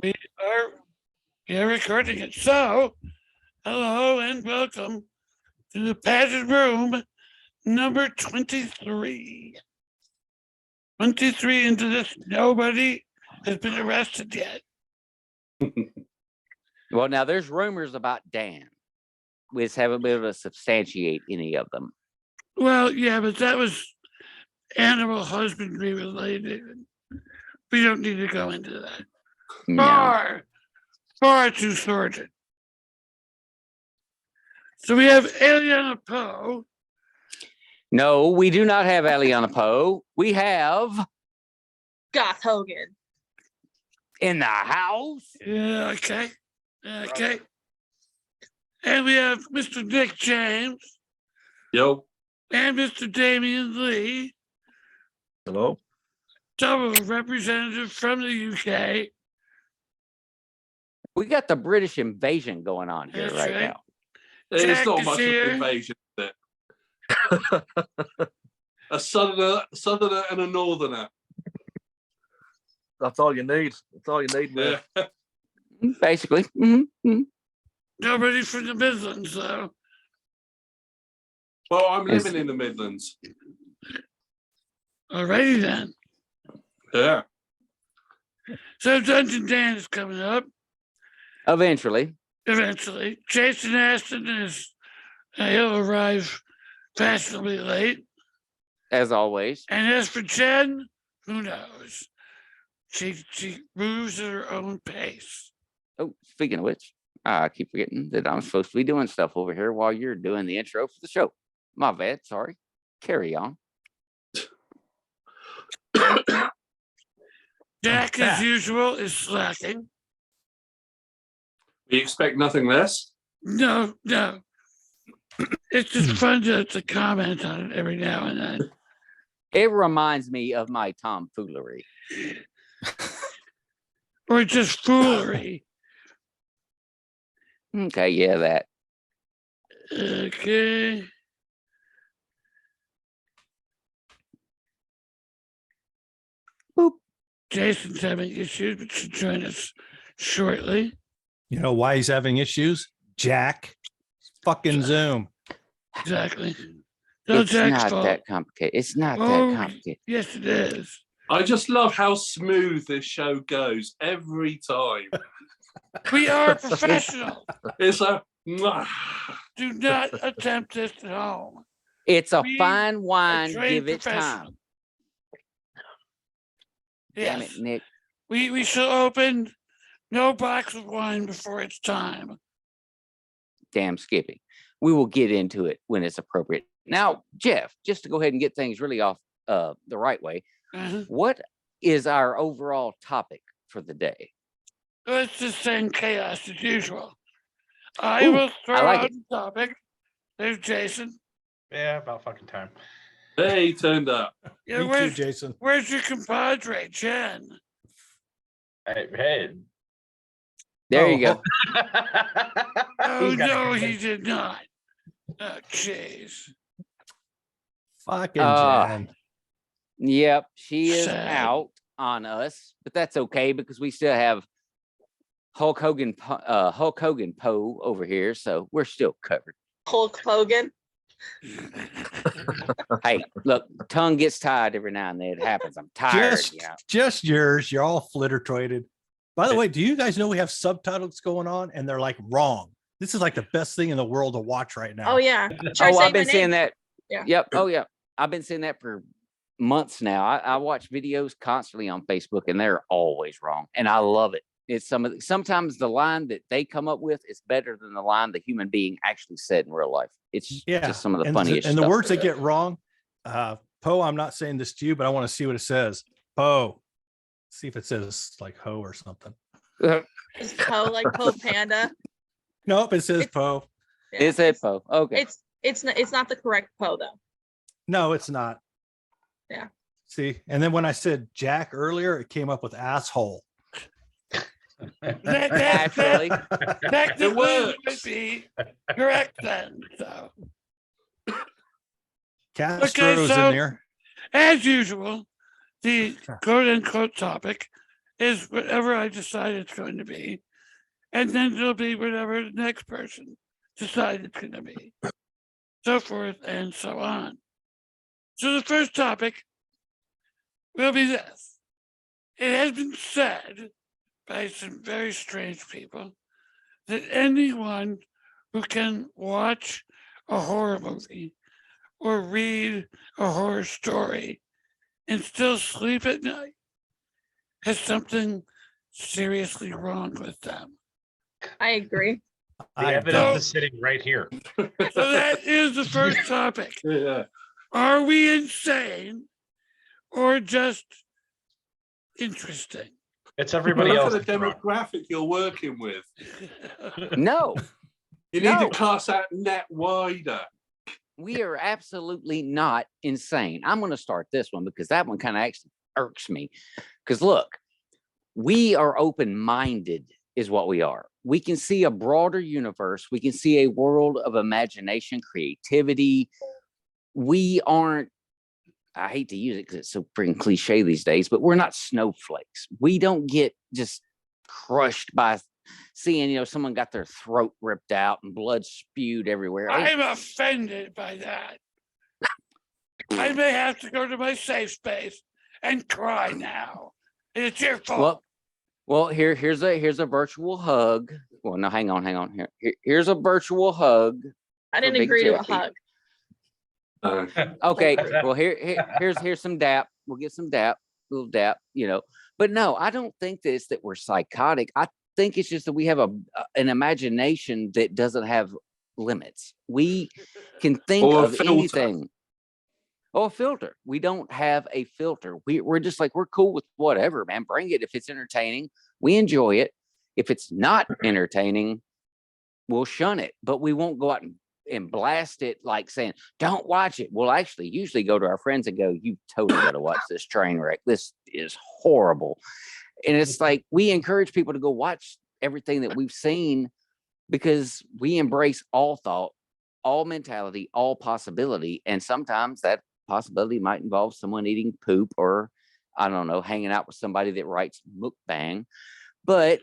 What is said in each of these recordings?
We are recording it. So, hello and welcome to the padded room number 23. 23 into this. Nobody has been arrested yet. Well, now there's rumors about Dan. We just haven't been able to substantiate any of them. Well, yeah, but that was animal husbandry related. We don't need to go into that. No. Far too sordid. So we have Alyanna Poe. No, we do not have Alyanna Poe. We have Goth Hogan in the house. Yeah, okay. Okay. And we have Mr. Nick James. Yo. And Mr. Damien Lee. Hello. Double representative from the UK. We got the British invasion going on here That's right right. now. It's Jack not is much of here. an invasion, is it? A southerner and a northerner. That's all you need. That's all you need, man. Yeah. Basically. Nobody from the Midlands, though. Well, I'm living in the Midlands. Alrighty then. Yeah. So Dungeon Dan is coming up Eventually. Jason Aston is he'll arrive fashionably late. As always. And as for Jen, who knows? She moves at her own pace. Oh, speaking of which, I keep forgetting that I'm supposed to be doing stuff over here while you're doing the intro for the show. My bad. Sorry. Carry on. Jack, as usual, is slacking. We expect nothing less. No. It's just fun to comment on it every now and then. It reminds me of my tomfoolery. Or just foolery. Okay, yeah, that. Okay. Boop. Jason's having issues, but should join us shortly. You know why he's having issues? Jack. Fucking Zoom. Exactly. No, It's Jack's not fault. that complicated. It's not Oh, that complicated. Yes, it is. I just love how smooth this show goes every time. We are professional. It's a Do not attempt this at home. It's a We fine wine. trained Give it professional. time. Damn Yes. it, Nick. We shall open no box of wine before it's time. Damn Skippy. We will get into it when it's appropriate. Now, Jeff, just to go ahead and get things really off the right way, what is our overall topic for the day? It's the same chaos as usual. I Ooh, will throw I like out it. the topic. There's Jason. Yeah, about fucking time. Hey, he turned up. Yeah, Me too, where's, Jason. where's your compadre, Jen? Hey. There you go. Oh, He's got no, a- he did not. Oh, jeez. Fucking Ah. Jen. Yep, she is Sad. out on us, but that's okay because we still have Hulk Hogan Poe over here, so we're still covered. Hulk Hogan. Hey, look, tongue gets tied every now and then. It happens. I'm tired. Just yours. You're all flitter-toited. By the way, do you guys know we have subtitles going on and they're like wrong? This is like the best thing in the world to watch right now. Oh yeah. Try Oh, saying I've been my seeing name. that. Yeah. Yep. Oh, yeah. I've been seeing that for months now. I watch videos constantly on Facebook, and they're always wrong, and I love it. It's sometimes the line that they come up with is better than the line the human being actually said in real life. It's just some of the and funniest and the stuff. words they get wrong. Poe, I'm not saying this to you, but I want to see what it says. Poe. See if it says like ho or something. Is Poe like Poe Panda? Nope, it says It's- Poe. Yeah, Is it Poe? Okay. It's not the correct Poe though. No, it's not. Yeah. See, and then when I said Jack earlier, it came up with asshole. Naturally. Technically, It works. would be correct then. So, Castro's so- in there. as usual, the quote unquote topic is whatever I decide it's going to be. And then it'll be whatever the next person decides it's going to be. So forth and so on. So the first topic will be this. It has been said by some very strange people that anyone who can watch a horror movie or read a horror story and still sleep at night has something seriously wrong with them. I agree. The I evidence don't. is sitting right here. So that is the first topic. Yeah. Are we insane or just interesting? It's everybody Look else. at the demographic you're working with. No, You need No. to cast that net wider. we are absolutely not insane. I'm going to start this one because that one kind of actually irks me. Because look, we are open-minded is what we are. We can see a broader universe. We can see a world of imagination, creativity. We aren't, I hate to use it because it's so freaking cliche these days, but we're not snowflakes. We don't get just crushed by seeing, someone got their throat ripped out and blood spewed everywhere. I'm offended by that. I may have to go to my safe space and cry now. And it's your fault. Well, here's a virtual hug. Well, no, hang on. Here's a virtual hug. I didn't Big agree to a Jeffy. hug. Okay, Okay. well here's some dap. We'll get some dap, little dap, But no, I don't think that it's that we're psychotic. I think it's just that we have an imagination that doesn't have limits. We can think Or a of filter. anything. Oh, a filter. We don't have a filter. We're just like, we're cool with whatever, man. Bring it. If it's entertaining, we enjoy it. If it's not entertaining, we'll shun it. But we won't go out and blast it like saying, don't watch it. We'll actually usually go to our friends and go, you totally got to watch this train wreck. This is horrible. And it's like, we encourage people to go watch everything that we've seen because we embrace all thought, all mentality, all possibility. And sometimes that possibility might involve someone eating poop or, I don't know, hanging out with somebody that writes mukbang. But,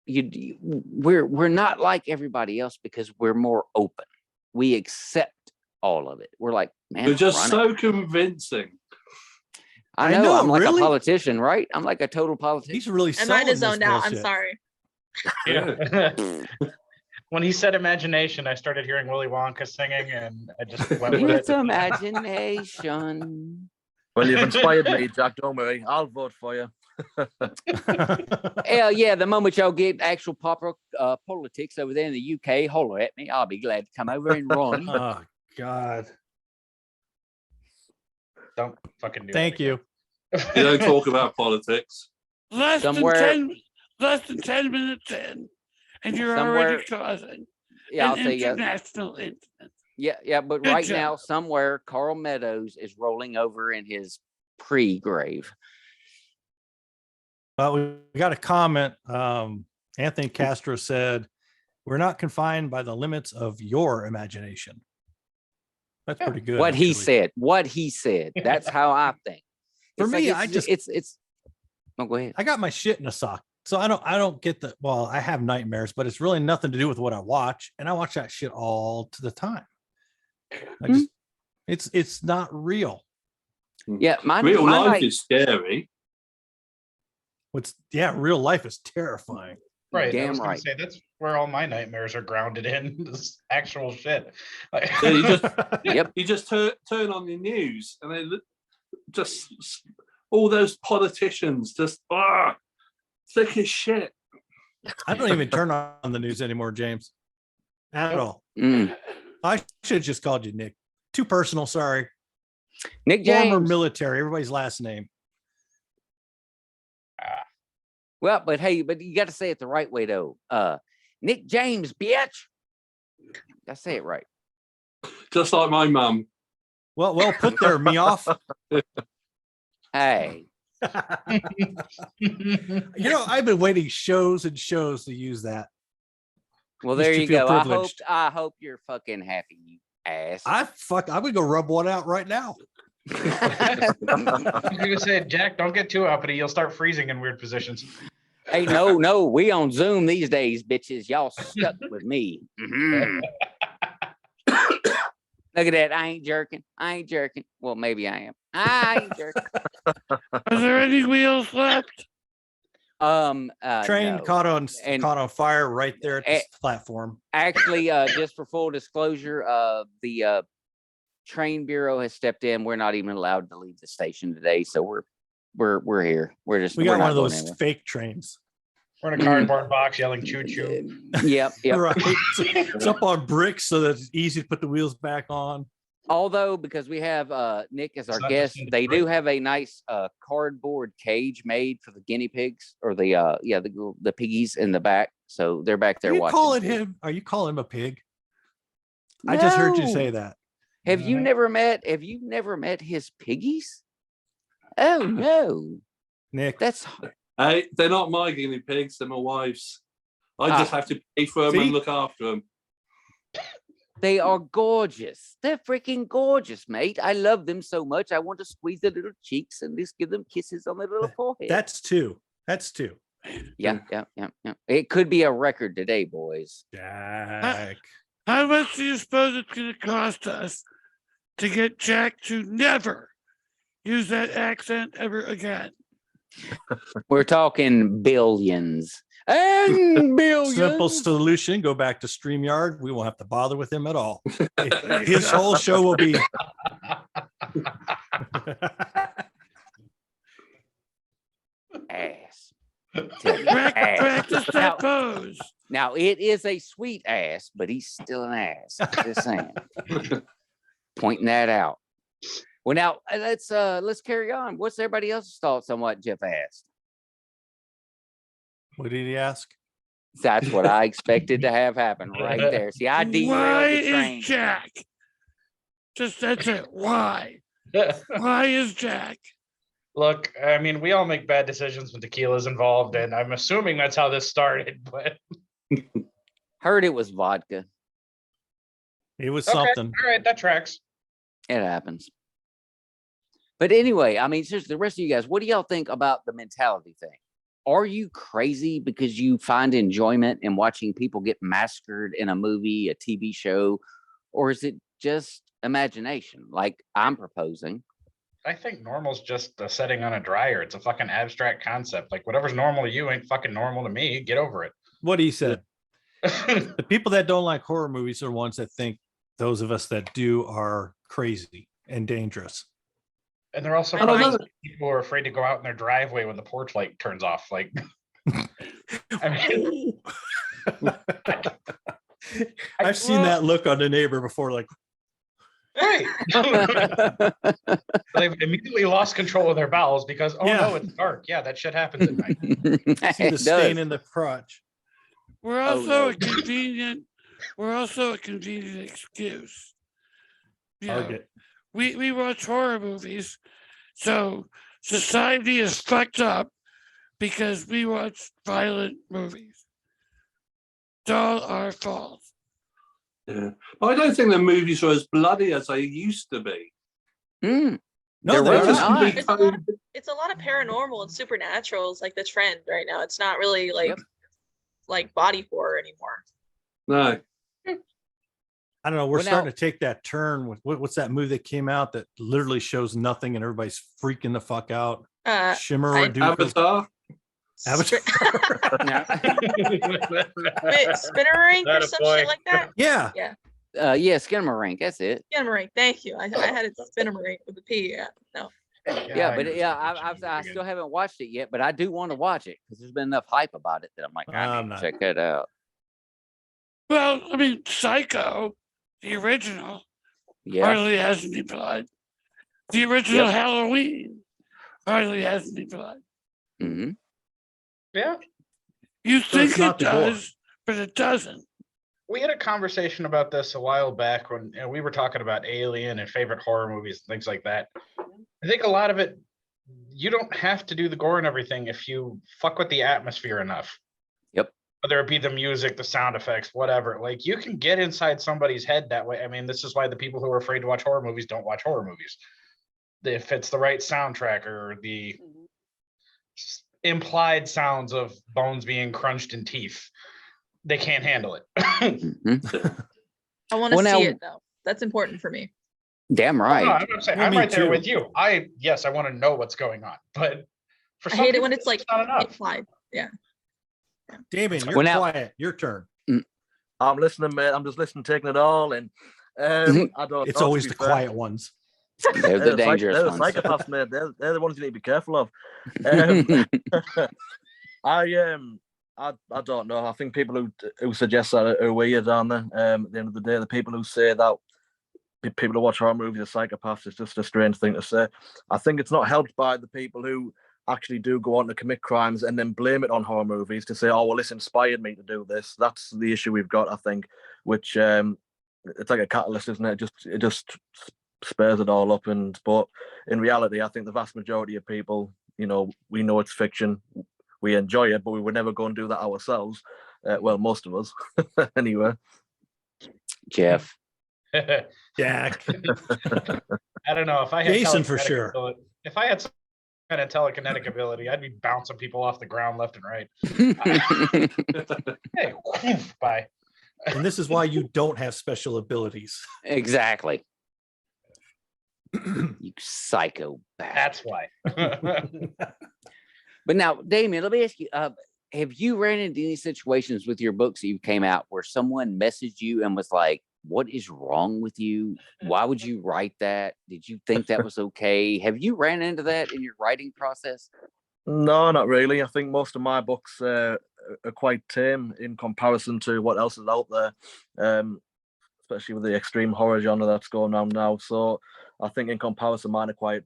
we're not like everybody else because we're more open. We accept all of it. We're like, man, You're just run so it. convincing. I I know, know, I'm like really? a politician, right? I'm like a total politician. He's really I selling might have this zoned out. I'm bullshit. sorry. Yeah. When he said imagination, I started hearing Willy Wonka singing, and I just went with It's it. imagination. Well, you've inspired me, Jack. Don't worry. I'll vote for you. Hell yeah, the moment y'all get actual proper politics over there in the UK, holler at me. I'll be glad to come over and run. Oh God. Don't fucking do that Thank again. you. You don't talk about politics. less somewhere- than 10 minutes in, and you're Somewhere- already causing Yeah, I'll an say yeah. international incident. Yeah, but Good right job. now, somewhere, Carl Meadows is rolling over in his pre-grave. Well, we got a comment. Anthony Castro said, "We're not confined by the limits of your imagination." That's pretty good. What he actually. said. What he said. That's how I think. For It's me, like, I just- it's. Oh, go ahead. I got my shit in a sock, so I don't get the. Well, I have nightmares, but it's really nothing to do with what I watch, and I watch that shit all to the time. I just, it's not real. Yeah, Real my life night- is scary. Real life is terrifying. Right. I Damn was gonna right. say that's where all my nightmares are grounded in this actual shit. Like, Yeah, you just Yep. you just turn on the news and then just all those politicians just thick as shit. I don't even turn on the news anymore, James. At all. Mm. I should have just called you Nick. Too personal. Sorry. Nick Former James. military. Everybody's last name. Well, but hey, but you got to say it the right way though. Nick James, bitch. I say it right. Just like my mum. Well put there, me off. Hey, I've been waiting shows and shows to use that. well, Just there to you feel go. privileged. I hope you're fucking happy, you ass. I would go rub one out right now. I was gonna say, Jack, don't get too uppity. You'll start freezing in weird positions. Hey, no, we on Zoom these days, bitches. Y'all stuck with me. Mhm. Look at that. I ain't jerking. Well, maybe I am. I ain't jerking. Are there any wheels left? Train No. caught on And- caught on fire right there at Eh, this platform. Actually, just for full disclosure, the train bureau has stepped in. We're not even allowed to leave the station today, so we're here. We we're got one not of going those anywhere. fake trains. We're in a cardboard box yelling choo choo. Yep. Right. It's up on bricks so that it's easy to put the wheels back on. Although, because we have Nick as our It's not guest, just in the they do brick. have a nice cardboard cage made for the guinea pigs or the piggies in the back. So they're back there Are you watching. calling too. him? Are you calling him a pig? I just heard you say No. that. Have you never met his piggies? Oh no. Nick. That's Hey, they're not my guinea pigs, they're my wife's. I just have to pay for them See? and look after them. they are gorgeous. They're freaking gorgeous, mate. I love them so much. I want to squeeze their little cheeks and just give them kisses on their little forehead. That's two. yeah. It could be a record today, boys. Jack. How much do you suppose it's going to cost us to get Jack to never use that accent ever again? We're talking billions and billions. Simple solution. Go back to StreamYard. We won't have to bother with him at all. His whole show will be. Ass. Practice that Now, pose. now it is a sweet ass, but he's still an ass. Just saying. Pointing that out. Well, now let's carry on. What's everybody else's thoughts on what Jeff asked? What did he ask? That's what I expected to have happen right there. See, I derailed Why the train. is Jack? Just that's it. Why? Why is Jack? Look, I mean, we all make bad decisions when tequila's involved, and I'm assuming that's how this started. But Heard it was vodka. It was okay, something. all right, that tracks. It happens. But anyway, I mean, seriously, the rest of you guys, what do y'all think about the mentality thing? Are you crazy because you find enjoyment in watching people get massacred in a movie, a TV show, or is it just imagination like I'm proposing? I think normal's just a setting on a dryer. It's a fucking abstract concept. Like whatever's normal to you ain't fucking normal to me. Get over it. What he said. The people that don't like horror movies are the ones that think those of us that do are crazy and dangerous. And they're also I don't probably know. people who are afraid to go out in their driveway when the porch light turns off. Like, I mean, I've seen that look on the neighbor before, like, right. They've immediately lost control of their bowels because, oh Yeah. no, it's dark. Yeah, that shit happens at night. see the It stain does. in the crotch. We're Oh, also no. a convenient. We're also a convenient excuse. You know, Target. we watch horror movies, so society is fucked up because we watch violent movies. It's all our fault. Yeah. But I don't think the movies are as bloody as they used to be. Mm, No, They're they're really not. not. It's a lot of paranormal and supernatural is like the trend right now. It's not really like Yep. like body horror anymore. No. I don't know. We're Well, now- starting to take that turn with what's that movie that came out that literally shows nothing and everybody's freaking the fuck out? Shimmer I- and Duke. Avatar. Avatar. no. Spinnerink or That a some boy. shit like that. Yeah. Yeah, Skinamarink. That's it. Spinnerink, thank you. I had it Spinnerink with a P. Yeah, no. Yeah, but I still haven't watched it yet, but I do want to watch it because there's been enough hype about it that I'm like, I I'm need to not. check it out. Well, I mean, Psycho, the original, Yeah. hardly has any blood. The original Yep. Halloween hardly has any blood. hmm Yeah. You So think it's not it the gore. does, but it doesn't. We had a conversation about this a while back when we were talking about Alien and favorite horror movies and things like that. I think a lot of it, you don't have to do the gore and everything if you fuck with the atmosphere enough. Yep. Whether it be the music, the sound effects, whatever. Like you can get inside somebody's head that way. I mean, this is why the people who are afraid to watch horror movies don't watch horror movies. if it's the right soundtrack or the implied sounds of bones being crunched in teeth, they can't handle it. Mhm. I want to Well, see now- it though. That's important for me. Damn No, right. Well, I'm me right there too. with you. Yes, I want to know what's going on, but for I some hate it people, when it's like not enough. implied. Yeah. Damien, you're Well, now- quiet. Your turn. I'm listening, mate. I'm just listening, taking it all in. I don't. It's know, to always be the fair. quiet ones. They're the dangerous they're ones. the psychopaths, mate. They're the ones you need to be careful of. Um, I don't know. I think people who suggest that are weird, aren't they? At the end of the day, the people who say that people who watch horror movies are psychopaths is just a strange thing to say. I think it's not helped by the people who actually do go on to commit crimes and then blame it on horror movies to say, "Oh, well, this inspired me to do this." That's the issue we've got, I think. Which it's like a catalyst, isn't it? It just spurs it all up. But in reality, I think the vast majority of people, we know it's fiction. We enjoy it, but we would never go and do that ourselves. Well, most of us, anyway. Jeff. Jack. I don't know if I had Jason for telekinetic sure. ability- If I had some kind of telekinetic ability, I'd be bouncing people off the ground left and right. Hey, bye. And this is why you don't have special abilities. Exactly. You psycho bastard. That's why. But now, Damien, let me ask you, have you ran into any situations with your books that you came out where someone messaged you and was like, what is wrong with you? Why would you write that? Did you think that was okay? Have you ran into that in your writing process? No, not really. I think most of my books are quite tame in comparison to what else is out there, especially with the extreme horror genre that's going on now. So I think in comparison, mine are quite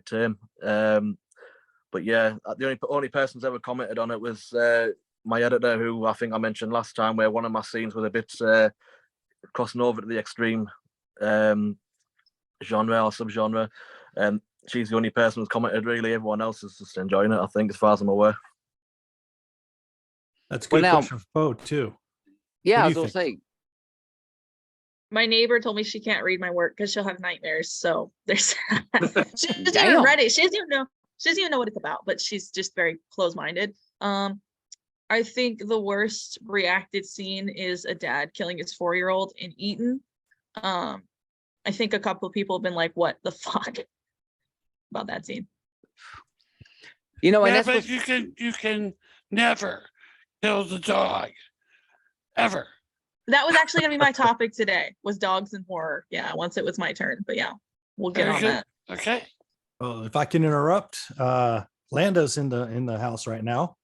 tame. But yeah, the only person who's ever commented on it was my editor, who I think I mentioned last time, where one of my scenes was a bit crossing over to the extreme genre or subgenre. She's the only person who's commented, really. Everyone else is just enjoying it, I think, as far as I'm aware. That's a Well, good now- question for Poe, too. Yeah, What I do was you going to say, My neighbor told me she can't read my work because she'll have nightmares. So there's she's not Damn. even ready. She doesn't even know. She doesn't even know what it's about, but she's just very close-minded. I think the worst reacted scene is a dad killing his 4-year-old in Eton. I think a couple of people have been like, "What the fuck?" about that scene. and Yeah, that's but what, you can never kill the dog. Ever. That was actually gonna be my topic today, was dogs and horror. Yeah, once it was my turn, but yeah, we'll get Very on good. that. Okay. Well, if I can interrupt, Landa's in the house right now.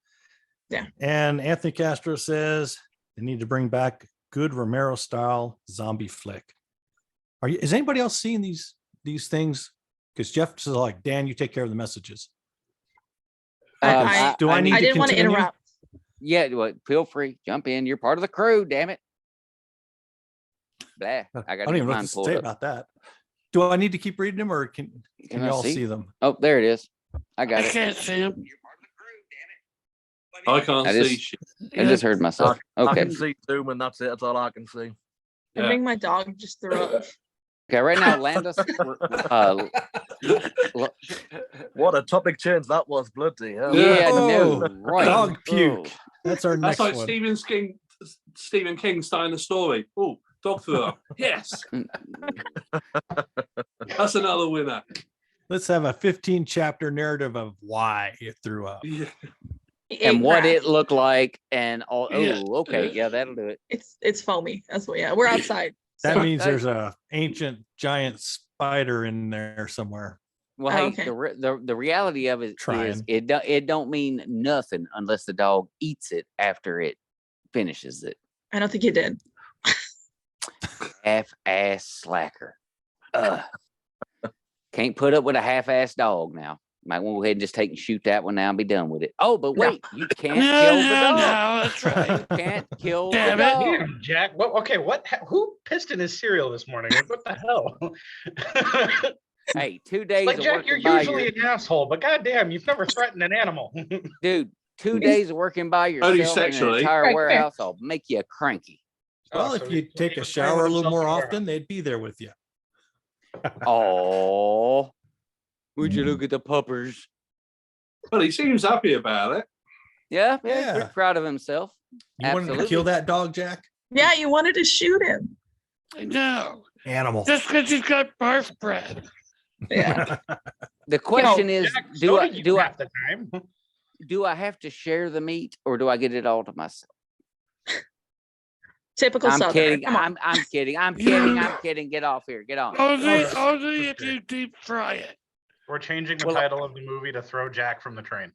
Yeah. And Anthony Castro says they need to bring back good Romero style zombie flick. Is anybody else seeing these things? Because Jeff says, like, Dan, you take care of the messages. Do I need I to didn't want to continue? interrupt. Yeah, well, feel free, jump in. You're part of the crew, damn it. Blah, I I got don't to even know what mine to pulled say up. about that. Do I need to keep reading them, or can Can I y'all see see? them? Oh, there it is. I I got it. can't see him. I can't I see just- shit. I just heard myself. I Okay. can see Zoom, and that's it. That's all I can see. I Yeah. think my dog just threw up. Okay, right now, Landis. What a topic change that was, bloody hell. Yeah, Oh, no, right. dog puke. Oh. That's our That's next like one. Stephen King starting a story. Oh, dog threw up. Yes. That's another winner. Let's have a 15-chapter narrative of why it threw up. Yeah. He And ate what grass. it looked like, and all. Yeah. Oh, okay, yeah, that'll do it. It's foamy. That's what. Yeah, we're outside. That so- means there's a ancient giant spider in there somewhere. Well, Oh, hey, okay. the reality of it is Trying. it don't mean nothing unless the dog eats it after it finishes it. I don't think you did. Half-ass slacker. Ugh. Can't put up with a half-ass dog now. Might want to go ahead and just take and shoot that one now and be done with it. Oh, but No. wait, you can't No, kill the no, dog. no, that's right. You can't kill the Damn it. dog. Damn, Jack. What? Okay, who pissed in his cereal this morning? Like, what the hell? Hey, 2 days Like, of Jack, you're working by usually an asshole, but goddamn, you've never threatened an animal. dude. 2 days of working by yourself in an sexually. entire Right, warehouse, I'll make you cranky. Well, Oh, if so you he- take he a was playing shower with a little himself more in the often, they'd be there with you. Oh, Would you look at the puppers? But he seems happy about it. Yeah, Yeah. pretty proud of himself. You wanted to Absolutely. kill that dog, Jack? Yeah, you wanted to shoot him. I know. Animal. Just because he's got barf breath. Yeah. The question is, Jack, do so I you do I half the time? do I have to share the meat or do I get it all to myself? Typical I'm Southerner. kidding. Come on. I'm kidding. I'm kidding. I'm kidding. Get off here. Get on. Only if you deep fry it. We're changing the Well, title of the movie to "Throw Jack from the Train."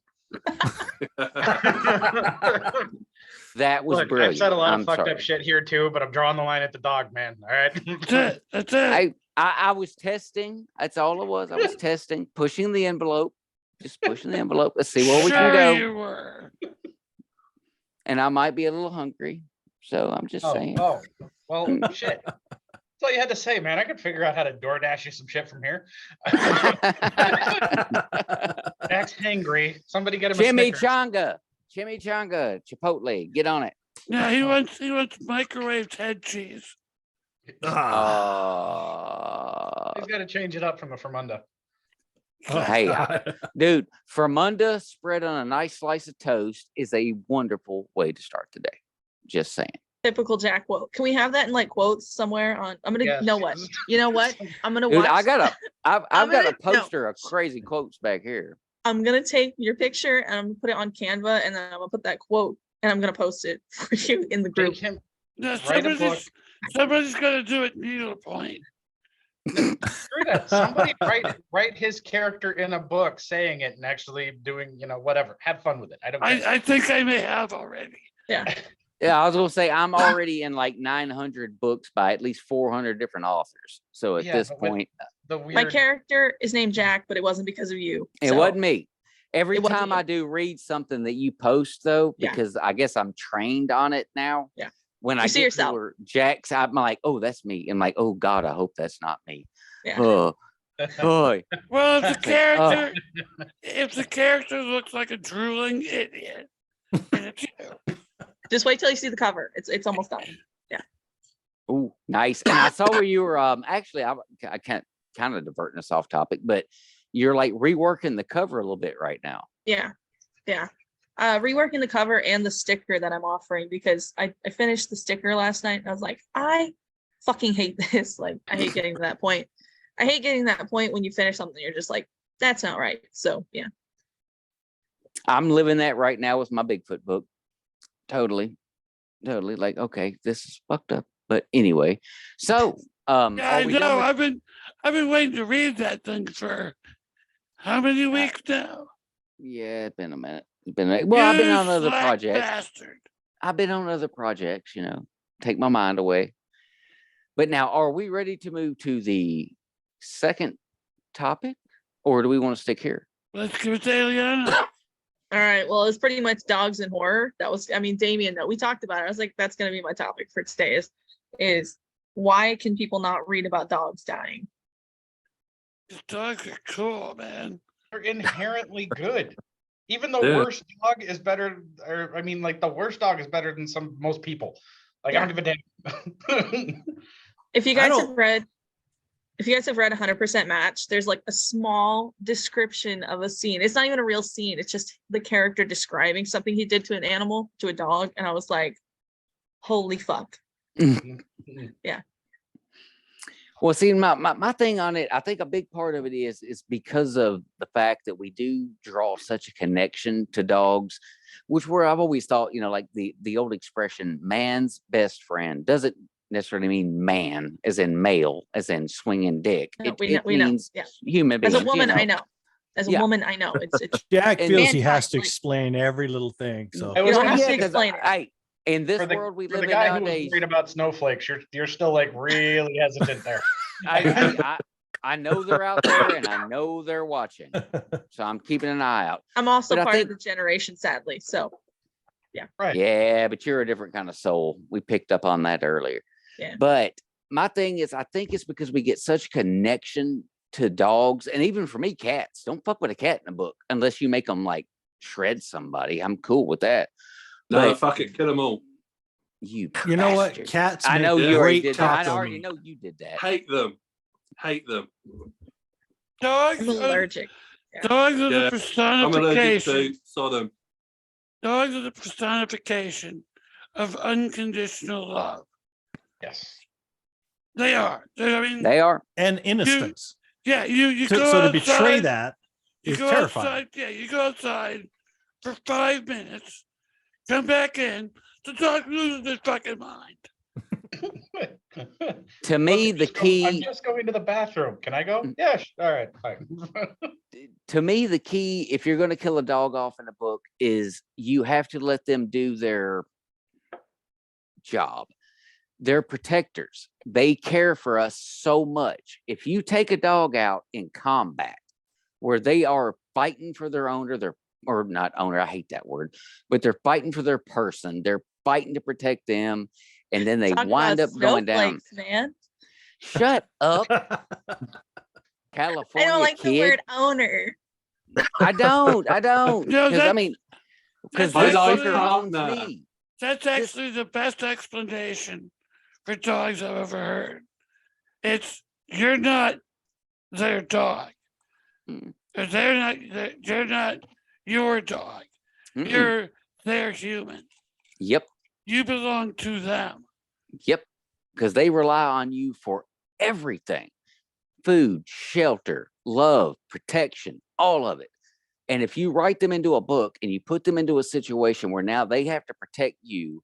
That was Look, brilliant. I've said a lot I'm of fucked sorry. up shit here too, but I'm drawing the line at the dog, man. All right. That's it. That's it. I was testing. That's all it was. I was testing, pushing the envelope, just pushing the envelope. Let's see where we can Sure go. you were. And I might be a little hungry, so I'm just saying. Well, shit. That's all you had to say, man. I could figure out how to DoorDash you some shit from here. Jack's hangry. Somebody get him a Snickers. Chimichanga, Chipotle, get on it. Yeah, he wants microwaved head cheese. Ah. He's got to change it up from the Fermunda. Hey, dude, Fermunda spread on a nice slice of toast is a wonderful way to start the day. Just saying. Typical Jack quote. Can we have that in like quotes somewhere on? I'm gonna Yes. know what. You know what? I'm gonna Dude, watch. I've got a gonna- no. poster of crazy quotes back here. I'm gonna take your picture and I'm gonna put it on Canva and then I'm gonna put that quote and I'm gonna post it for you in the group. Take him. No, Write a book. somebody's gonna do it needlepoint. Screw that. Somebody write his character in a book saying it and actually doing, whatever. Have fun with it. I don't care. I think I may have already. Yeah. Yeah, I was gonna say I'm already in like 900 books by at least 400 different authors. So at Yeah, this but with point, The weird. My character is named Jack, but it wasn't because of you. it so- wasn't me. Every It wasn't time you. I do read something that you post, though, Yeah. because I guess I'm trained on it now. Yeah. When You I see get yourself. to where Jack's, I'm like, oh, that's me. I'm like, oh God, I hope that's not me. Yeah. Oh boy. Well, if the Oh. character looks like a drooling idiot, then it's you. Just wait till you see the cover. It's almost done. Oh, nice. And I saw where you were actually I can't kind of diverting us off topic, but you're like reworking the cover a little bit right now. Yeah. Yeah. Reworking the cover and the sticker that I'm offering because I finished the sticker last night and I was like, I fucking hate this. Like, I hate getting to that point. I hate getting to that point when you finish something, you're just like, that's not right. So yeah. I'm living that right now with my Bigfoot book. Totally like, okay, this is fucked up. But anyway, so Yeah, are I we know. done with- I've been waiting to read that thing for how many weeks now? Yeah, it's been a minute. Well, I've been You on other slack projects. Bastard. I've been on other projects, take my mind away. But now, are we ready to move to the second topic, or do we want to stick here? Let's give it to Alyanna. All right. Well, it's pretty much dogs and horror. Damien, we talked about it. I was like, that's going to be my topic for today is why can people not read about dogs dying? The dogs are cool, man. They're inherently good. Even the Yeah. worst dog is better, the worst dog is better than most people. Like, I don't give a damn. If you I guys have don't- read 100% Match, there's like a small description of a scene. It's not even a real scene. It's just the character describing something he did to an animal, to a dog. And I was like, holy fuck. Well, see, my thing on it, I think a big part of it is because of the fact that we do draw such a connection to dogs, which where I've always thought, like the old expression, man's best friend doesn't necessarily mean man, as in male, as in swinging dick. No, It we know. means Yeah. human beings. As a woman, I know. As a Yeah. woman, I know. It's Jack And feels he mankind, has to like- explain every little thing. So I was You don't gonna have to say, explain it. Hey, in this for the, world we for live the in guy who was nowadays, worried about snowflakes, you're still like really hesitant there. I know they're out there and I know they're watching, so I'm keeping an eye out. I'm also But I part think- of the generation, sadly. So Right. Yeah, but you're a different kind of soul. We picked up on that earlier. Yeah. But my thing is, I think it's because we get such connection to dogs, and even for me, cats. Don't fuck with a cat in a book unless you make them like shred somebody. I'm cool with that. No, But fuck it, kill them all. you you know what? bastard. Cats. I know make you already great did that. I taco already meat. know you did that. Hate them. Hate them. Dogs I'm are, allergic. dogs are Yeah, the I'm allergic personification. to Sodom. Dogs are the personification of unconditional love. Yes. They are. I mean, They are. And innocence. yeah, you go So to outside, betray that you is go terrifying. outside, yeah, you go outside for 5 minutes, come back in, the dog loses his fucking mind. To me, Look, the I'm key, just going to the bathroom. Can I go? Mm. Yes. All right. Fine. to me, the key, if you're going to kill a dog off in a book, is you have to let them do their job. They're protectors. They care for us so much. If you take a dog out in combat where they are fighting for their owner, or not owner, I hate that word, but they're fighting for their person, they're fighting to protect them, and then they Talk wind about up going down. snowflakes, man. Shut up, I California don't like the kid. word owner. I don't. No, Because I that- mean, because that's this I like fucker owns partner. me. That's actually the best explanation for dogs I've ever heard. It's you're not their dog. Mm. Or they're not your dog. Mm-mm. You're their human. Yep. You belong to them. Yep. Because they rely on you for everything: food, shelter, love, protection, all of it. And if you write them into a book and you put them into a situation where now they have to protect you,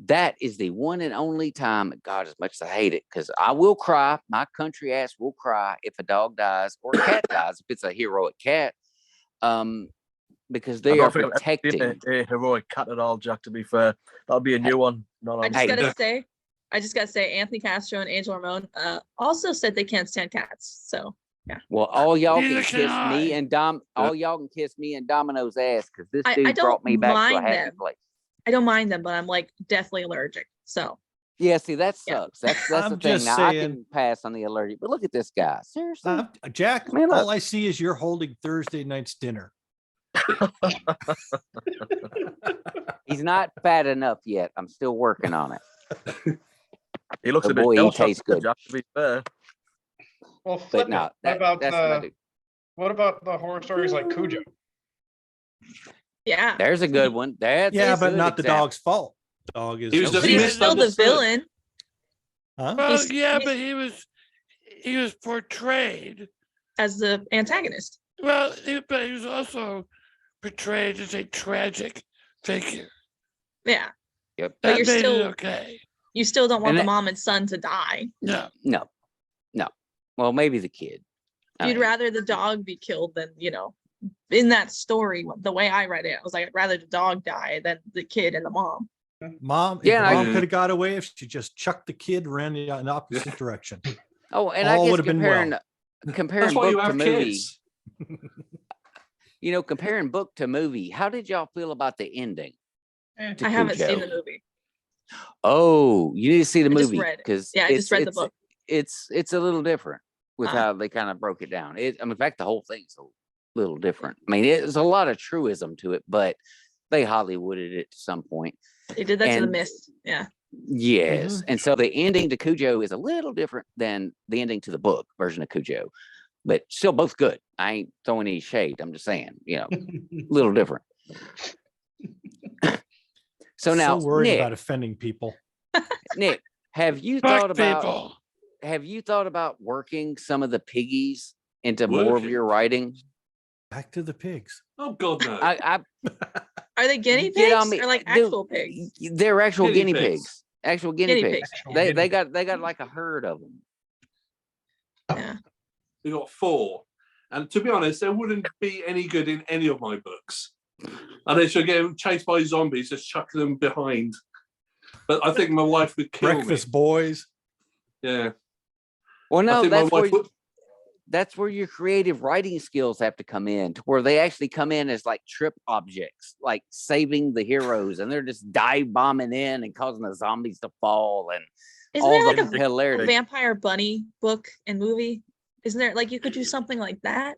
that is the one and only time, God, as much as I hate it, because I will cry, my country ass will cry if a dog dies or a cat dies, if it's a heroic cat, because I they don't are think I've ever seen protecting. a heroic cat at all, Jack. To be fair, that'll be a new one. No, I just Hey. gotta say, Anthony Castro and Angel Ramon also said they can't stand cats. So Well, all y'all Neither can can kiss me I. and all y'all can kiss me and Domino's ass, because this I dude don't brought me back to a mind happy them. place. I don't mind them, but I'm like deathly allergic. So Yeah, see, that Yeah. sucks. That's the I'm thing. just Now I saying- can pass on the allergic, but look at this guy. Seriously, Jack, Man, all look. I see is you're holding Thursday night's dinner. he's not fat enough yet. I'm still working on it. He looks But a bit boy, he shell-shocked, tastes good. Jack, to be fair. Well, But flip no, it. What about that's my dude. what about the horror stories like Cujo? yeah, There's a good one. That's Yeah, a but good not the example. dog's fault. Dog is He was just but he's still the misunderstood. villain. Huh? Well, He's- yeah, he's- but he was portrayed. As the antagonist. Well, but he was also portrayed as a tragic figure. Yeah, Yep. But That you're made still- it okay. you still don't want And the that- mom and son to die. No, No. Well, maybe the kid. I You'd mean, rather the dog be killed than in that story. The way I read it, I was like, I'd rather the dog die than the kid and the mom. Mom, Yeah, yeah, and mom I- could have got away if she just chucked the kid, ran in the opposite direction. Oh, and all I guess would've been well. comparing That's why you book to have movie. kids. Comparing book to movie. How did y'all feel about the ending? Eh, To I haven't seen Cujo? the movie. Oh, you need to see the I just movie read it. because Yeah, I just read the book. It's a little different with Ah. how they kind of broke it down. In fact, the whole thing's a little different. I mean, there's a lot of truism to it, but they Hollywooded it to some point. They did that to the And- mist. Yeah. Yes, and so the ending to Cujo is a little different than the ending to the book version of Cujo, but still both good. I ain't throwing any shade. I'm just saying, a little different. So now, worried Nick, about offending people. Nick, have you fuck thought about people. working some of the piggies into more of Working? your writing? Back to the pigs. Oh God, no. I Are they guinea get on pigs me, or like dude, actual pigs? They're actual Guinea guinea pigs. pigs. Actual guinea Guinea pigs. pigs. Actual They guinea got like a herd of them. Yeah. We got 4. And to be honest, they wouldn't be any good in any of my books. And they should get chased by zombies, just chuck them behind. But I think my wife would kill Breakfast boys. me. Yeah. Well, I no, think my that's where wife would. that's where your creative writing skills have to come in, to where they actually come in as like trip objects, like saving the heroes, and they're just dive bombing in and causing the zombies to fall and Isn't all there the like a hilarity. Vampire Bunny book and movie? Isn't there like you could do something like that?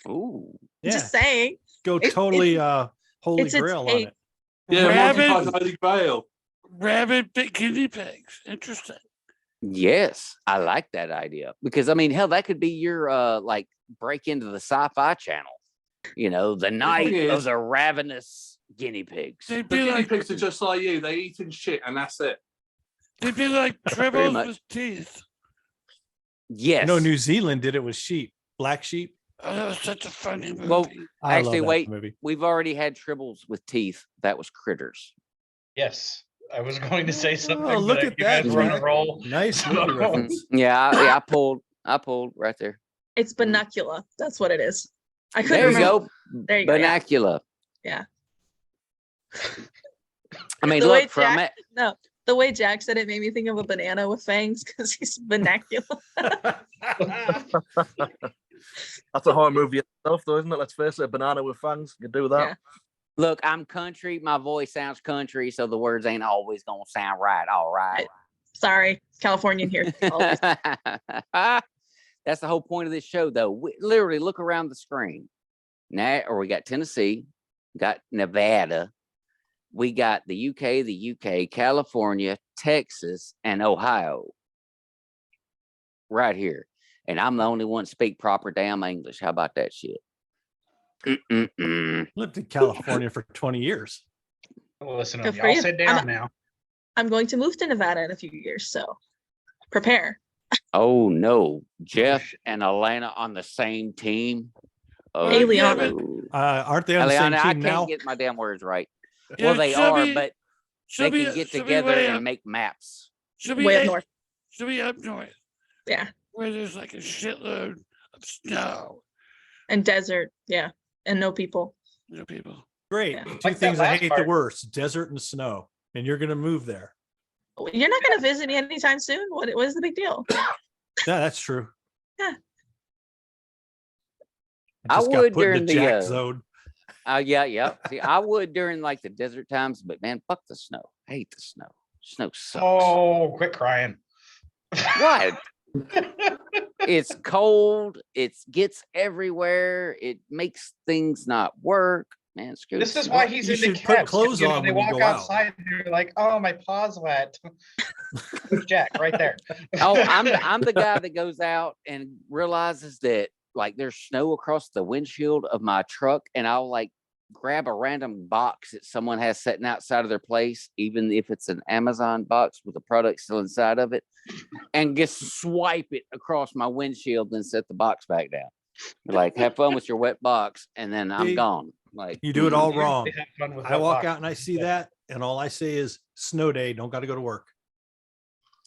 Ooh, Yeah. Just saying. Go It's- totally Holy it's a Grail on take. it. Yeah, Rabbit. Monty Python Holy Grail. Rabid big guinea pigs. Interesting. Yes, I like that idea because I mean, hell, that could be your like break into the sci-fi channel. You know, the night of is- the ravenous guinea pigs. They'd The be guinea like pigs are just like you. They eat and shit, and that's it. they'd be like Very tribbles much. with teeth. Yes. I know New Zealand did it with sheep, black sheep. Oh, that was such a funny movie. Well, I Actually, love that wait. movie. We've already had tribbles with teeth. That was critters. Yes, I was going to say something. Oh, look but at you that, guys were on a Jack. roll. Nice movie So- reference. Yeah, I pulled right there. It's Binocula. That's what it is. I couldn't There you remember. go. There you go. Yeah. Binocula. Yeah. I mean, The way look from Jack- it. No, the way Jack said it made me think of a banana with fangs because he's vernacular. That's a horror movie itself, though, isn't it? Let's face it, a banana with fangs. You do that. Yeah. Look, I'm country. My voice sounds country, so the words ain't always gonna sound right. All right. Sorry, Californian here. Always. That's the whole point of this show, though. We literally look around the screen. Now, or we got Tennessee, got Nevada, we got the UK, California, Texas, and Ohio. Right here. And I'm the only one to speak proper damn English. How about that shit? Mm-mm-mm. Lived in California for 20 years. Listen to Good me. for I'll you. sit down now. I'm going to move to Nevada in a few years, so prepare. Oh no, Jeff and Alana on the same team. Oh, Alyanna. no. Aren't they on the same Alana, I team can't now? get my damn words right. Yeah, Well, they she'll are, be- but she'll they be- can get she'll be together way and up- make maps. She'll be Way up eight- north. She'll be up north Yeah. where there's like a shitload of snow. And desert. Yeah. And no people. You know, people. Great. Yeah. Two Like that things I last hate part. the worst: desert and snow. And you're gonna move there. You're not going to visit me anytime soon. What is the big deal? Yeah, that's true. Yeah. I just got would put in during the, Jack uh, zone. Yeah. See, I would during like the desert times, but man, fuck the snow. I hate the snow. Snow sucks. Oh, quit crying. What? It's cold. It gets everywhere. It makes things not work. Man, screw This the is snow. why he's You into should put cats. clothes You know, on they when you walk go out. outside and they're like, "Oh, my paw's wet." There's Jack right there. Oh, I'm the guy that goes out and realizes that like there's snow across the windshield of my truck, and I'll like grab a random box that someone has sitting outside of their place, even if it's an Amazon box with the product still inside of it, and just swipe it across my windshield and set the box back down. Like, have fun with your wet box, and then I'm See, gone. Like, You do it all wrong. They have fun with I that walk box. out and I see that, and all I say is snow day, don't got to go to work.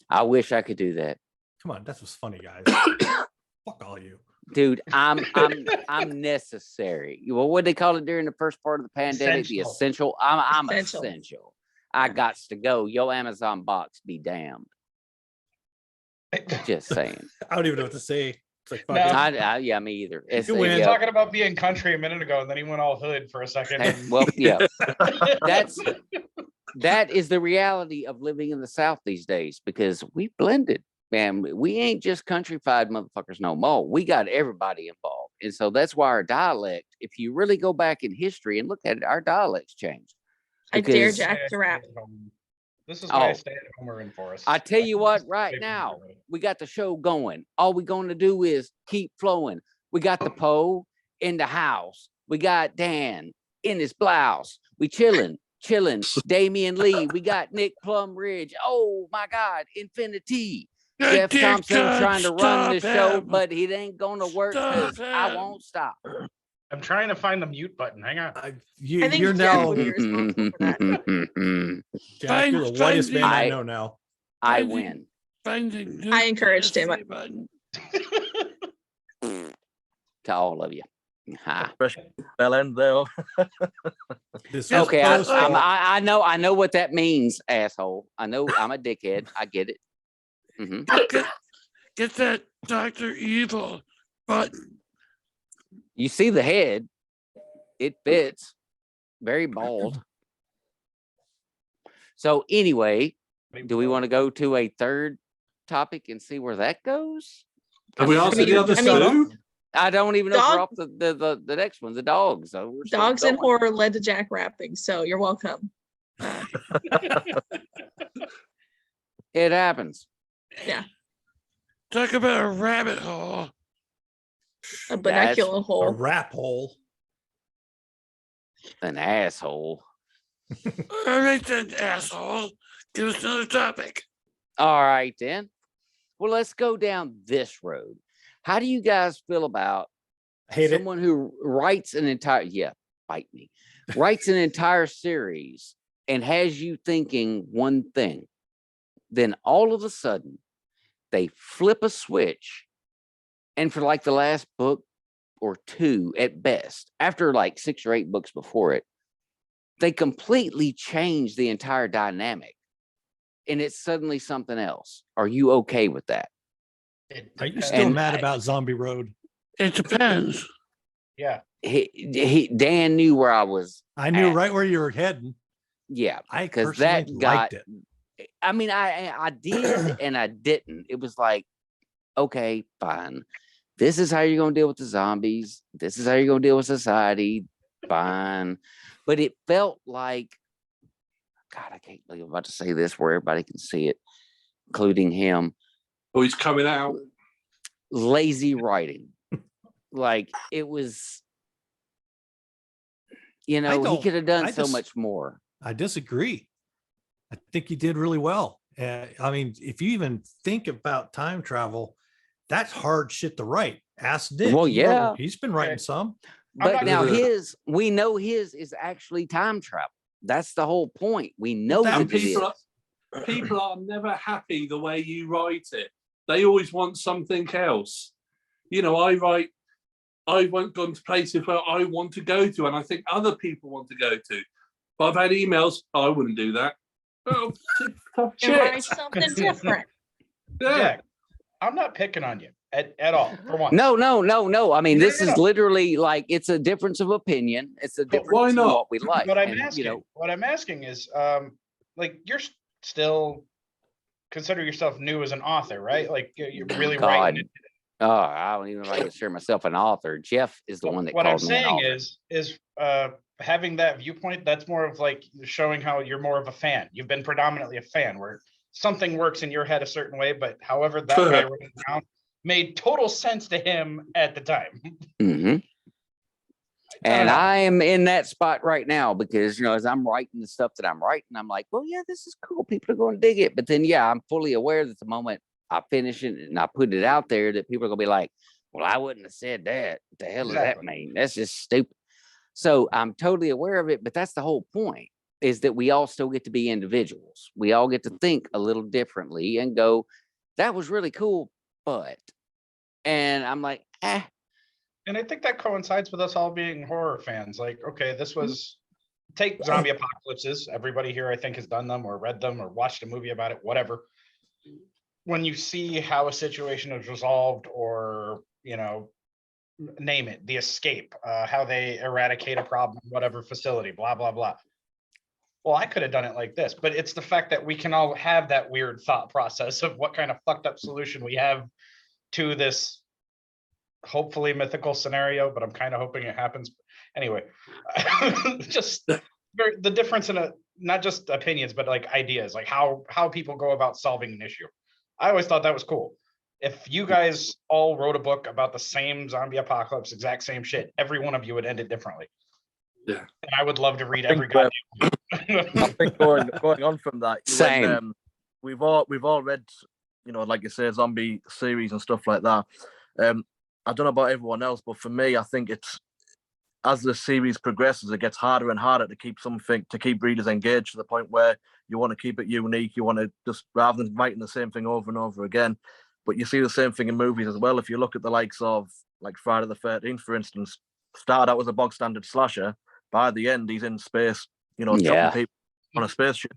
I wish I could do that. Come on, that was funny, guys. Fuck all you. Dude, I'm necessary. Well, what they call it during the first part of the pandemic? The Essential. essential. I'm Essential. essential. I gots to go. Yo, Amazon box be damned. Just saying. I don't even know what to say. It's like, fuck No. it. Yeah, me either. It's, You We win. were yeah. talking about being country a minute ago, and then he went all hood for a second. Hey, and- well, yeah, that is the reality of living in the South these days because we blended, man. We ain't just countrified motherfuckers no more. We got everybody involved, and so that's why our dialect. If you really go back in history and look at it, our dialects changed. I dare Because- Jack to rap. This is why I Oh. stay at home or in forest. I tell you what, Stay right from now, everybody. we got the show going. All we going to do is keep flowing. We got the Poe in the house. We got Dan in his blouse. We chilling. Damien Lee. We got Nick Plumridge. Oh my God, Infinity. God, Jeff dear Thompson God, trying to run the stop show, him. but it ain't gonna work Stop because I him. won't stop. I'm trying to find the mute button. Hang on. I think You're Jeff now, would be responsible for that. Jack, you're the whitest man I I- know now. I Finding- win. Finding I encouraged him. Disney button. To all of you. Ha. Fresh bell end there. This Yes, Okay, but like- I know what that means, asshole. I know I'm a dickhead. I get it. Mhm. Get that Dr. Evil button. You see the head, it fits. Very bald. So anyway, do we want to go to a third topic and see where that goes? Have we answered the other I mean- two? I don't even know if we're Dog- off the next one, the dogs. So we're still Dogs and going. horror led to Jack rapping, so you're welcome. It happens. Yeah. Talk about a rabbit hole. A vernacular A hole. rap hole. An asshole. All right then, asshole. Give us another topic. All right, then. Well, let's go down this road. How do you guys feel about Hate it. someone who writes an entire, bite me, writes an entire series and has you thinking one thing, then all of a sudden they flip a switch, and for like the last book or two at best, after like 6 or 8 books before it, they completely change the entire dynamic and it's suddenly something else. Are you okay with that? It Are you depends. still And mad about Zombie Road? It depends. Yeah. Dan knew where I was. I knew at. right where you were heading. Yeah, I 'cause personally that got- liked it. I mean, I did and I didn't. It was like, okay, fine. This is how you're going to deal with the zombies. This is how you're going to deal with society. Fine. But it felt like, God, I can't believe I'm about to say this where everybody can see it, including him. Oh, he's coming out. Lazy writing. Like it was, he don't- could have done I so just- much more. I disagree. I think you did really well. I mean, if you even think about time travel, that's hard shit to write. Ask Nick. Well, He wrote- yeah. he's been writing Okay. some. But not now gonna- we know his is actually time travel. That's the whole point. We know that that And it is. people are never happy the way you write it. They always want something else. I won't go to places where I want to go to, and I think other people want to go to. But I've had emails, I wouldn't do that. Oh, tough And write shit. something different. Yeah. Jack, I'm not picking on you at all. For one. No. I mean, No, this no, is no. literally like it's a difference of opinion. It's a But difference why in not? what we like. What I'm And, asking, is, like you're still consider yourself new as an author, right? Like you're really God. writing it. Oh, I don't even like to consider myself an author. Jeff is the one that What I'm called me an saying author. is having that viewpoint, that's more of like showing how you're more of a fan. You've been predominantly a fan where something works in your head a certain way, but however that guy wrote it down made total sense to him at the time. hmm And know. I am in that spot right now because, as I'm writing the stuff that I'm writing, I'm like, well, yeah, this is cool. People are going to dig it. But then, I'm fully aware that the moment I finish it and I put it out there that people are going to be like, well, I wouldn't have said that. What the hell does that Exactly. mean? That's just stupid. So I'm totally aware of it. But that's the whole point, is that we all still get to be individuals. We all get to think a little differently and go, that was really cool. And I'm like, And I think that coincides with us all being horror fans. Like, okay, this was take zombie apocalypses. Everybody here, I think, has done them or read them or watched a movie about it, whatever. When you see how a situation is resolved or, name it, the escape, how they eradicate a problem, whatever facility, blah, blah, blah. Well, I could have done it like this, but it's the fact that we can all have that weird thought process of what kind of fucked up solution we have to this hopefully mythical scenario, but I'm kind of hoping it happens. Anyway, just the difference in not just opinions, but like ideas, like how people go about solving an issue. I always thought that was cool. If you guys all wrote a book about the same zombie apocalypse, exact same shit, every one of you would end it differently. Yeah. And I would love to read I every think, goddamn. I think going on from that, Same. we've all read, like you say, zombie series and stuff like that. I don't know about everyone else, but for me, I think it's as the series progresses, it gets harder and harder to keep readers engaged to the point where you want to keep it unique. You want to just, rather than writing the same thing over and over again. But you see the same thing in movies as well. If you look at the likes of like Friday the 13th, for instance, started out as a bog standard slasher. By the end, he's in space, chopping people on a spaceship.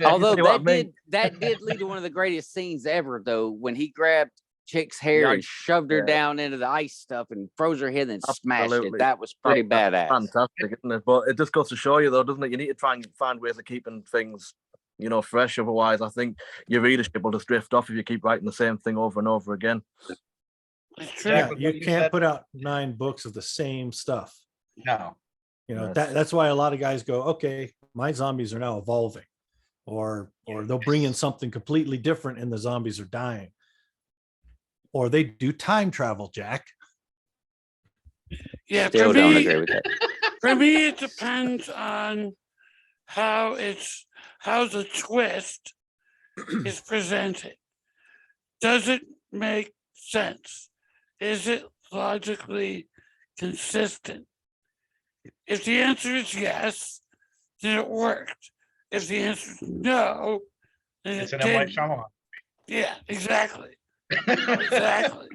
although See what I mean? that did lead to one of the greatest scenes ever, though, when he grabbed Chick's hair and ice, shoved her yeah. down into the ice stuff and froze her head and smashed it. Absolutely. That was pretty That's badass. Fantastic, isn't it? But it just goes to show you, though, doesn't it? You need to try and find ways of keeping things, fresh. Otherwise, I think your readership will just drift off if you keep writing the same thing over and over again. It's true. Jack, Yeah, what you you can't said- put out 9 books of the same stuff. No. That's why a lot of guys go, okay, my zombies are now evolving. or they'll bring in something completely different and the zombies are dying. Or they do time travel, Jack. Yeah, Still don't agree with that. for me, it depends on how the twist is presented. Does it make sense? Is it logically consistent? If the answer is yes, then it worked. If the answer is no, then It's it an M. Night didn't. Shyamalan. Yeah, exactly. Exactly.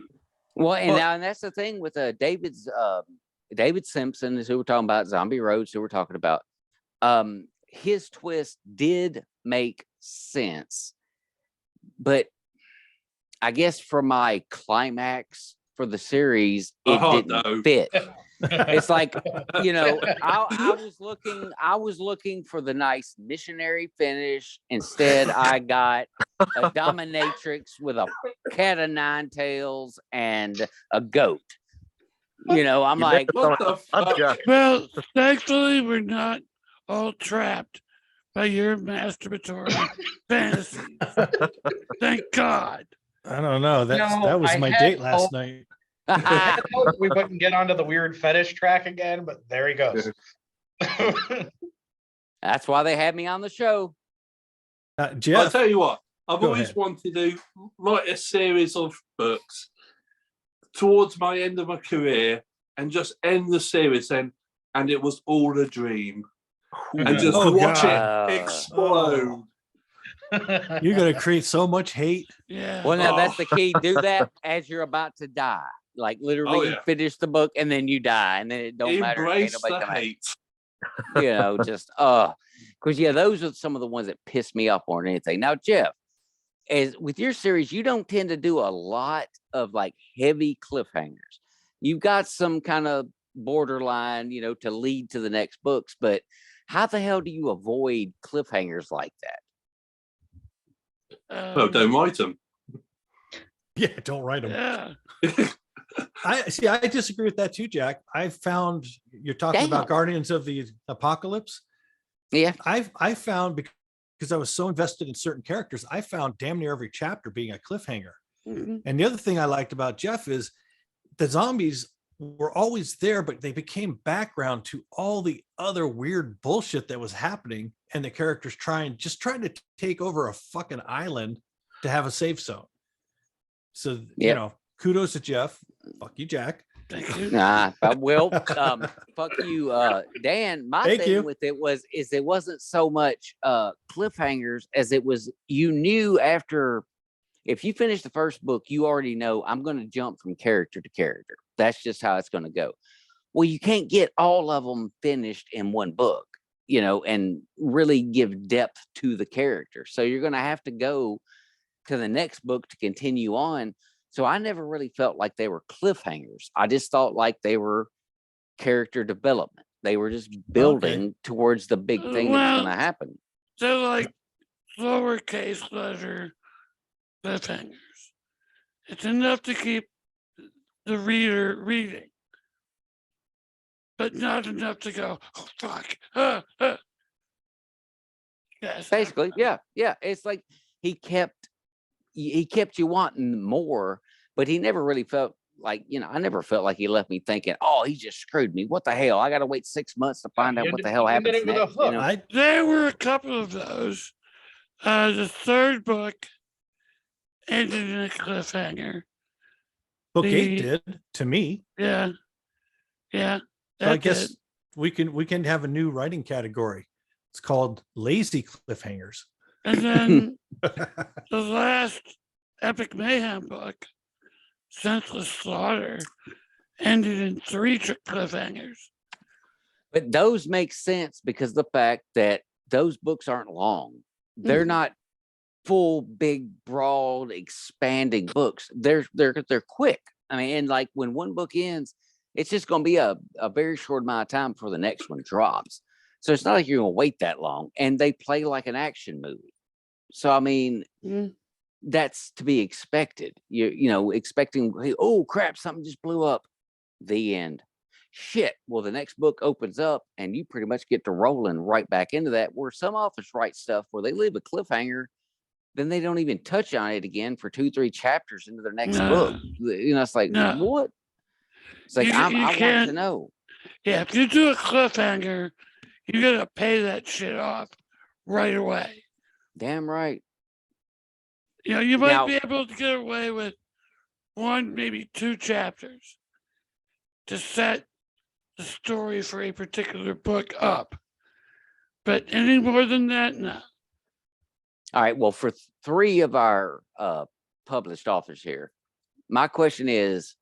Well, and Well- now, and that's the thing with David Simpson is who we're talking about, Zombie Roads, who we're talking about. His twist did make sense, but I guess for my climax for the series, it Oh, didn't no. fit. It's like, you know, I was looking for the nice missionary finish. Instead, I got a dominatrix with a cat of nine tails and a goat. You know, I'm You like, make it sound What the like a fuck? Jack. Well, thankfully, we're not all trapped by your masturbatory fantasies. Thank God. I don't know. No, That was I my had date last hope. night. I had hoped we wouldn't get onto the weird fetish track again, but there he goes. that's why they had me on the show. I'll Jeff, tell you what, I've Go always ahead. wanted to write a series of books towards my end of my career and just end the series and it was all a dream. And just Oh, watch God. it explode. you're going to create so much hate. Yeah. Well, now that's Oh. the key. Do that as you're about to die. Like literally, Oh, you yeah. finish the book and then you die, and then it don't matter. Ain't Embrace nobody the come at hate. you. You know, just because yeah, those are some of the ones that piss me off more than anything. Now, Jeff, as with your series, you don't tend to do a lot of like heavy cliffhangers. You've got some kind of borderline, you know, to lead to the next books, but how the hell do you avoid cliffhangers like that? Well, don't write them. Yeah, don't write them. Yeah. I disagree with that too, Jack. I found you're talking about Damn. Guardians of the Apocalypse. Yeah, I found because I was so invested in certain characters, I found damn near every chapter being a cliffhanger. Mhm. And the other thing I liked about Jeff is the zombies were always there, but they became background to all the other weird bullshit that was happening. And the characters trying to take over a fucking island to have a safe zone. So, you Yep. know, kudos to Jeff. Fuck you, Jack. Thank you. nah, well, fuck you, Dan. My Thank thing you. with it is it wasn't so much cliffhangers as it was you knew after if you finish the first book, you already know I'm going to jump from character to character. That's just how it's going to go. Well, you can't get all of them finished in one book, you know, and really give depth to the character. So you're going to have to go to the next book to continue on. So I never really felt like they were cliffhangers. I just thought like they were character development. They were just building towards the big thing that was going to happen. They're like lowercase letter cliffhangers. It's enough to keep the reader reading, but not enough to go, oh, fuck. Yes. Basically, yeah. It's like he kept you wanting more, but he never really felt like, you know, I never felt like he left me thinking, oh, he just screwed me. What the hell? I got to wait 6 months to find out what the hell happens With a next. You hook. know? There were a couple of those. The third book ended in a cliffhanger. Book The- 8 did to me. Yeah. Yeah. So I that guess did. we can have a new writing category. It's called lazy cliffhangers. And then the last Epic Mayhem book, Senseless Slaughter, ended in 3 cliffhangers. But those make sense because the fact that those books aren't long. They're Mhm. not full, big, broad, expanding books. They're quick. I mean, and like when one book ends, it's just going to be a very short amount of time before the next one drops. So it's not like you're going to wait that long. And they play like an action movie. So I mean, Mm. that's to be expected. You know, expecting, hey, oh crap, something just blew up. The end. shit. Well, the next book opens up and you pretty much get to rolling right back into that, where some authors write stuff where they leave a cliffhanger, then they don't even touch on it again for 2-3 chapters into their next book. You know, it's like, No. what? It's like, You I want to can't- know. Yeah, if you do a cliffhanger, you gotta pay that shit off right away. Damn right. You know, you might Now- be able to get away with 1, maybe 2 chapters to set the story for a particular book up. But any more than that, no. All right. Well, for 3 of our published authors here, my question is,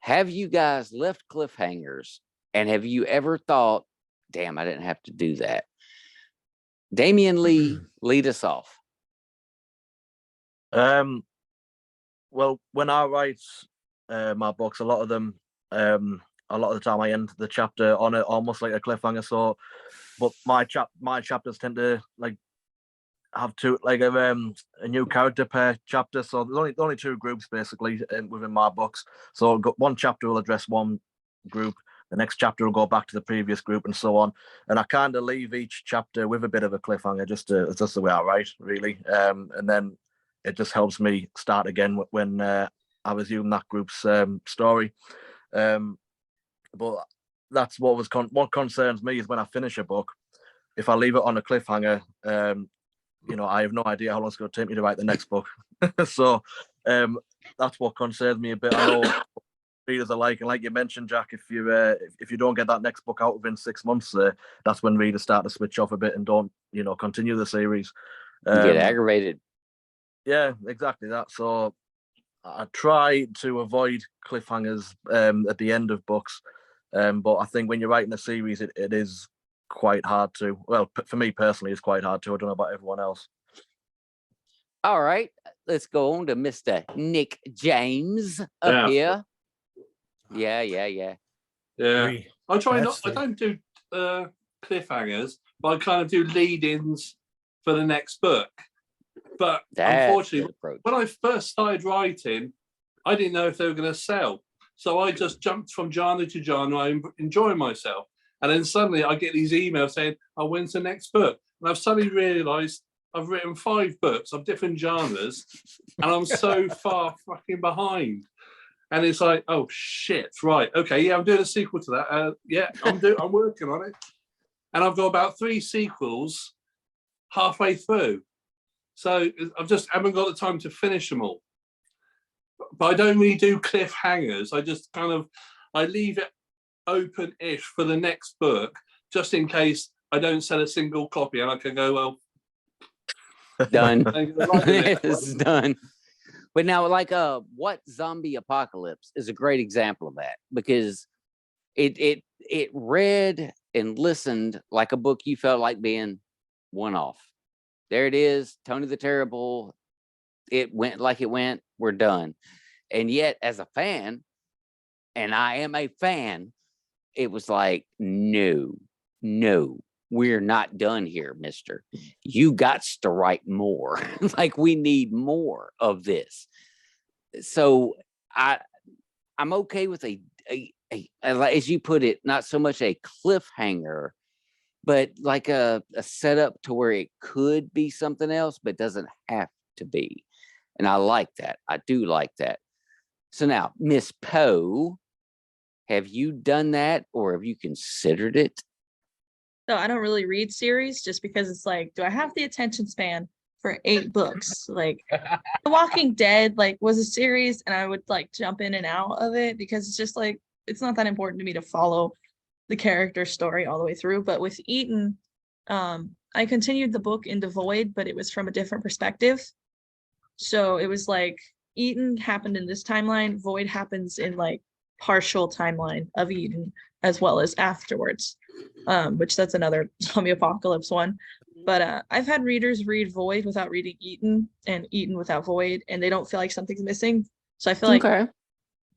have you guys left cliffhangers, and have you ever thought, damn, I didn't have to do that? Damien Lee, lead us off. Well, when I write my books, a lot of them, a lot of the time I end the chapter on it almost like a cliffhanger. So, but my chapters tend to like have a new character per chapter. So there's only 2 groups basically within my books. So one chapter will address one group, the next chapter will go back to the previous group, and so on. And I kind of leave each chapter with a bit of a cliffhanger, just the way I write, really. And then it just helps me start again when I resume that group's story. But that's what concerns me is when I finish a book, if I leave it on a cliffhanger, I have no idea how long it's going to take me to write the next book. So that's what concerns me a bit. I know readers are like, and like you mentioned, Jack, if you don't get that next book out within 6 months, that's when readers start to switch off a bit and don't continue the series. Get aggravated. Yeah, exactly that. So I try to avoid cliffhangers at the end of books, but I think when you're writing a series, it is quite hard to. Well, for me personally, it's quite hard to. I don't know about everyone else. All right, let's go on to Mr. Nick James up here. Yeah. Yeah. Three. I try That's not. I don't do cliffhangers, but I kind of do lead-ins for the next book. But That's unfortunately, the approach. when I first started writing, I didn't know if they were going to sell. So I just jumped from genre to genre, I'm enjoying myself. And then suddenly I get these emails saying, oh, when's the next book? And I've suddenly realized I've written 5 books of different genres and I'm so far fucking behind. And it's like, oh shit, right. Okay, yeah, I'm doing a sequel to that. Yeah, I'm working on it. And I've got about 3 sequels halfway through. So I just haven't got the time to finish them all. But I don't really do cliffhangers. I just I leave it open-ish for the next book, just in case I don't sell a single copy and I can go, well, Done. it. It's done. But now, like, What Zombie Apocalypse is a great example of that, because it read and listened like a book you felt like being one-off. There it is, Tony the Terrible. It went like it went. We're done. And yet, as a fan, and I am a fan, it was like, no, we're not done here, mister. You got to write more. Like, we need more of this. So I'm okay with a as you put it, not so much a cliffhanger, but like a setup to where it could be something else, but doesn't have to be. And I like that. I do like that. So now, Miss Poe, have you done that, or have you considered it? So I don't really read series just because it's like, do I have the attention span for 8 books? Like The Walking Dead, was a series, and I would jump in and out of it because it's just it's not that important to me to follow the character story all the way through. But with Eaton, I continued the book into Void, but it was from a different perspective. So it was like Eaton happened in this timeline, Void happens in partial timeline of Eden as well as afterwards, which that's another zombie apocalypse one. But I've had readers read Void without reading Eden and Eden without Void, and they don't feel like something's missing. So I feel like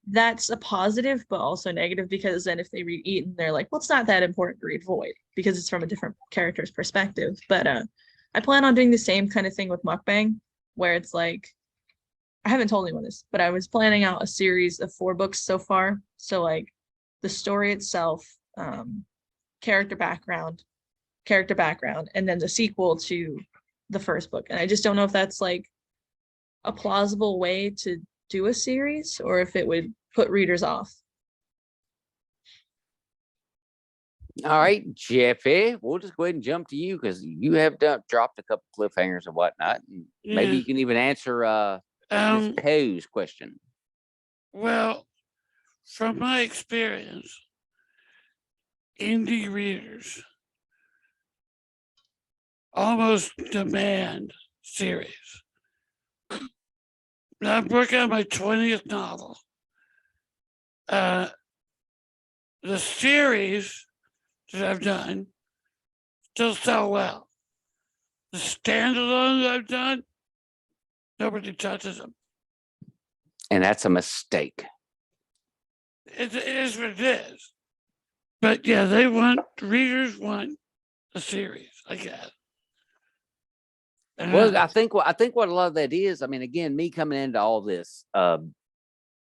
that's a positive, but also negative, because then if they read Eden, they're like, well, it's not that important to read Void because it's from a different character's perspective. But I plan on doing the same kind of thing with Mukbang, where it's like, I haven't told anyone this, but I was planning out a series of 4 books so far. So the story itself, character background, and then the sequel to the first book. And I just don't know if that's like a plausible way to do a series or if it would put readers off. All right, Jeffy, we'll just go ahead and jump to you because you have dropped a couple cliffhangers and whatnot. And maybe Yeah. you can even answer Ms. Poe's question. Well, from my experience, indie readers almost demand series. Now I'm working on my 20th novel. The series that I've done still sell well. The standalone that I've done, nobody touches them. And that's a mistake. It is what it is. But yeah, readers want a series, I guess. And Well, I think what a lot of that is, I mean, again, me coming into all this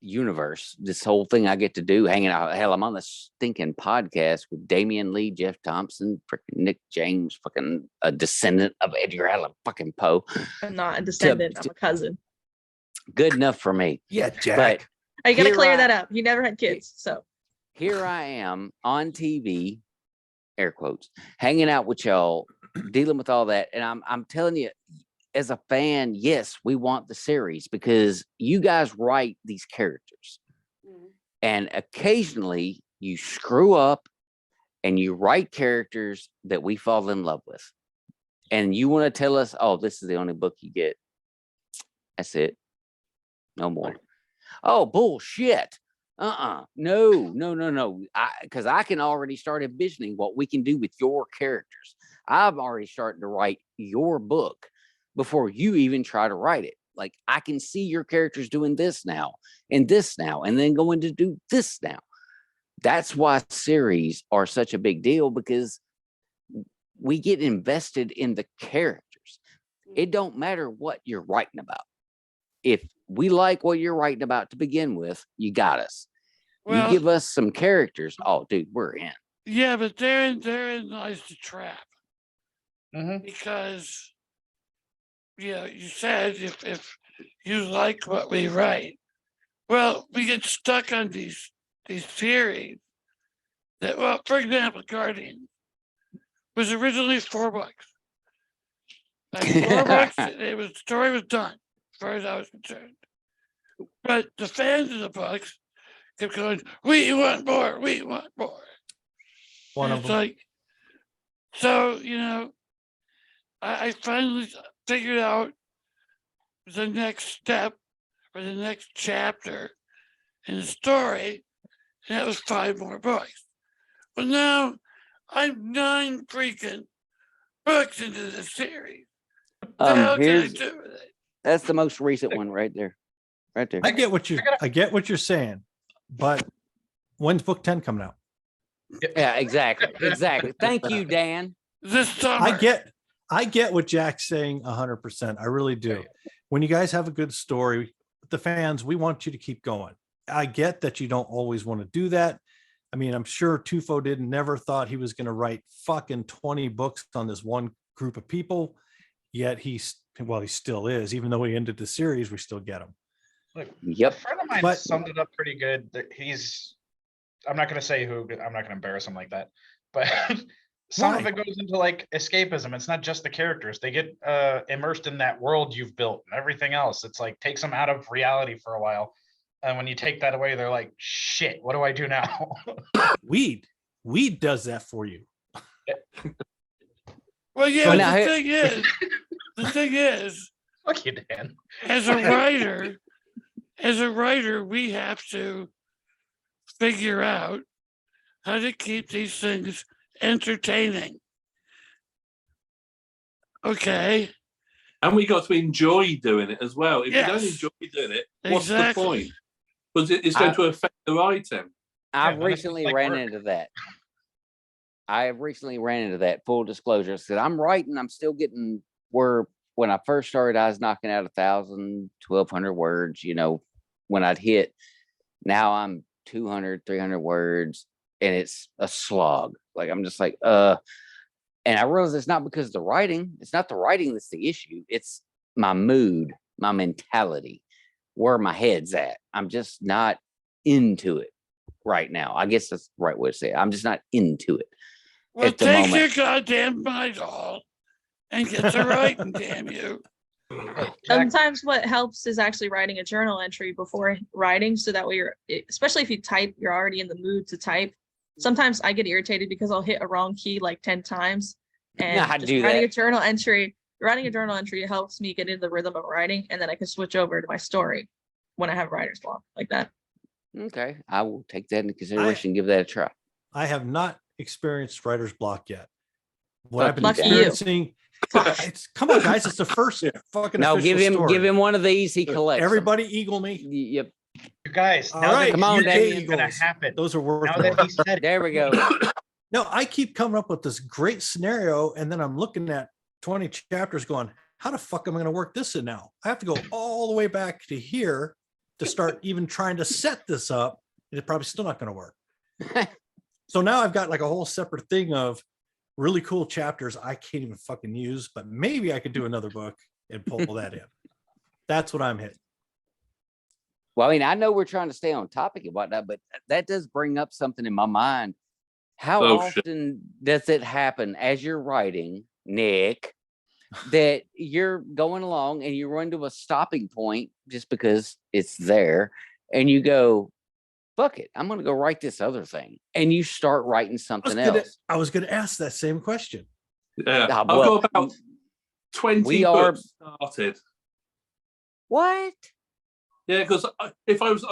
universe, this whole thing I get to do, hanging out. Hell, I'm on the stinking podcast with Damien Lee, Jeff Thompson, freaking Nick James, fucking a descendant of Edgar Allan fucking Poe. I'm not a descendant, I'm a cousin. Good enough for me. Yeah, But Jack. I gotta Here clear I- that up. He never had kids, so here I am on TV, air quotes, hanging out with y'all, dealing with all that. And I'm telling you, as a fan, yes, we want the series because you guys write these characters. And occasionally you screw up and you write characters that we fall in love with. And you want to tell us, oh, this is the only book you get. That's it. No more. Oh, bullshit. No. Because I can already start envisioning what we can do with your characters. I'm already starting to write your book before you even try to write it. Like I can see your characters doing this now, and then going to do this now. That's why series are such a big deal, because we get invested in the characters. It don't matter what you're writing about. If we like what you're writing about to begin with, you got us. Well, you give us some characters. Oh, dude, we're in. yeah, but therein lies the trap. Mhm. Because you said if you like what we write, well, we get stuck on these theories that, well, for example, Guardian was originally 4 books. Like 4 books, the story was done, as far as I was concerned. But the fans of the books kept going, we want more. One And of it's them. like, so, I finally figured out the next step or the next chapter in the story, and that was 5 more books. Well, now I'm 9 freaking books into the series. What the hell can I do with it? That's the most recent one right there. Right there. I get what you're saying, but when's book 10 coming out? Yeah, exactly. Thank you, Dan. This summer. I get what Jack's saying 100%. I really do. When you guys have a good story, the fans, we want you to keep going. I get that you don't always want to do that. I mean, I'm sure Tufo never thought he was going to write fucking 20 books on this one group of people. Yet he still is. Even though he ended the series, we still get him. Look, Yep. a friend of mine But- summed it up pretty good. That I'm not going to say who. I'm not going to embarrass him like that. But some of Why? it goes into like escapism. It's not just the characters. They get immersed in that world you've built and everything else. It's like takes them out of reality for a while. And when you take that away, they're like, shit, what do I do now? Weed does that for you. Well, yeah, So but now the thing is, Fuck you, Dan. as a writer, we have to figure out how to keep these things entertaining. Okay. And we got to enjoy doing it as well. If you don't Yes. enjoy doing it, what's Exactly. the point? Because it's going to affect the writing. I've Yeah, that's recently like ran work. into that. I have recently ran into that. Full disclosure, because I'm writing, I'm still getting where when I first started, I was knocking out 1,000, 1,200 words. When I'd hit, now I'm 200, 300 words, and it's a slog. Like, I'm just like, and I realize it's not because of the writing. It's not the writing that's the issue. It's my mood, my mentality, where my head's at. I'm just not into it right now. I guess that's the right way to say it. I'm just not into it. Well, at the take moment. your goddamn Midol and get to writing, damn you. Jack, Sometimes what helps is actually writing a journal entry before writing, so that way you're, especially if you type, you're already in the mood to type. Sometimes I get irritated because I'll hit a wrong key like 10 times, and I just do writing that. writing a journal entry helps me get into the rhythm of writing, and then I can switch over to my story when I have writer's block like that. Okay, I will take that into consideration and give that a try. I have not experienced writer's block yet. What I've been Lucky you. experiencing, come on, guys, it's the first fucking No, official give story. him one of these. He collects. them. Everybody eagle me. Yep. you guys, All now right, that come on, you Damien. it's gonna happen. Those are worth Now more. that he said it. There we go. No, I keep coming up with this great scenario, and then I'm looking at 20 chapters going, how the fuck am I going to work this in now? I have to go all the way back to here to start even trying to set this up, and it's probably still not going to work. So now I've got like a whole separate thing of really cool chapters I can't even fucking use, but maybe I could do another book and pull that in. That's what I'm hitting. Well, I mean, I know we're trying to stay on topic and whatnot, but that does bring up something in my mind. How Oh, shit. often does it happen as you're writing, Nick, that you're going along and you run to a stopping point just because it's there, and you go, fuck it, I'm going to go write this other thing. And you start writing something else. I was going to ask that same question. Yeah, Ah, I've well, got about 20 we are- books started. What? Yeah, because if I was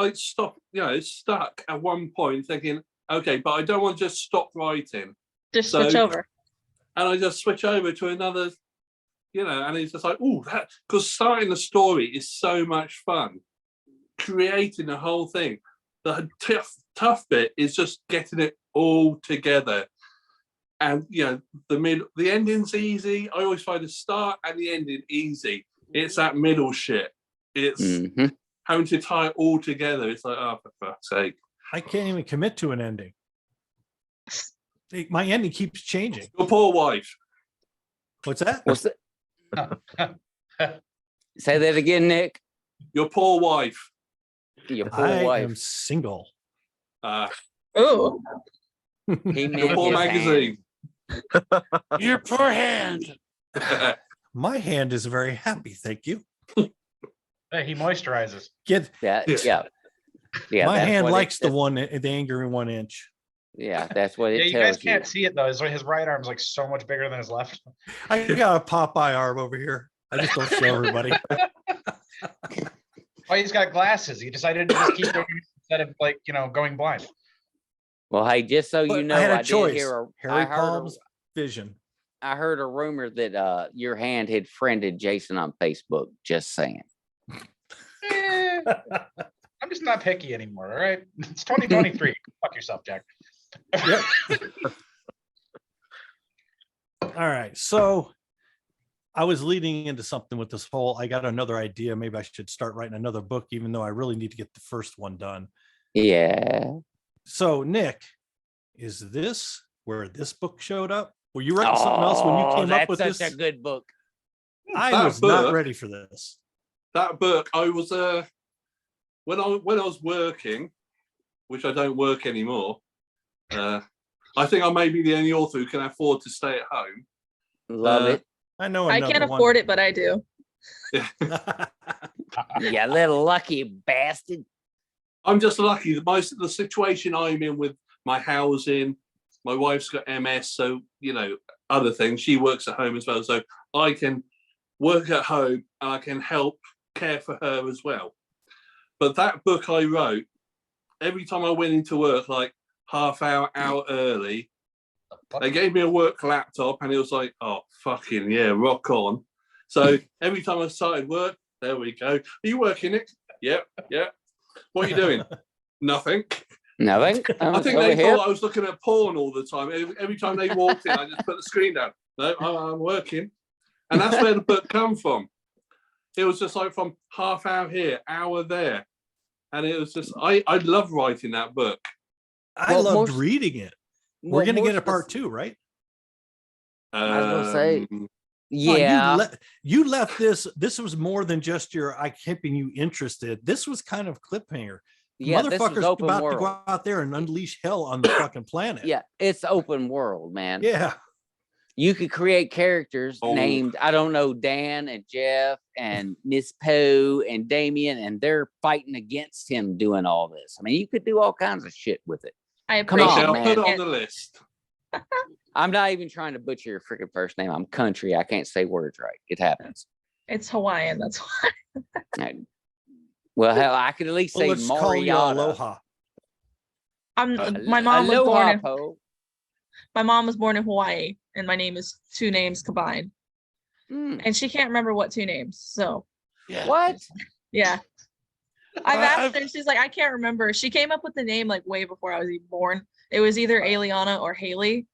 stuck at one point thinking, okay, but I don't want to just stop writing, Just So- switch over. and I just switch over to another, and it's just like, oh, that, because starting the story is so much fun. Creating the whole thing. The tough bit is just getting it all together. And the ending's easy. I always find the start and the ending easy. It's that middle shit. It's Mhm. having to tie it all together. It's like, oh, for fuck's sake. I can't even commit to an ending. My ending keeps changing. Your poor wife. What's that? What's that? Say that again, Nick. Your poor wife. Your poor I wife. am single. Oh, He Your meant poor his magazine. Your poor hand. My hand is very happy, thank you. Hey, he moisturizes. Get hand. Yes. Yeah. my that's hand what likes the that's- the angry 1 inch. Yeah, that's what it Yeah, you tells guys can't see it though. His right arm's like so much bigger than his left. I got a Popeye arm over here. I just don't show everybody. Oh, he's got glasses. He decided to just keep doing it instead of going blind. Well, hey, just so you But know, I had a did choice. hear Harry Palms vision. I heard a rumor that your hand had friended Jason on Facebook. Just saying. Eh, I'm just not picky anymore. All right, it's 2023. Fuck yourself, Jack. Yep. All right. So I was leading into something with this whole, I got another idea. Maybe I should start writing another book, even though I really need to get the first one done. Yeah. So Nick, is this where this book showed up? Were you writing something else when you came up with that's this? such a good book. I That was not book- ready for this. That book, I was when I was working, which I don't work anymore. I think I may be the only author who can afford to stay at home. Love Uh, it. I know I another can't one. afford it, but I do. You little lucky bastard. I'm just lucky that most of the situation I'm in with my housing, my wife's got MS, so other things. She works at home as well, so I can work at home and I can help care for her as well. But that book I wrote, every time I went into work, like half hour early, they gave me a work laptop and it was like, oh, fucking yeah, rock on. So every time I started work, there we go. Are you working, Nick? Yep. What are you doing? Nothing. Nothing. I think Over they here. thought I was looking at porn all the time. Every time they walked in, I just put the screen down. No, I'm working. And that's where the book come from. It was just like from half hour here, hour there. and it was just I love writing that book. I Well, loved more- reading it. We're Well, gonna more get a part spec- 2, right? I was gonna say, Um, Oh, yeah. you left this. This was more than just your I keeping you interested. This was kind of cliffhanger. Yeah, this is Motherfuckers open about to world. go out there and unleash hell on the fucking planet. Yeah, it's open world, man. Yeah. You could create characters Oh. named, I don't know, Dan and Jeff and Miss Poe and Damien, and they're fighting against him doing all this. I mean, you could do all kinds of shit with it. I Come appreciate on, I'll man. put it on it. the list. I'm not even trying to butcher your freaking first name. I'm country. I can't say words right. It happens. It's Hawaiian. That's why. Well, hell, I could at least Well, say let's call you Mariana. Aloha. My mom was born Aloha, in Poe. my mom was born in Hawaii, and my name is 2 names combined, Hmm. and she can't remember what 2 names. So Yeah. What? yeah, I've I've- asked her. She's like, I can't remember. She came up with the name like way before I was even born. It was either Alyanna or Haley.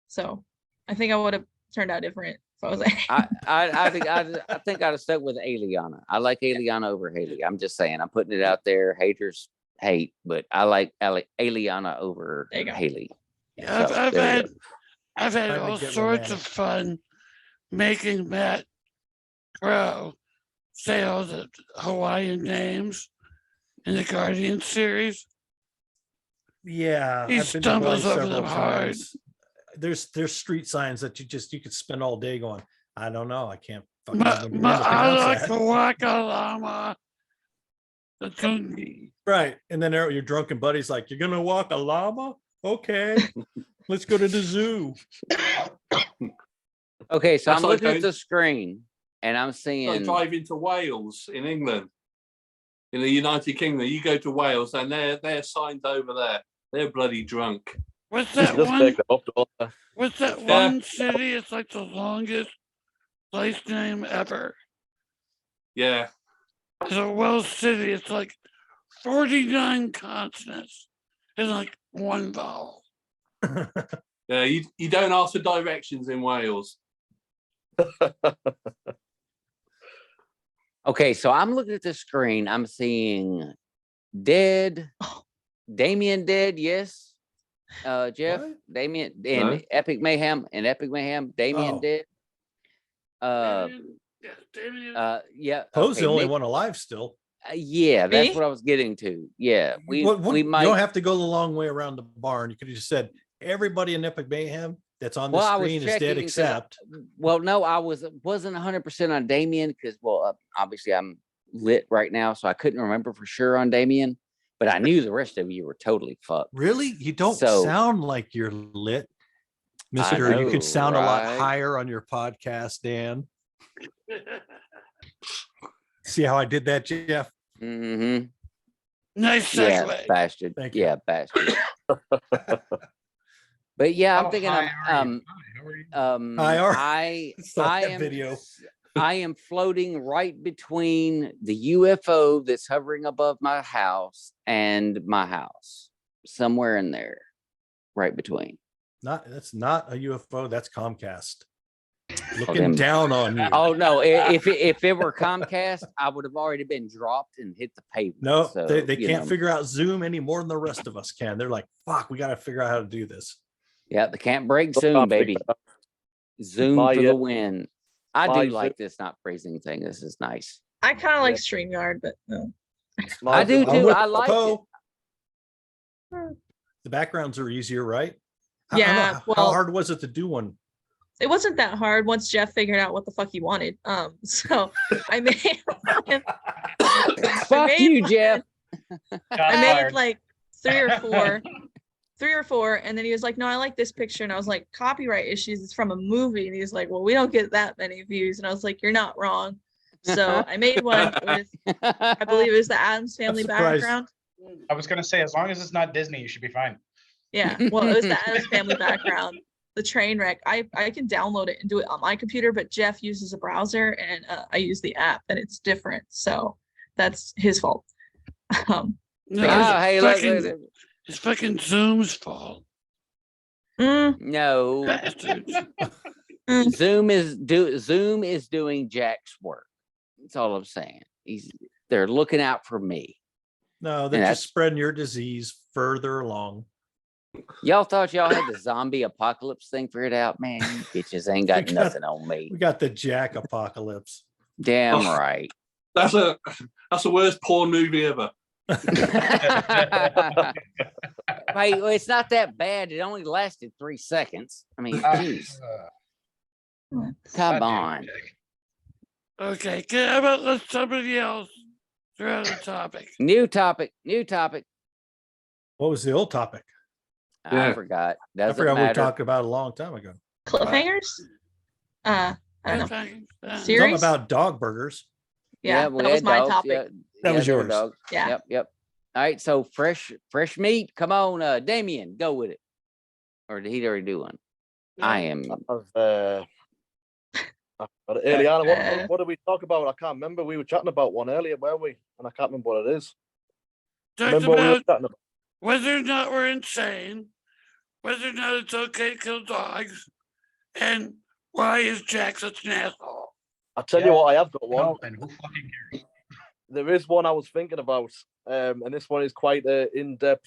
So I think I would have turned out different if I was like, I think I'd have stuck with Alyanna. I like Alyanna over Haley. I'm just saying. I'm putting it out there. Haters hate, but I like Alyanna over There you go. Haley. Yeah, So, I've there you had I've had Time to all get sorts romantic. of fun making Matt Crow say all the Hawaiian names in the Guardian series. Yeah. He I've been to Hawaii stumbles over several them hard. times. There's street signs that you could spend all day going, I don't know. I can't fucking even begin to pronounce that. Ma'alakalama, the Tungi. Right. And then your drunken buddy's like, you're gonna walk a llama? Okay. Let's go to the zoo. Okay, so That's I'm looking okay. at the screen and I'm Like seeing. driving to Wales in England, in the United Kingdom. You go to Wales and they're signs over there. They're bloody drunk. What's that Just one? make them up, don't they? What's that Yeah. one city? It's like the longest place name ever. Yeah. It's a Welsh city. It's like 49 consonants and like 1 vowel. Yeah. You don't ask for directions in Wales. Okay, so I'm looking at the screen. I'm seeing dead, Damien dead. Yes. Jeff, What? Damien in No. Epic Mayhem, Damien Oh. dead. Yeah, Damien. Yeah. Poe's okay, the only Nick- one alive still. Yeah, that's Me? what I was getting to. Yeah, we What- we you might. don't have to go the long way around the barn. You could have just said everybody in Epic Mayhem that's on the Well, I was screen is checking dead 'cause except Well, no, I wasn't 100% on Damien because, obviously I'm lit right now, so I couldn't remember for sure on Damien, but I knew the rest of you were totally fucked. really you don't So- sound like you're lit. I Mister, you know, could sound a lot right? higher on your podcast, Dan. See how I did that, Jeff? Mm-hmm. Nice Yeah, segue. bastard. Thank you. Yeah, bastard. But yeah, I'm How thinking high are you? of Hi, how are you? Hi, Ar- I Saw I that am video. I am floating right between the UFO that's hovering above my house and my house, somewhere in there, right between. That's not a UFO, that's Comcast. them- Looking down on you. Oh no! If it were Comcast, I would have already been dropped and hit the pavement. No, so, they you can't know. figure out Zoom any more than the rest of us can. They're like, fuck, we got to figure out how to do this. Yeah, they can't break Don't Zoom, think baby. that. Zoom My, for the win. I my do like Zoom- this not freezing thing. This is nice. I kind of like StreamYard, but no. I do I'm too. with I like it. Poe. The backgrounds are easier, right? Yeah, How well- hard was it to do one? It wasn't that hard once Jeff figured out what the fuck he wanted. So I made Fuck made you, one- Jeff. I made like three or four, and then he was like, "No, I like this picture," and I was like, "Copyright issues. It's from a movie," and he was like, "Well, we don't get that many views," and I was like, "You're not wrong." So I made one with, I believe it was the Addams Family surprised. background. I was gonna say, as long as it's not Disney, you should be fine. Yeah, well, it was the Addams Family background. The train wreck. I can download it and do it on my computer, but Jeff uses a browser and I use the app, and it's different. So that's his fault. No, Oh, hey, look, fucking, look, it's fucking Zoom's fault. Mm, no. Bastards. mm. Zoom is doing Jack's work. That's all I'm saying. They're looking out for me. No, they're that's- just spreading your disease further along. Y'all thought y'all had the zombie apocalypse thing figured out? Man, you bitches ain't got We got- nothing on me. We got the Jack apocalypse. Damn Oh. right. That's the worst porn movie ever. Hey, well, it's not that bad. It only lasted 3 seconds. I mean, jeez, come on. Okay, how about let somebody else throw out a topic? New topic. New topic. What was the old topic? I Yeah. forgot. I Doesn't forgot we matter. talked about a long time ago. Cliffhangers. I don't know. Something Serious? Something about dog burgers. Yeah, we that was had my dogs. topic. Yeah, That was they were yours. dogs. Yeah. Yep. Yep. All right. So fresh meat. Come on, Damien, go with it. Or did he already do one? I am. Alyanna, what did we talk about? I can't remember. We were chatting about one earlier, weren't we? And I can't remember what it is. talked Remember what we were about chatting about? whether or not we're insane, whether or not it's okay to kill dogs, and why is Jack such an asshole? I tell you what, I have got one. No, and who fucking cares? There is one I was thinking about, and this one is quite an in-depth,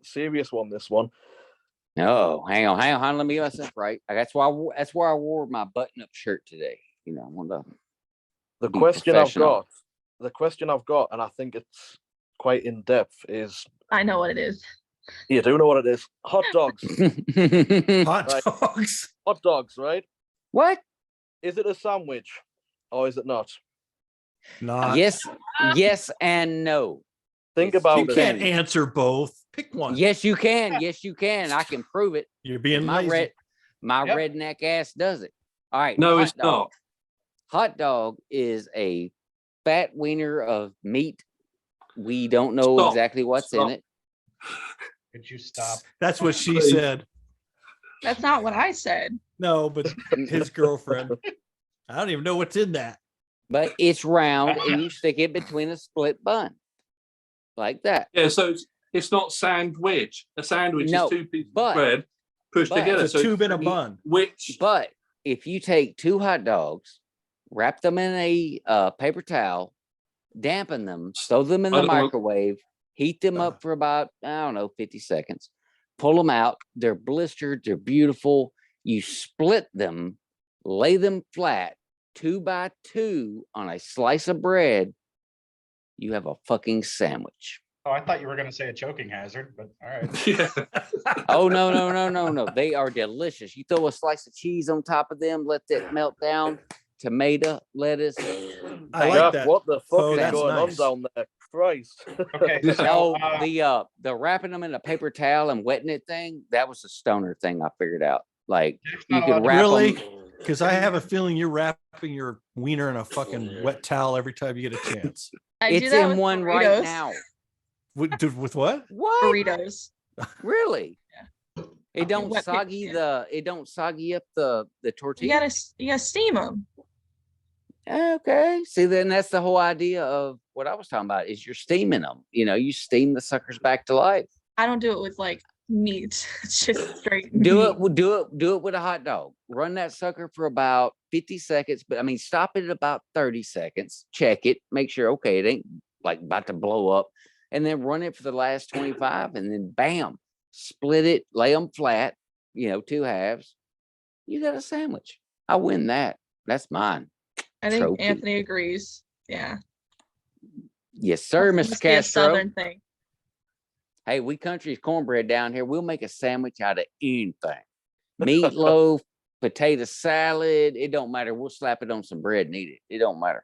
serious one. This one. No, hang on. Let me get myself right. That's why. That's why I wore my button-up shirt today. You know, I want to. The Be question I've professional. got, and I think it's quite in-depth, is I know what it is. you do know what it is? Hot dogs. Hot Right. dogs. Hot dogs, right? What? Is it a sandwich or is it not? Not. Yes, and no. Think It's about You it. can't answer both. Pick one. Yes, you can. Yes, you can. I can prove it. You're being My lazy. Yep. redneck ass does it. All right. No, hot it's dog. not. Hot dog is a fat wiener of meat. We don't know Stop. exactly what's Stop. in it. Could you stop? That's what she Please. said. That's not what I said. No, but his girlfriend. I don't even know what's in that. But it's round and you stick it between a split bun. Like that. Yeah, so it's not sandwich. A sandwich No, is two pieces but- of bread pushed but- together. It's a So tube in a it's bun. which But if you take 2 hot dogs, wrap them in a paper towel, dampen them, throw them in I the don't want- microwave, heat them up for about, 50 seconds, pull them out. They're blistered. They're beautiful. You split them, lay them flat 2 by 2 on a slice of bread. You have a fucking sandwich. Oh, I thought you were going to say a choking hazard, but all right. yeah. Oh, no. They are delicious. You throw a slice of cheese on top of them, let that melt down. Tomato, lettuce. I Bang. like Jeff, that. what the fuck Oh, is that's going nice. on down there? Christ. Okay. So, No, the wrapping them in a paper towel and wetting it thing, that was a stoner thing I figured out. Like Jeff's you not could allowed to- wrap Really? them. Because I have a feeling you're wrapping your wiener in a fucking wet towel every time you get a chance. I do It's that in with one right burritos. now. With what? What? Burritos. Really? It don't Wet soggy paper, it don't soggy up the You tortilla. gotta steam them. Okay. See, then that's the whole idea of what I was talking about is you're steaming them. You know, you steam the suckers back to life. I don't do it with like meat. It's just straight Do meat. it with a hot dog. Run that sucker for about 50 seconds, but I mean stop it at about 30 seconds. Check it, make sure okay, it ain't like about to blow up, and then run it for the last 25, and then bam, split it, lay them flat, 2 halves. You got a sandwich. I win that. That's mine. I think trophy. Anthony agrees. Yeah. Yes, sir, Must Mr. be a Castro. Southern thing. Hey, we country's cornbread down here. We'll make a sandwich out of anything. Meatloaf, potato salad. It don't matter. We'll slap it on some bread and eat it. It don't matter.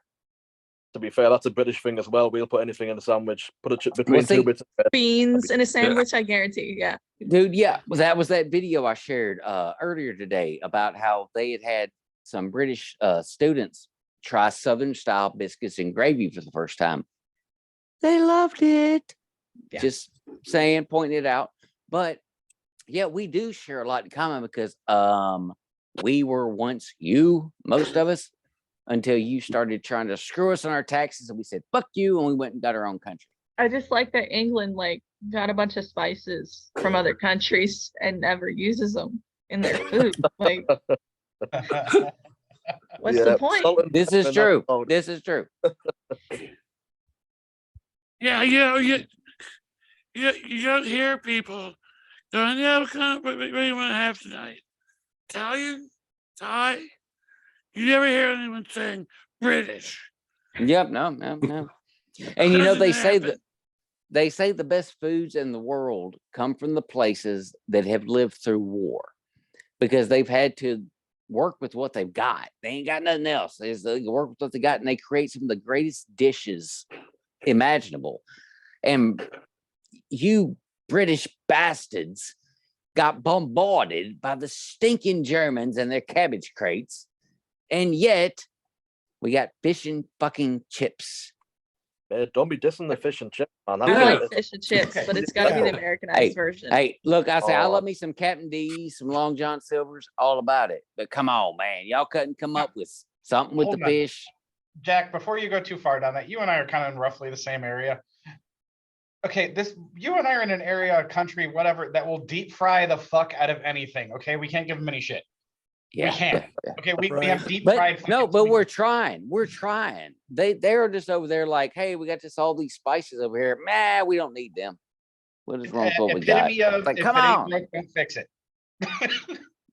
To be fair, that's a British thing as well. We'll put anything in a sandwich, put a chip between see- 2 bits of bread. Beans in a sandwich, I guarantee. Yeah. Dude, yeah. Well, that was that video I shared earlier today about how they had some British students try Southern style biscuits and gravy for the first time. They loved it. Yeah. Just saying, pointing it out. But yeah, we do share a lot in common because we were once most of us, until you started trying to screw us on our taxes and we said, fuck you, and we went and got our own country. I just like that England like got a bunch of spices from other countries and never uses them in their food. Like, what's the point? salt and This is pepper, true. that's all. This is true. Yeah, you don't hear people going, yeah, what do you want to have tonight? Italian? Thai? You never hear anyone saying British. Yep, no. And you know, Doesn't they say happen. that they say the best foods in the world come from the places that have lived through war, because they've had to work with what they've got. They ain't got nothing else. They work with what they got, and they create some of the greatest dishes imaginable. And you British bastards got bombarded by the stinking Germans and their cabbage crates, and yet we got fish and fucking chips. Don't be dissing the fish and chips, man. I That's Hey. like what it is. fish and chips, Okay. but it's got to be the Yeah. Americanized version. Hey, look, I say I Oh. love me some Captain D's, some Long John Silver's, all about it. But come on, man, y'all couldn't come up with something with Hold the on. fish. Jack, before you go too far down that, you and I are kind of in roughly the same area. Okay, you and I are in an area, a country, whatever, that will deep fry the fuck out of anything. Okay, we can't give them any shit. Yeah, can't. Okay, we Right. have deep fried. but no, but we're trying. We're trying. They're just over there like, hey, we got all these spices over here. Man, we don't need them. What is wrong with what we got? Epitome of Like, if come it ain't on. broke, don't fix it.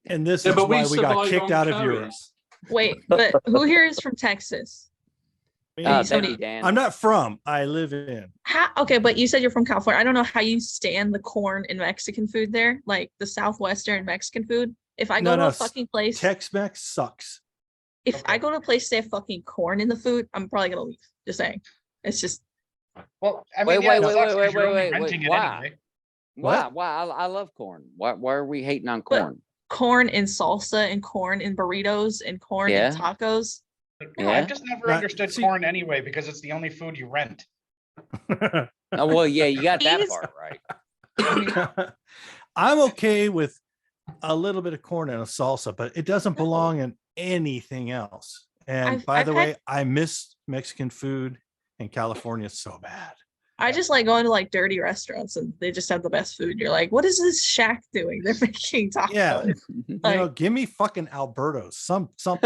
And this Yeah, is but we why we got survive kicked on out of Europe. curries. Wait, but who here is from Texas? Me, Betty Dan. I'm not from. I live in. Okay, but you said you're from California. I don't know how you stand the corn and Mexican food there, like the Southwestern Mexican food. If I go to a fucking place, Tex-Mex sucks. if Okay. I go to a place they have fucking corn in the food, I'm probably gonna leave. Just saying. It's just Well, I mean, yeah, it sucks 'cause you're only renting it Why? anyway. Why? What? Why? I love corn. Why are we hating on But- corn? corn in salsa and corn in burritos and corn Yeah. in tacos. No, Yeah. I've just never Not- understood see- corn anyway because it's the only food you rent. Oh, well, yeah, you got that Peas? part right. I mean, I'm okay with a little bit of corn and a salsa, but it doesn't belong in anything else. And I've- by I've the had- way, I miss Mexican food in California so bad. I just like going to like dirty restaurants and they just have the best food. You're like, what is this shack doing? They're making tacos. Yeah. You know, Like- give me fucking Alberto's, something.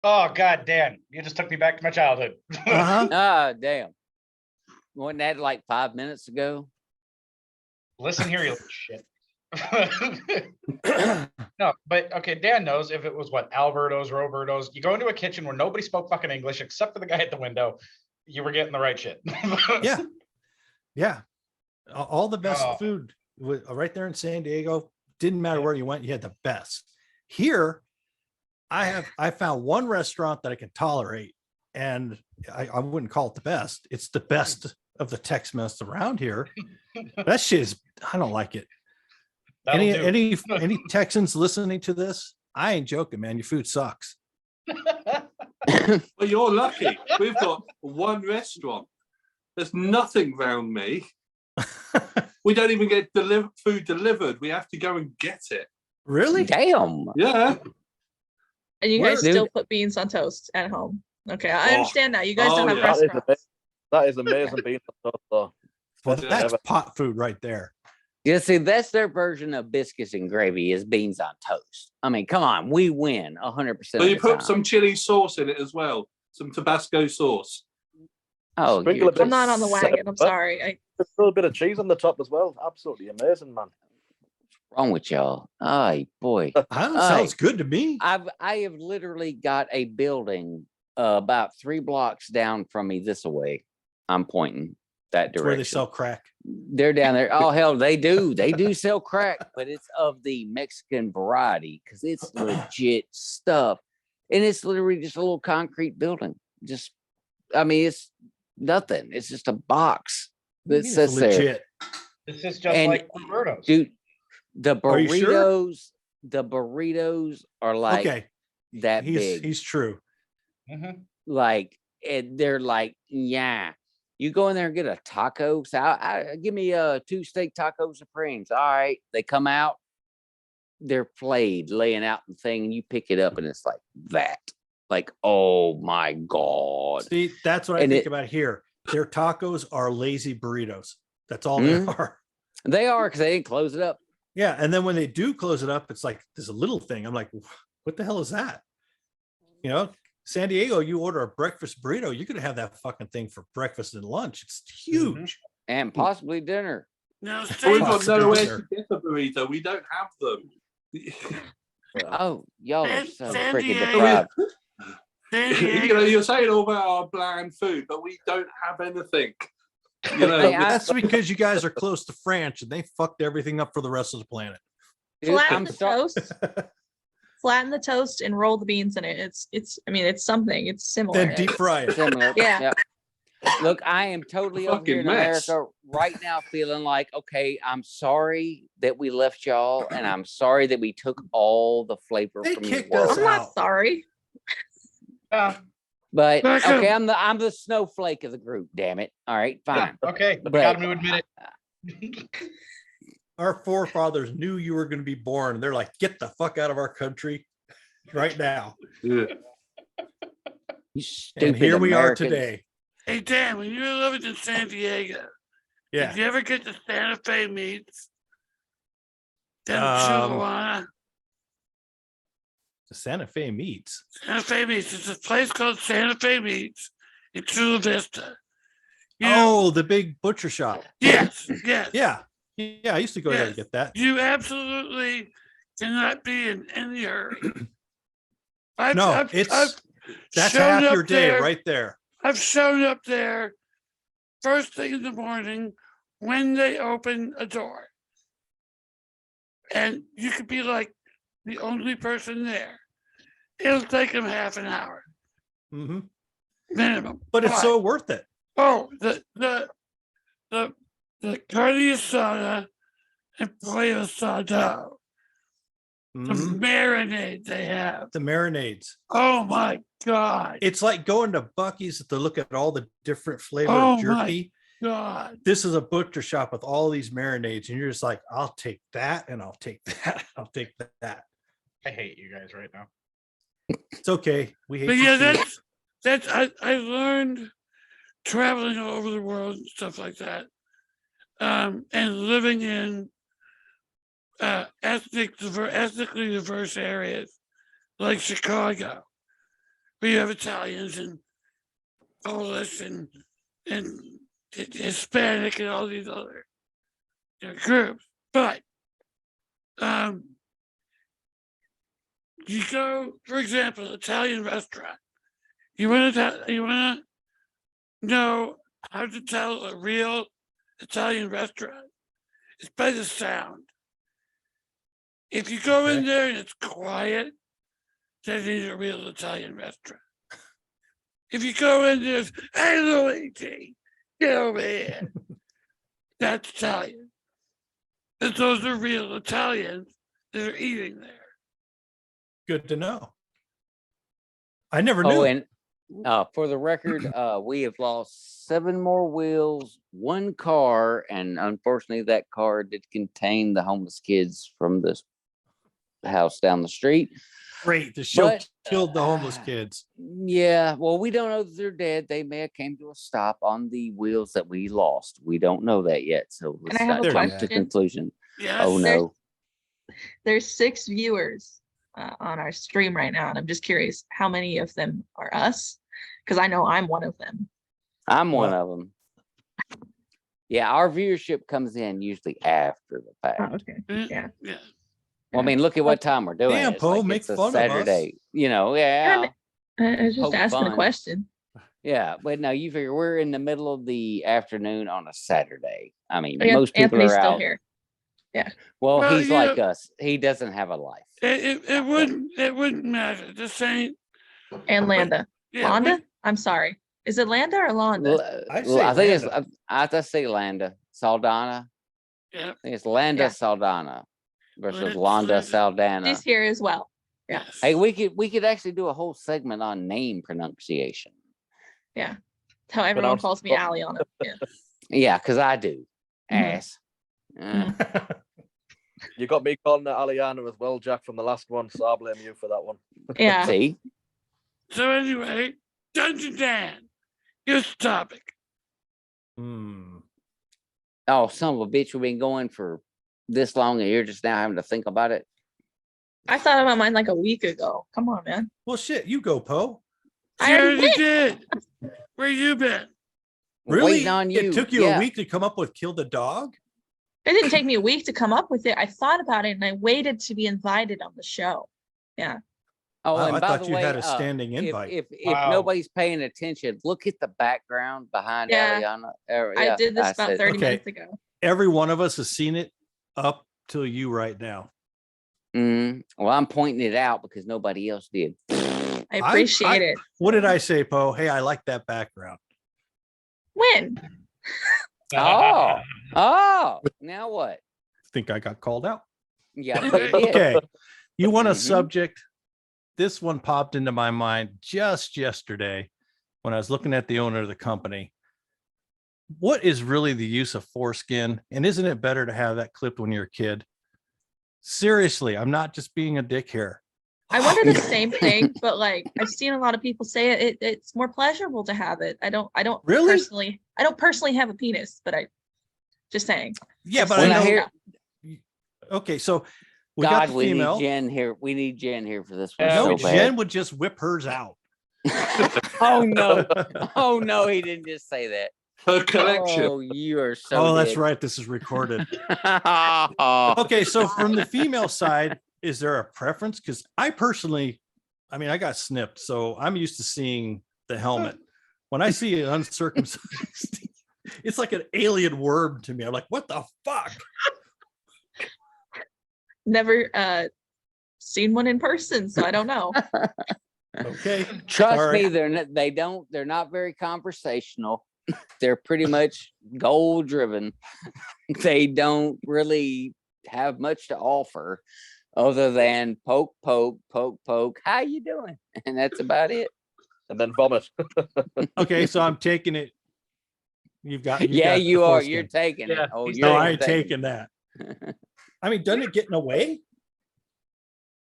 Oh God, Dan, you just took me back to my childhood. Uh-huh. Ah, damn. Wasn't that like 5 minutes ago? Listen here, you little shit. No, but okay, Dan knows if it was what Alberto's, Roberto's. You go into a kitchen where nobody spoke fucking English except for the guy at the window, you were getting the right shit. Yeah. Yeah. All the best Oh. food right there in San Diego. Didn't matter where you went, you had the best. Here, I found one restaurant that I can tolerate, and I wouldn't call it the best. It's the best of the Tex-Mex around here. That shit is, I don't like it. That'll do. Any Texans listening to this? I ain't joking, man. Your food sucks. Well, you're lucky. We've got one restaurant. There's nothing round me. We don't even get food delivered. We have to go and get it. Really? Damn. Yeah. And you Where- guys still Dude. put beans on toast at home. Okay, I Oh. understand now. You guys Oh, don't have yeah. restaurants. That is amazing being though. Well, Yeah. that's pot food right there. Yeah, see, that's their version of biscuits and gravy is beans on toast. I mean, come on, we win 100%. Well, of you the put time. some chili sauce in it as well. Some Tabasco sauce. Oh, Sprinkle you're a bit- I'm not on the just wagon. I'm sorry. There's a little bit of cheese on the top as well. Absolutely amazing, man. wrong with y'all. Ay, boy. Sounds good to me. I have literally got a building about 3 blocks down from me this way. I'm pointing that It's where they direction. sell crack. They're down there. Oh hell, they do. They do sell crack, but it's of the Mexican variety because it's legit stuff, and it's literally just a little concrete building. Just, I mean, it's nothing. It's just a box that It's sits there. legit. This is just And like Roberto's. Dude, the Are you sure? burritos are like Okay. that big. He's true. Mhm. Like, and they're like, yeah. You go in there and get a taco. So give me 2 steak taco supremes. All right. They come out, they're flayed, laying out the thing, and you pick it up and it's like that. Like, oh my God. See, that's what I And think it- about here. Their tacos are lazy burritos. That's all Mhm. they are. They are because they didn't close it up. Yeah. And then when they do close it up, it's like there's a little thing. I'm like, what the hell is that? You know, San Diego, you order a breakfast burrito, you could have that fucking thing for breakfast and lunch. It's huge. And possibly dinner. Now, We've San, got Possibly nowhere dinner. to get a burrito. We don't have them. Oh, y'all are San- so San freaking Diego- deprived. San You know, Diego, you're saying all about our bland food, but we don't have anything. You know, Hey, I- That's because you guys are close to France and they fucked everything up for the rest of the planet. Dude, Flatten I'm the sorry. toast. Flatten the toast and roll the beans in it. It's. I mean, it's something. It's similar. Then deep fry it. Similar. Yeah. Yep. Look, I am totally over here in Fucking mess. America right now feeling like, okay, I'm sorry that we left y'all and I'm sorry that we took all the flavor They from your kicked us world. I'm not out. sorry. But Back okay, up. I'm the snowflake of the group, damn it. All right, fine. Okay, But- got to admit it. Our forefathers knew you were going to be born. They're like, get the fuck out of our country right now. yeah. You stupid And here we are Americans. today. hey Dan, when you were living in San Diego, Yeah. did you ever get the Santa Fe meats? Them Um, Chihuahua. The Santa Fe meats. Santa Fe Meats. It's a place called Santa Fe Meats in Chula Vista. You, Oh, the big butcher shop. yes, yes. Yeah. Yeah. I used to go there to Yes. get that. You absolutely cannot be in any hurry. I've, No, I've That's shown half your up day there- right there. I've shown up there first thing in the morning when they open a door. And you could be like the only person there. It'll take them half an hour hmm minimum. But it's so worth it. Oh, the carne asada and pollo asado, the Mhm. marinade they have. The marinades. Oh my God. It's like going to Bucky's to look at all the different flavor Oh of my jerky. God. This is a butcher shop with all these marinades, and you're just like, I'll take that, and I'll take that, I'll take that. I hate you guys right now. It's okay. We hate But you yeah, too. that's I learned traveling all over the world and stuff like that. And living in ethnically diverse areas like Chicago, where you have Italians and Polish and Hispanic and all these other groups. But you go, for example, Italian restaurant. You want to know how to tell a real Italian restaurant? It's by the sound. If you go in Okay. there and it's quiet, that ain't a real Italian restaurant. If you go in there, it's, hey Luigi, get over here. That's Italian. And those are real Italians that are eating there. Good to know. I never knew. Oh, and for the record, we have lost 7 more wheels, 1 car, and unfortunately, that car did contain the homeless kids from this house down the street. Great. The show But, killed the homeless kids. Yeah, well, we don't know that they're dead. They may have came to a stop on the wheels that we lost. We don't know that yet, so let's I have not a jump to question? conclusion. Yes. Oh no. There's 6 viewers on our stream right now, and I'm just curious how many of them are us, because I know I'm one of them. I'm one Well- of them. Yeah, our viewership comes in usually after the fact. Oh, okay. Yeah. Yeah. Well, I mean, look at what time we're doing. Damn, It's Poe, like make it's a fun of us. Saturday. You know, yeah. I was just Poke asking fun. a question. Yeah, but no, you figure we're in the middle of the afternoon on a Saturday. I mean, Oh, yeah, most people Anthony's are still out. here. Well, Well, he's you like know- us. He doesn't have a life. It wouldn't matter. This ain't And Landa. yeah, Landa? I'm sorry. Is it Landa or Londa? I say I think it's Landa. I have to say Landa Saldana. Yeah. I think it's Landa Yeah. Saldana versus Landa- Londa Landa. Saldana. She's here as well. Yeah. yes. Hey, we could actually do a whole segment on name pronunciation. That's how everyone Pronounce- calls me Alyanna. Yeah. Yeah, because I do. Mhm. Ass. You got me calling it Alyanna as well, Jack, from the last one, so I blame you for that one. Yeah. See? So anyway, Dungeon Dan, here's the topic. Hmm. Oh, son of a bitch, we've been going for this long and you're just now having to think about it. I thought about mine like a week ago. Come on, man. Well, shit, you go, Poe. I She already already did. Where you been? Really? Waiting on you. It took you Yeah. a week to come up with kill the dog? It didn't take me a week to come up with it. I thought about it and I waited to be invited on the show. Yeah. Oh, Wow, and I by thought the you way, had a standing if invite. if Wow. nobody's paying attention, look at the background behind Yeah. Alyanna. I did this about said- 30 Okay. minutes ago. Every one of us has seen it up till you right now. Well, I'm pointing it out because nobody else did. I appreciate it. What did I say, Poe? Hey, I like that background. When? Oh, now what? Think I got called out. Yeah, you did. Okay. You want a Mhm. subject? This one popped into my mind just yesterday when I was looking at the owner of the company. What is really the use of foreskin? And isn't it better to have that clipped when you're a kid? Seriously, I'm not just being a dick here. I wonder the same thing, but like I've seen a lot of people say it's more pleasurable to have it. I don't Really? personally have a penis, but I just saying. Yeah, I've but When I I know. hear, Okay, so we got God, the we need female. Jen here. We need Jen here for this one Yeah, so No, we bad. Jen would just whip hers out. Oh no! Oh no! He didn't just say that. Her collection. Oh, you are so. Oh, that's dead. right. This is recorded. Oh. Okay, so from the female side, is there a preference? Because I personally, I mean, I got snipped, so I'm used to seeing the helmet. When I see an uncircumcised, it's like an alien worm to me. I'm like, what the fuck? Never seen one in person, so I don't know. Okay. Trust Sorry. me, they're not very conversational. They're pretty much goal driven. They don't really have much to offer other than poke, poke, poke, poke. How you doing? And that's about it. And then vomit. Okay, so I'm taking it. You've got Yeah, the you are. foreskin. You're taking Yeah, it. Oh, he's you're No, I ain't taking taking that. I mean, doesn't it get in the way?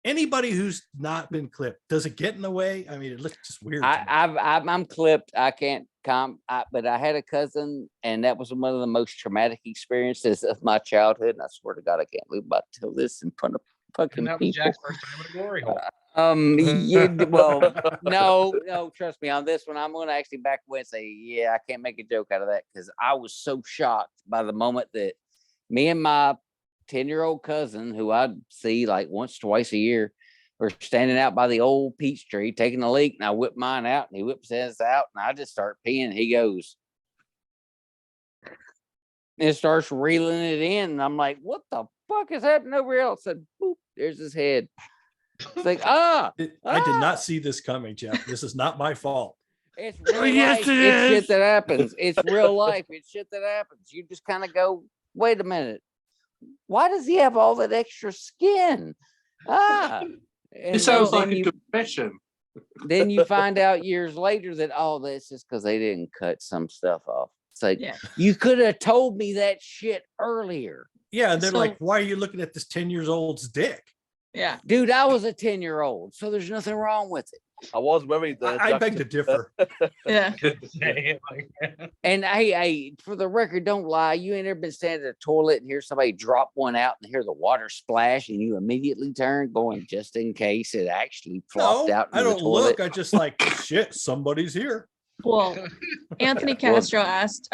Anybody who's not been clipped, does it get in the way? I mean, it looks just weird. to me. I'm clipped. I can't but I had a cousin, and that was one of the most traumatic experiences of my childhood. And I swear to God, I can't believe about to tell this in front of fucking And that was people. Jack's first time in a glory hole. Yeah, well, no, trust me on this one. I'm gonna actually back away and say, yeah, I can't make a joke out of that because I was so shocked by the moment that me and my 10-year-old cousin, who I'd see like once, twice a year, were standing out by the old peach tree taking a leak, and I whipped mine out, and he whips his out, and I just start peeing. He goes and starts reeling it in, and I'm like, "What the fuck is happening over here?" I said, "Boop, there's his head." It's like, I did ah. not see this coming, Jeff. This is not my fault. It's real yes, life. it It's shit is. that happens. It's real life. It's shit that happens. You just kind of go, wait a minute. Why does he have all that extra skin? It sounds then like a you, confession. then you find out years later that, oh, that's just because they didn't cut some stuff off. It's like, Yeah. you could have told me that shit earlier. Yeah, and they're So- like, why are you looking at this 10 years old's dick? Yeah. Dude, I was a 10-year-old, so there's nothing wrong with it. I was worried that I beg to differ. Yeah. And hey, for the record, don't lie. You ain't ever been standing at the toilet and hear somebody drop one out and hear the water splash, and you immediately turn, going just in case it actually flopped No, out. I into don't the toilet. look. I just like, shit, somebody's here. Well, Anthony Well- Castro asked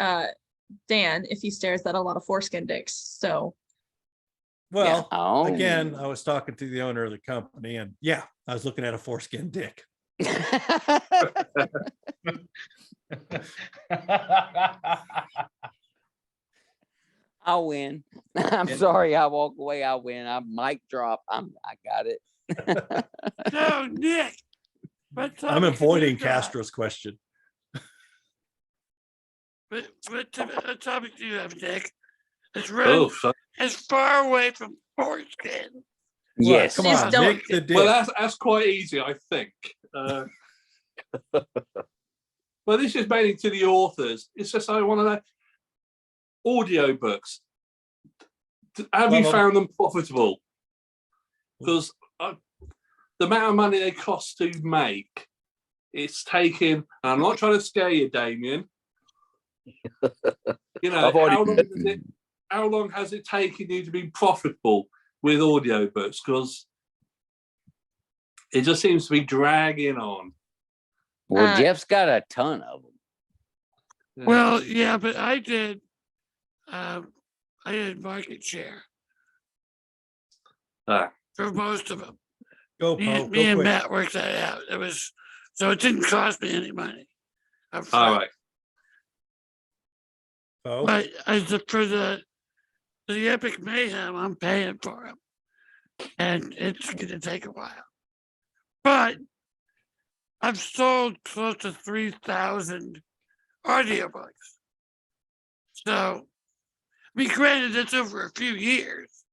Dan if he stares at a lot of foreskin dicks. So Well, Oh. again, I was talking to the owner of the company, and yeah, I was looking at a foreskin dick. I'll win. I'm Yeah. sorry. I walk away. I win. I mic drop. I got it. No, Nick. What I'm topic have you avoiding got? Castro's question. What topic do you have, Nick? It's really Oh, so- as far away from foreskin. Yes. Come Please on, don't- Nick the dick. well, that's quite easy, I think. Well, this is mainly to the authors. It's just I want to know audiobooks. Have you Well, found them profitable? Because the amount of money they cost to make, it's taken. And I'm not trying to scare you, Damien. You know, I've already- how long has it taken you to be profitable with audiobooks? Because it just seems to be dragging on. Well, Uh, Jeff's got a ton of them. Yeah. Well, yeah, but I did market share Ah, for most of them. Go, Me, Poe. me Go and quick. Matt worked that out. It was so it didn't cost me any money. all upfront. right. Poe. But for the Epic Mayhem, I'm paying for them, and it's gonna take a while. But I've sold close to 3,000 audiobooks. So, I mean, granted, it's over a few years,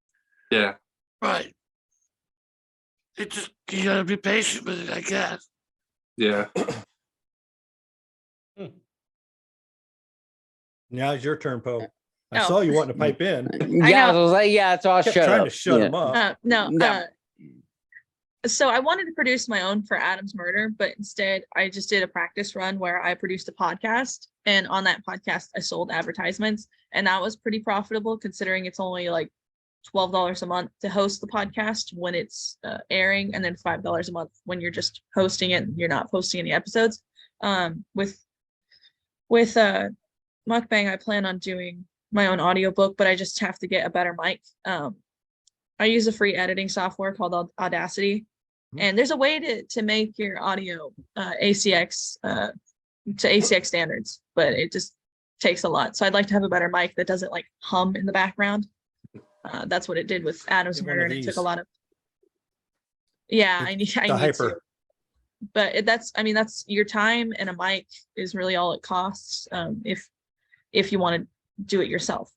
Yeah. but it just you gotta be patient with it, I guess. Yeah. Now it's your turn, Poe. I Oh. saw you wanting to pipe in. Yeah, I know. was like, yeah, so I'll Kept shut trying up. to shut Yeah. him up. No. No. So I wanted to produce my own for Adam's Murder, but instead I just did a practice run where I produced a podcast, and on that podcast I sold advertisements, and that was pretty profitable considering it's only like $12 a month to host the podcast when it's airing, and then $5 a month when you're just hosting it and you're not posting any episodes. With Mukbang, I plan on doing my own audiobook, but I just have to get a better mic. I use a free editing software called Audacity, and there's a way to make your audio ACX to ACX standards, but it just takes a lot. So I'd like to have a better mic that doesn't like hum in the background. That's what it did with Adam's Get one Murder, of and it took these. a lot of. Yeah, I need The to. hyper. But that's your time, and a mic is really all it costs. If you want to do it yourself.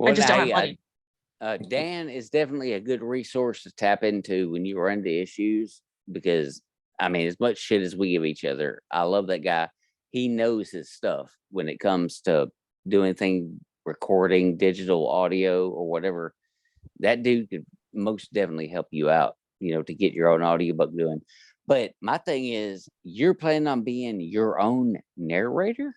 I just don't have money. Dan is definitely a good resource to tap into when you run into issues, because I mean, as much shit as we give each other, I love that guy. He knows his stuff when it comes to doing things, recording digital audio or whatever. That dude could most definitely help you out, to get your own audiobook doing. But my thing is, you're planning on being your own narrator?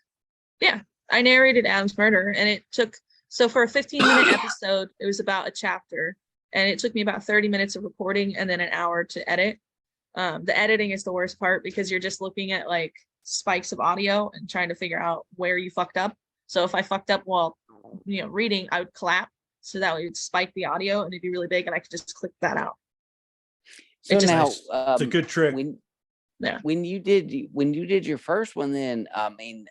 Yeah, I narrated Adam's Murder, and it took, so for a 15-minute episode, it was about a chapter, and it took me about 30 minutes of recording and then an hour to edit. The editing is the worst part because you're just looking at like spikes of audio and trying to figure out where you fucked up. So if I fucked up while reading, I would clap, so that would spike the audio and it'd be really big, and I could just click that out. So It just- now, It's a good trick. when you did your first one, then I mean,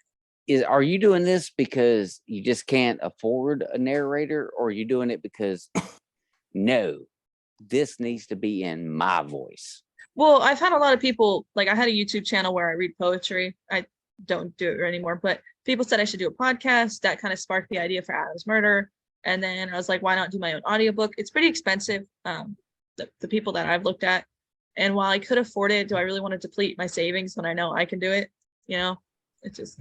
are you doing this because you just can't afford a narrator, or are you doing it because no, this needs to be in my voice? Well, I've had a lot of people, like I had a YouTube channel where I read poetry. I don't do it anymore, but people said I should do a podcast. That kind of sparked the idea for Adam's Murder. And then I was like, why not do my own audiobook? It's pretty expensive, the people that I've looked at. And while I could afford it, do I really want to deplete my savings when I know I can do it? It's just,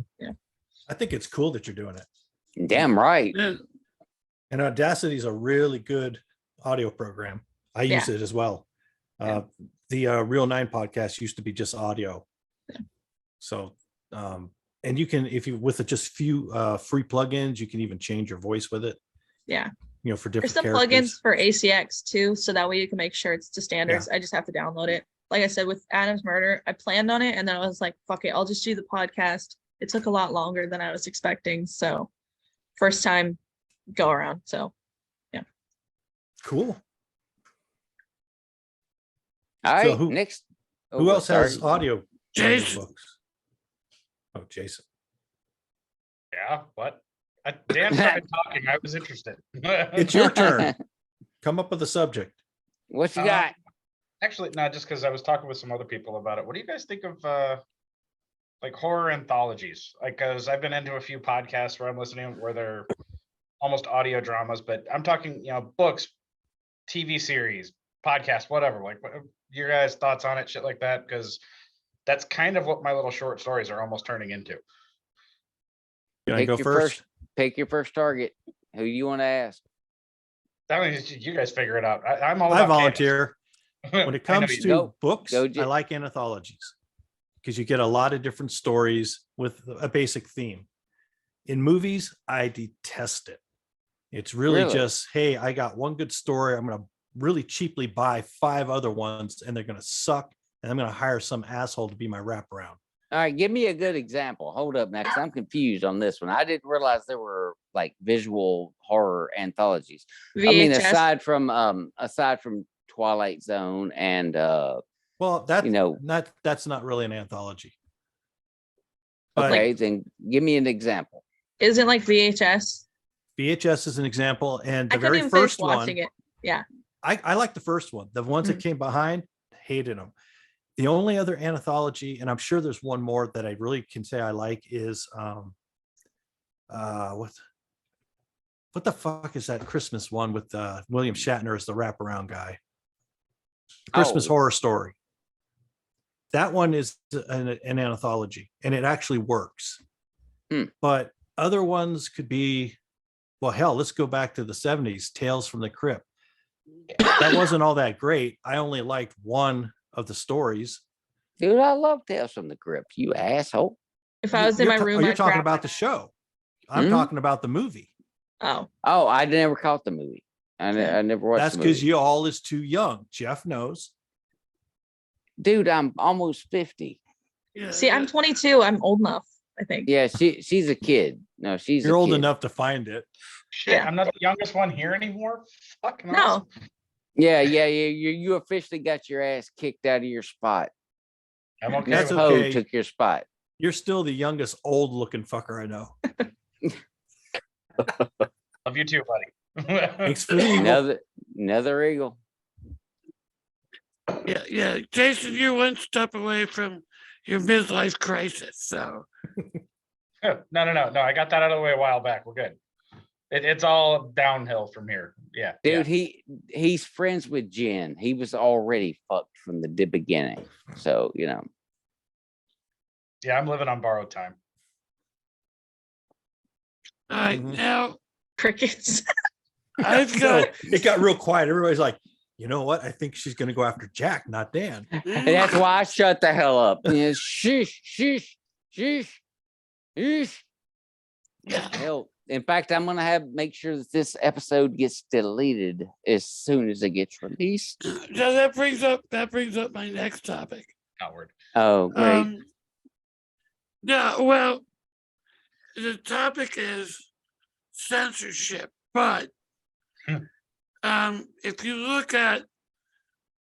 I think it's cool that you're doing it. Damn right. Yeah. And Audacity is a really good audio program. I use it as well. The Real 9 podcast used to be just audio. Yeah. So, and you can, if you, with just few free plugins, you can even change your voice with it. Yeah. For There's different some characters. plugins for ACX too, so that way you can make sure it's to standards. I just have to download it. Like I said, with Adam's Murder, I planned on it, and then I was like, fuck it, I'll just do the podcast. It took a lot longer than I was expecting. So first time go around. So yeah. Cool. All right, who- next. Who else has sorry. audio Jason. books? Oh, Jason. Yeah, what? Dan started talking. I was interested. It's your turn. Come up with a subject. What you got? Actually, no, just because I was talking with some other people about it. What do you guys think of like horror anthologies? Like, because I've been into a few podcasts where I'm listening where they're almost audio dramas, but I'm talking, books, TV series, podcasts, whatever. Like, what your guys' thoughts on it, shit like that? Because that's kind of what my little short stories are almost turning into. Can I go your first? Pick your first target. Who you want to ask? That means you guys figure it out. I'm all I about volunteer. chaos. When it I know comes you to Go. books, Go, I like anthologies because you get a lot of different stories with a basic theme. In movies, I detest it. It's really Really? just, hey, I got one good story. I'm going to really cheaply buy 5 other ones, and they're going to suck and I'm going to hire some asshole to be my wraparound. All right, give me a good example. Hold up, next. I'm confused on this one. I didn't realize there were like visual horror anthologies. I mean, VHS. aside from Twilight Zone and Well, that's you know, that's not really an anthology. But okay, then give me an example. Isn't like VHS. VHS is an example, and I the couldn't very even finish first one, watching it. Yeah. I like the first one. The ones that came behind, hated them. The only other anthology, and I'm sure there's one more that I really can say I like, is what the fuck is that Christmas one with William Shatner as the wraparound guy? Christmas Oh. Horror Story. That one is an anthology, and it actually works. But other ones could be, well, hell, let's go back to the 70s, Tales from the Crypt. That wasn't all that great. I only liked one of the stories. Dude, I love Tales from the Crypt, you asshole. If I was in my room, you're I'd talking grab about my- the show. I'm Hmm? talking about the movie. Oh, Oh, I never caught the movie. I never watched That's the because movie. you all is too young. Jeff knows. Dude, I'm almost 50. Yeah, see, I'm 22. I'm old enough, I think. Yeah, she's a kid. No, she's You're a old kid. enough to find it. Shit, Yeah. I'm not the youngest one here anymore. Fucking No. awesome. Yeah. You officially got your ass kicked out of your spot. I'm okay That's with Poe okay. took your spot. You're still the youngest old looking fucker I know. Love you too, buddy. Thanks for the eagle. Another eagle. yeah. Jason, you're one step away from your midlife crisis. So No. I got that out of the way a while back. We're good. It's all downhill from here. Yeah. Dude, yeah. he's friends with Jen. He was already fucked from the beginning. So, Yeah, I'm living on borrowed time. all right, Mhm. now Crickets. I've So got it got real quiet. Everybody's like, you know what? I think she's going to go after Jack, not Dan. and that's why I shut the hell up. Yeah, sheesh. Hell, in fact, I'm gonna make sure that this episode gets deleted as soon as it gets released. so that brings up my next topic. Outward. Oh, great. No, well, the topic is censorship, but if you look at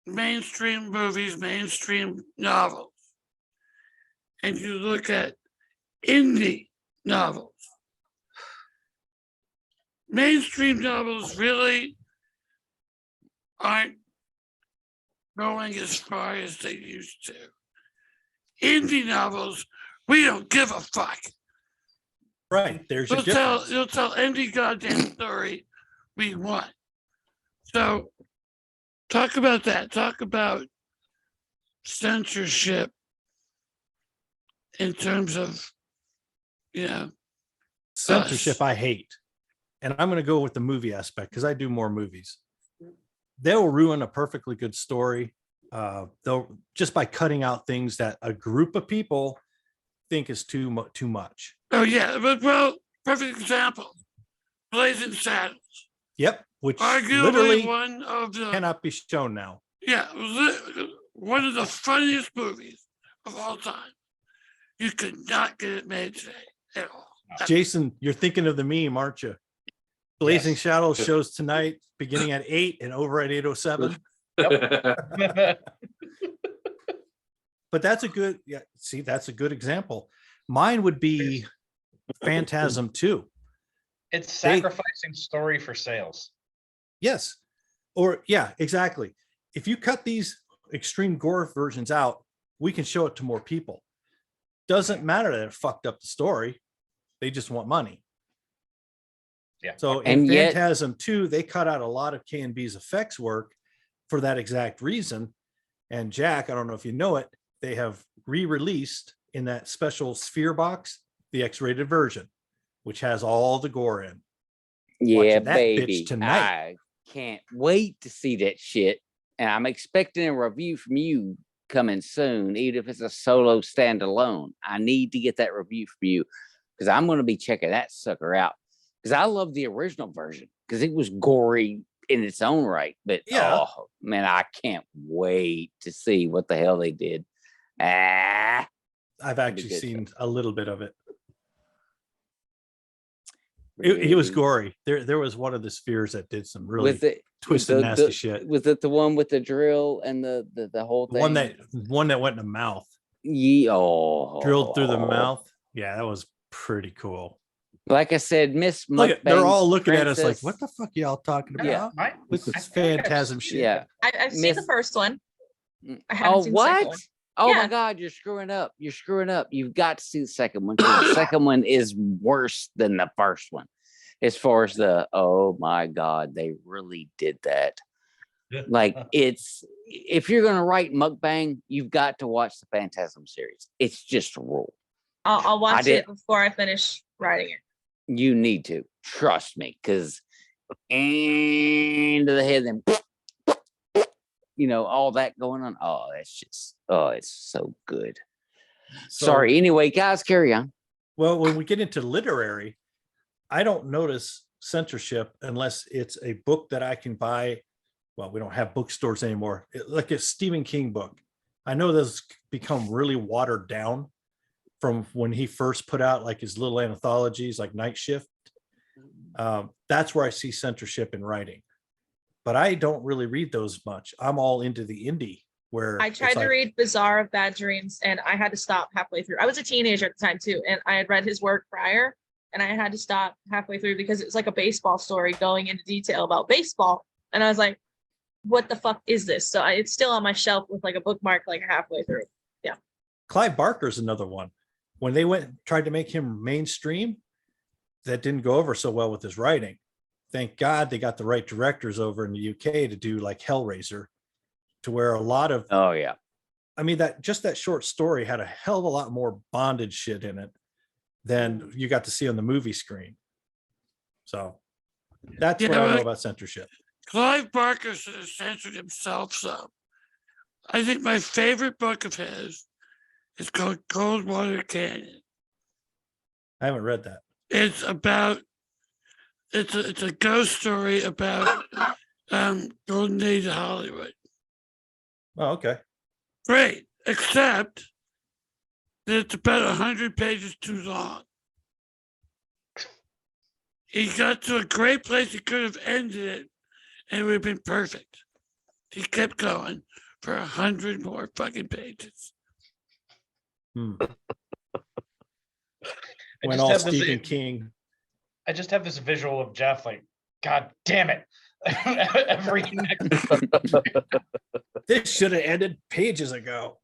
mainstream movies, mainstream novels, and you look at indie novels, mainstream novels really aren't going as far as they used to. Indie novels, we don't give a fuck. Right. There's your You'll difference. tell any goddamn story we want. So talk about that. Talk about censorship in terms of, Censorship I hate. And I'm going to go with the movie aspect because I do more movies. They'll ruin a perfectly good story. They'll just by cutting out things that a group of people think is too much. Oh yeah, but well, perfect example. Blazing Saddles. Yep. Which Arguably literally one of the cannot be shown now. one of the funniest movies of all time. You could not get it made today at all. Jason, you're thinking of the meme, aren't you? Blazing Yes. Shadows shows tonight beginning at 8 and over at 8:07. But that's a good, that's a good example. Mine would be Phantasm 2. It's sacrificing story for sales. Yes. Or yeah, exactly. If you cut these extreme gore versions out, we can show it to more people. Doesn't matter that it fucked up the story. They just want money. Yeah. So in And yet- Phantasm 2, they cut out a lot of K&B's effects work for that exact reason. And Jack, I don't know if you know it, they have re-released in that special sphere box, the X-rated version, which has all the gore in. Yeah, watching that bitch baby. tonight. I can't wait to see that shit. And I'm expecting a review from you coming soon, even if it's a solo standalone. I need to get that review from you because I'm going to be checking that sucker out because I love the original version because it was gory in its own right. But Yeah. oh man, I can't wait to see what the hell they did. Ah, I've be actually good seen a little bit of it. It was really. gory. There was one of the spheres that did some really Was it twisted, the- nasty the- shit. Was it the one with the drill and the whole The thing? one that went in the mouth, Oh, drilled through the mouth. Yeah, that was pretty cool. Like I said, Miss Look, they're Mukbang all looking at us like, Princess- "What the fuck y'all talking about? Yeah. This I is think I've phantasm seen shit." Yeah. I've seen the Miss- first one. I haven't Oh, seen the second what? one. Oh Yeah. my God, you're screwing up. You're screwing up. You've got to see the second one. 'Cause the second one is worse than the first one. As far as oh my God, they really did that. Like if you're gonna write mukbang, you've got to watch the Phantasm series. It's just a rule. I'll watch did- it before I finish writing it. You need to trust me, because into the head, then all that going on. Oh, it's so good. So- Sorry. Anyway, guys, carry on. Well, when we get into literary, I don't notice censorship unless it's a book that I can buy. Well, we don't have bookstores anymore. Like a Stephen King book. I know those become really watered down from when he first put out like his little anthologies, like Night Shift. That's where I see censorship in writing. But I don't really read those much. I'm all into the indie where I it's tried to like, read Bazaar of Bad Dreams and I had to stop halfway through. I was a teenager at the time too, and I had read his work prior and I had to stop halfway through because it's like a baseball story going into detail about baseball. And I was like, what the fuck is this? So it's still on my shelf with like a bookmark like halfway through. Clive Barker's another one. When they tried to make him mainstream, that didn't go over so well with his writing. Thank God they got the right directors over in the UK to do like Hellraiser, to where a lot of, Oh yeah. I mean, that short story had a hell of a lot more bondage shit in it than you got to see on the movie screen. So that's what I know about censorship. Clive Barker should have censored himself some. I think my favorite book of his is called Coldwater Canyon. I haven't read that. It's about it's a ghost story about golden age of Hollywood. Oh, okay. Great, except that it's about 100 pages too long. He got to a great place. He could have ended it, and it would have been perfect. He kept going for 100 more fucking pages. Hmm. I When just all have this- Stephen King. I just have this visual of Jeff like, God damn it. Every This should have ended pages ago.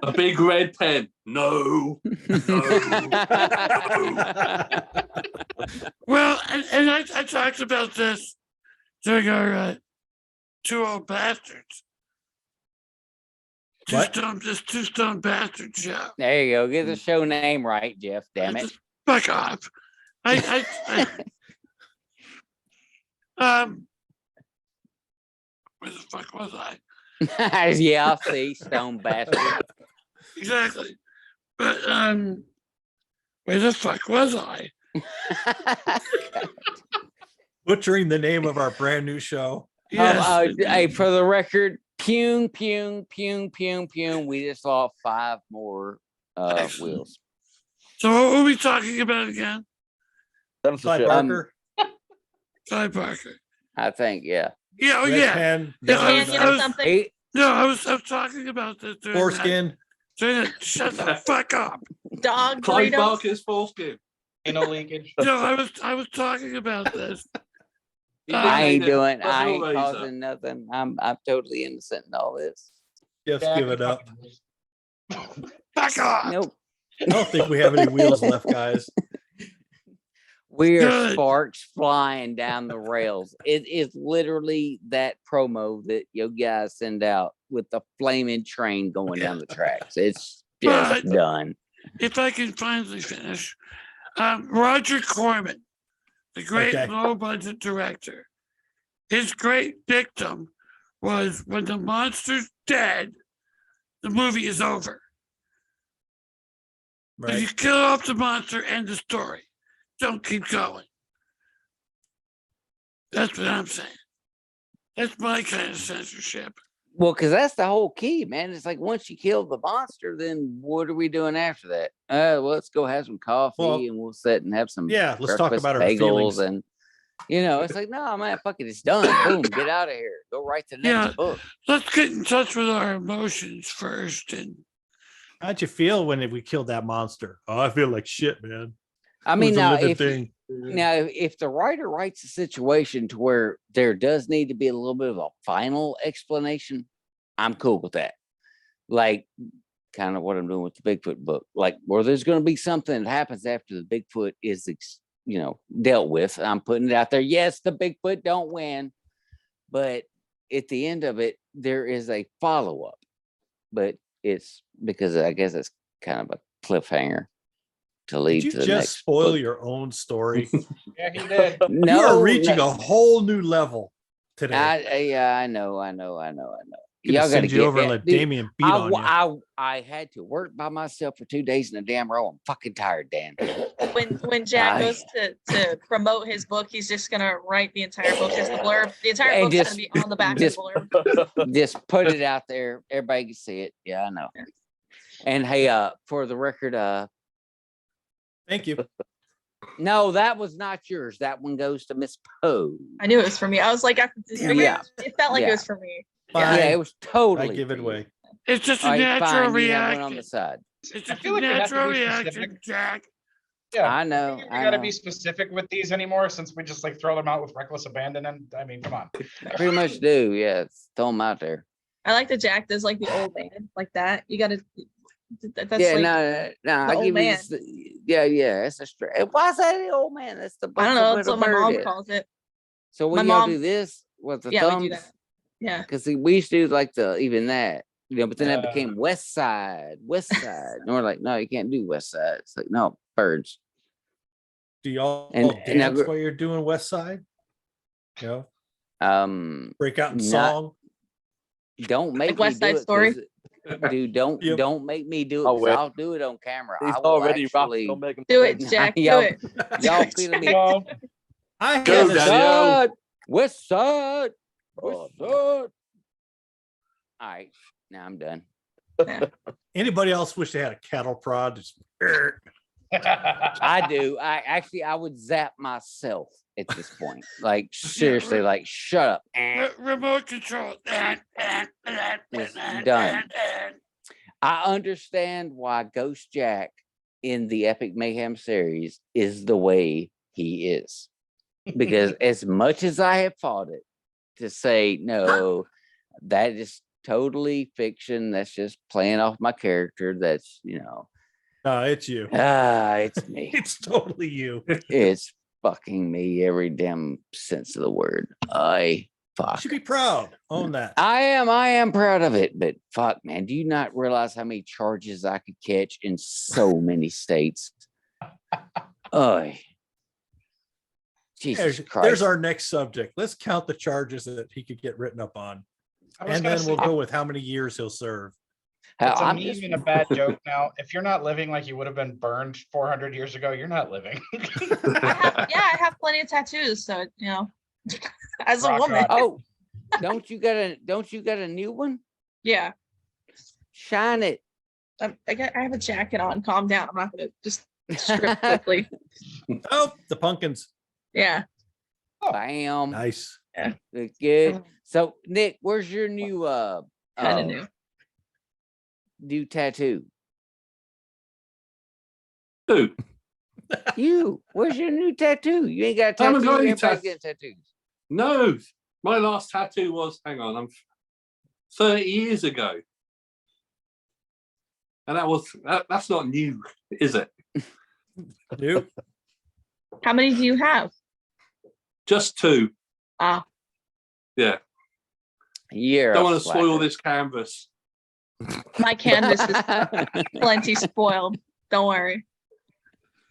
A big red pen. No. Well, and I talked about this during our Two Old Bastards. What? This Two Stone Bastard show. There you go. Get the show name right, Jeff. Damn it. Just fuck off. Where the fuck was I? Yeah, see, stone bastard. Exactly. But where the fuck was I? Butchering the name of our brand new show. Yes. Hey, for the record, pung, pung, pung, pung, pung. We just lost 5 more Excellent. wheels. So what were we talking about again? Clive Censorship. Barker. Clive Barker. I think, yeah. Yeah, oh Red yeah. Pen, Yeah, I Canyon or was- something. Hey, No, I was talking about this during that. Foreskin. Shut the fuck up. Dog Clive burritos. Barker's foreskin. anal leakage. No, I was talking about this. He I I ain't nicknamed it doing, the I ain't Hellraiser. causing nothing. I'm totally innocent in all this. Just Yeah, give it up. Fuck off. Nope. I don't think we have any wheels left, guys. We are Good. sparks flying down the rails. It is literally that promo that you guys send out with the flaming train going down the tracks. It's just But- done. If I can finally finish, Roger Corman, the great Okay. low budget director, his great dictum was when the monster's dead, the movie is over. If Right. you kill off the monster, end the story. Don't keep going. That's what I'm saying. That's my kind of censorship. Well, because that's the whole key, man. It's like once you kill the monster, then what are we doing after that? Well, let's go have some coffee Well, and we'll sit and have some yeah, let's talk breakfast about our bagels feelings. and it's like, no, man, fuck it, it's done. Boom, get out of here. Go write the next Yeah. book. Let's get in touch with our emotions first. And How'd you feel when we killed that monster? Oh, I feel like shit, man. I It mean, was a now living if thing. if the writer writes a situation to where there does need to be a little bit of a final explanation, I'm cool with that. Like kind of what I'm doing with the Bigfoot book, like where there's going to be something that happens after the Bigfoot is, dealt with. I'm putting it out there. Yes, the Bigfoot don't win, but at the end of it, there is a follow-up, but it's because I guess it's kind of a cliffhanger to lead Did you to the just next spoil book. your own story? Yeah, he did. No, You are reaching no. a whole new level today. I know. Gonna Y'all got to send you get over and that. let Dude, Damien beat on you. I had to work by myself for 2 days in a damn row. I'm fucking tired, Dan. When Jack I- goes to promote his book, he's just gonna write the entire book as the blurb. The entire And book's just- gonna be on the back of just- the blurb. Just put it out there. Everybody can see it. Yeah, I know. And hey, for the record, Thank you. no, that was not yours. That one goes to Miss Poe. I knew it was for me. I was like, Yeah. it felt like Yeah. it was for me. Fine. Yeah, it was totally. I give it for you. away. it's just a All right, natural fine. You have one on reaction. the side. It's I just feel a like we have to natural be reaction, specific. Jack. Yeah. I know. We I gotta know. be specific with these anymore since we just like throw them out with reckless abandon. And I mean, come on. Pretty much do. Yeah, throw them out there. I like that Jack does like the old man like that. You gotta. That's Yeah, like no. I old give man. you. Yeah. It's a straight. Why is that the old man? That's the. I don't know. That's That's what my mom calls it. So my when y'all mom- do this with the Yeah, thumbs, we do that. Yeah. because we used to do like even that, but then that became West Side, and we're like, no, you can't do West Side. It's like, no, birds. Do y'all And now dance gr- while you're doing West Side? Break out in Not- song. Don't make West me do Side it, Story? 'cause- dude. Don't Yep. don't make me do it. I'll 'Cause wait. I'll do it on camera. He's I will already actually. rapping. Don't make him Do sing. it, Jack. Do Y'all- it. Y'all Do it, feeling me? Jack. Well, I Go, had West this. Daniel. Side, West Side, West Oh, Side. All right, now I'm done. Anybody else wish they had a cattle prod? Just, I do. I would zap myself at this point. Like seriously, like shut up. Remote control. It's done. I understand why Ghost Jack in the Epic Mayhem series is the way he is. Because as much as I have fought it to say, no, that is totally fiction. That's just playing off my character. That's, no, it's you. it's me. It's totally you. It's fucking me every damn sense of the word. You Fuck. should be proud. Own that. I am proud of it, but fuck, man, do you not realize how many charges I could catch in so many states? Oh, Jesus Christ. There's our next subject. Let's count the charges that he could get written up on. I was And gonna then we'll say, go with how many years he'll serve. it's a I'm meme just- and a bad joke now. If you're not living like you would have been burned 400 years ago, you're not living. I have plenty of tattoos, so as a Rock woman, on. Oh, don't you got a new one? yeah. Shine it. I have a jacket on. Calm down. I'm not gonna just strip quickly. Oh, the pumpkins. Yeah. Bam. Nice. Look good. So Nick, where's your new Kind of new. new tattoo? Who? Where's your new tattoo? You ain't got a I tattoo. haven't got any Everybody's getting tattoos. No, my last tattoo was, hang on, I'm 30 years ago. And that's not new, is it? Nope. How many do you have? Just 2. Ah, Yeah. You're Don't a want to spoil slacker. this canvas. my canvas is plenty spoiled. Don't worry.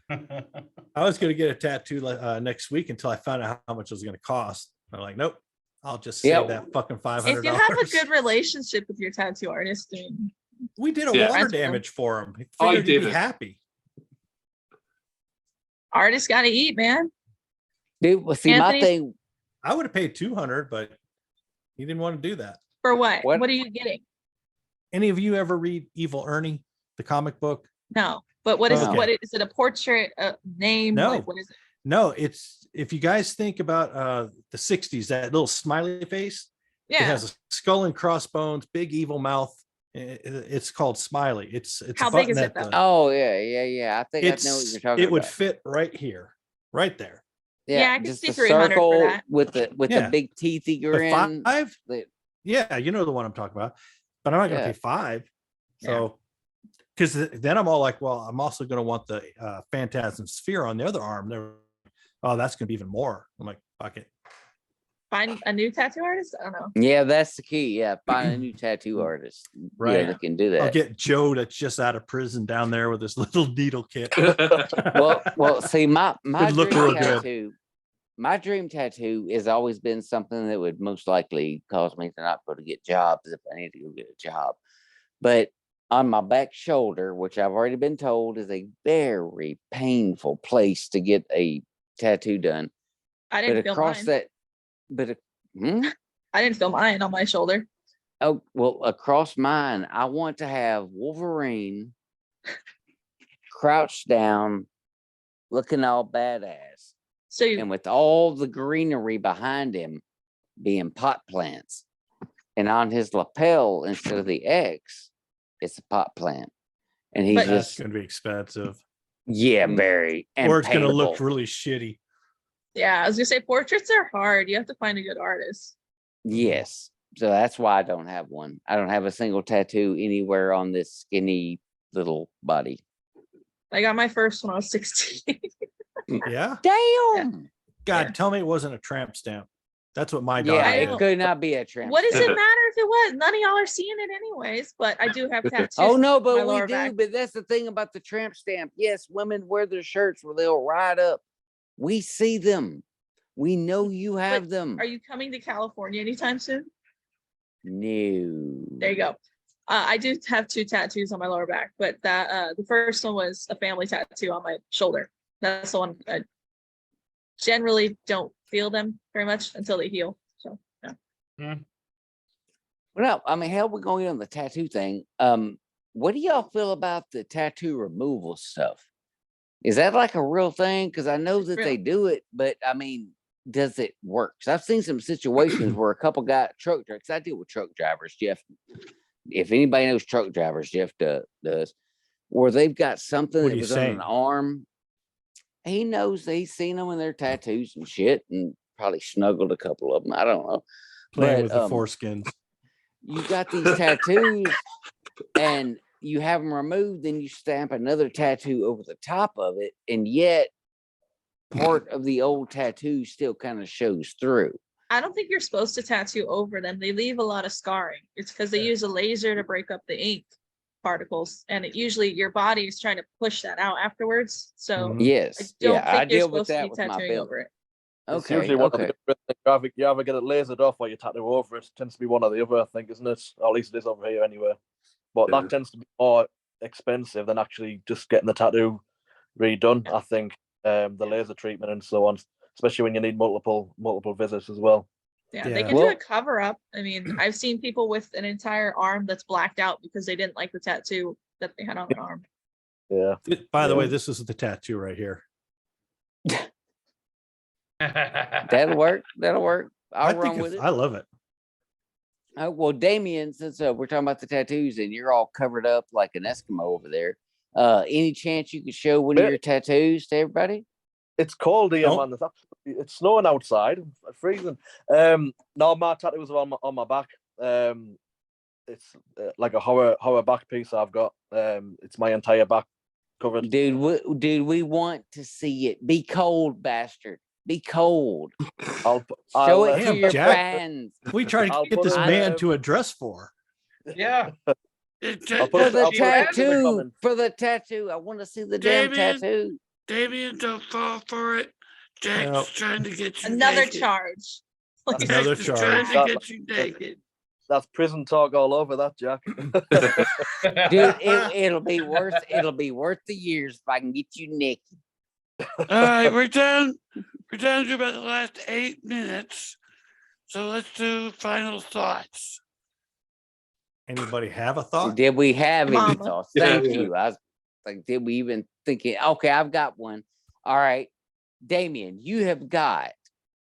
I was going to get a tattoo next week until I found out how much it was going to cost. I'm like, nope. I'll just save Yeah. that fucking $500. If you have a good relationship with your tattoo artist, then We did a Yeah. water That's true. damage for him. He I figured he'd be didn't. happy. artists got to eat, man. Dude, well, see, Anthony's- I would have paid 200, but he didn't want to do that. For what? What? What are you getting? Any of you ever read Evil Ernie, the comic book? No, but what is No. what is it? A portrait, a name? No. Like, what is it? No, it's if you guys think about the 60s, that little smiley face, it Yeah. has a skull and crossbones, big evil mouth. It's called Smiley. It's How a big button is it, that though? Oh yeah. I think I know what you're talking it would about. fit right here, right there. Yeah, I can just see the 300 for circle that. with the Yeah. big teethy But grin. five, the- yeah, you know the one I'm talking about. But I'm not going to Yeah. pay 5. Yeah. So, because then I'm all like, well, I'm also going to want the Phantasm Sphere on the other arm. Oh, that's going to be even more. I'm like, fuck it. Find a new tattoo artist? I don't know. Yeah, that's the key. Yeah, find a new tattoo artist. Right. Yeah, that can do I'll that. get Joe that's just out of prison down there with his little needle kit. Well, see, my It'd look dream real good. tattoo, my dream tattoo has always been something that would most likely cause me to not go to get jobs if I need to go get a job. But on my back shoulder, which I've already been told is a very painful place to get a tattoo done. I But didn't feel across mine. that, but I didn't feel mine on my shoulder. oh well, across mine, I want to have Wolverine crouched down, looking all badass, So you, and with all the greenery behind him being pot plants, and on his lapel instead of the X, it's a pot plant, and he But- That's just going to be expensive. yeah, very and Or it's going to look paintable. really shitty. yeah, I was gonna say portraits are hard. You have to find a good artist. Yes. So that's why I don't have one. I don't have a single tattoo anywhere on this skinny little body. I got my first when I was 16. Yeah. Damn. God, Yeah. tell me it wasn't a tramp stamp. That's what my Yeah, daughter I it did. don't- could not be a tramp. What does it stamp. matter if it was? None of y'all are seeing it anyways, but I do have tattoos. Oh no, on my but we lower do. back. But that's the thing about the tramp stamp. Yes, women wear their shirts where they'll ride up. We see them. We know you have them. Are you coming to California anytime soon? No. There you go. I do have 2 tattoos on my lower back, but that the first one was a family tattoo on my shoulder. That's the one I generally don't feel them very much until they heal. So yeah. Well, no, I mean, hell, we're going on the tattoo thing. What do y'all feel about the tattoo removal stuff? Is that like a real thing? Because I know It's that real. they do it, but I mean, does it work? 'Cause I've seen some situations where a couple got truck drivers. I deal with truck drivers, Jeff. If anybody knows truck drivers, Jeff does, where they've got something What that are you was on saying? an arm. He knows that he's seen them in their tattoos and shit, and probably snuggled a couple of them. I don't know. Playing But, with the foreskins. You got these tattoos and you have them removed, then you stamp another tattoo over the top of it, and yet part of the old tattoo still kind of shows through. I don't think you're supposed to tattoo over them. They leave a lot of scarring. It's because they use a laser to break up the ink particles, and it usually your body is trying to push that out afterwards. So Mhm. I Yes, don't yeah, I think you're deal with supposed to that be with my tattooing bill. over it. It's Okay, usually one okay. of the you either get it lasered off or you tattoo over it. Tends to be one or the other, I think, isn't it? Or at least it is over here anyway. But Yeah. that tends to be more expensive than actually just getting the tattoo redone. I think the laser treatment and so on, especially when you need multiple visits as well. Yeah, they Yeah. can do Well- a cover up. I mean, I've seen people with an entire arm that's blacked out because they didn't like the tattoo that they had on their arm. Yeah. By the way, Yeah. this is the tattoo right here. That'll work. That'll work. I'll run with it. I love it. Well, Damien, since we're talking about the tattoos and you're all covered up like an Eskimo over there, any chance you could show one of Yeah. your tattoos to everybody? It's cold here, Don't- man. It's snowing outside. It's freezing. No, my tattoos are on my back. It's like a horror back piece I've got. It's my entire back covered. Dude, we want to see it. Be cold, bastard. Be cold. I'll Show it to Damn, your Jack. fans. We tried to I'll get put this it, man to a dress for. Yeah. I'll put For it- the I'll put it in the tattoo. comments. For the tattoo. I want to see the damn Damien. tattoo. Damien, don't fall for it. Jack's Nope. trying to get you Another naked. charge. That's Another Jack is charge. trying to That- get you naked. That's prison talk all over that, Jack. Dude, it'll be worth the years if I can get you naked. All right, we're done. We're down to about the last 8 minutes. So let's do final thoughts. Anybody have a thought? Did we have any Mama. thoughts? Yeah, Thank yeah. you. I was like, did we even think it? Okay, I've got one. All right. Damien, you have got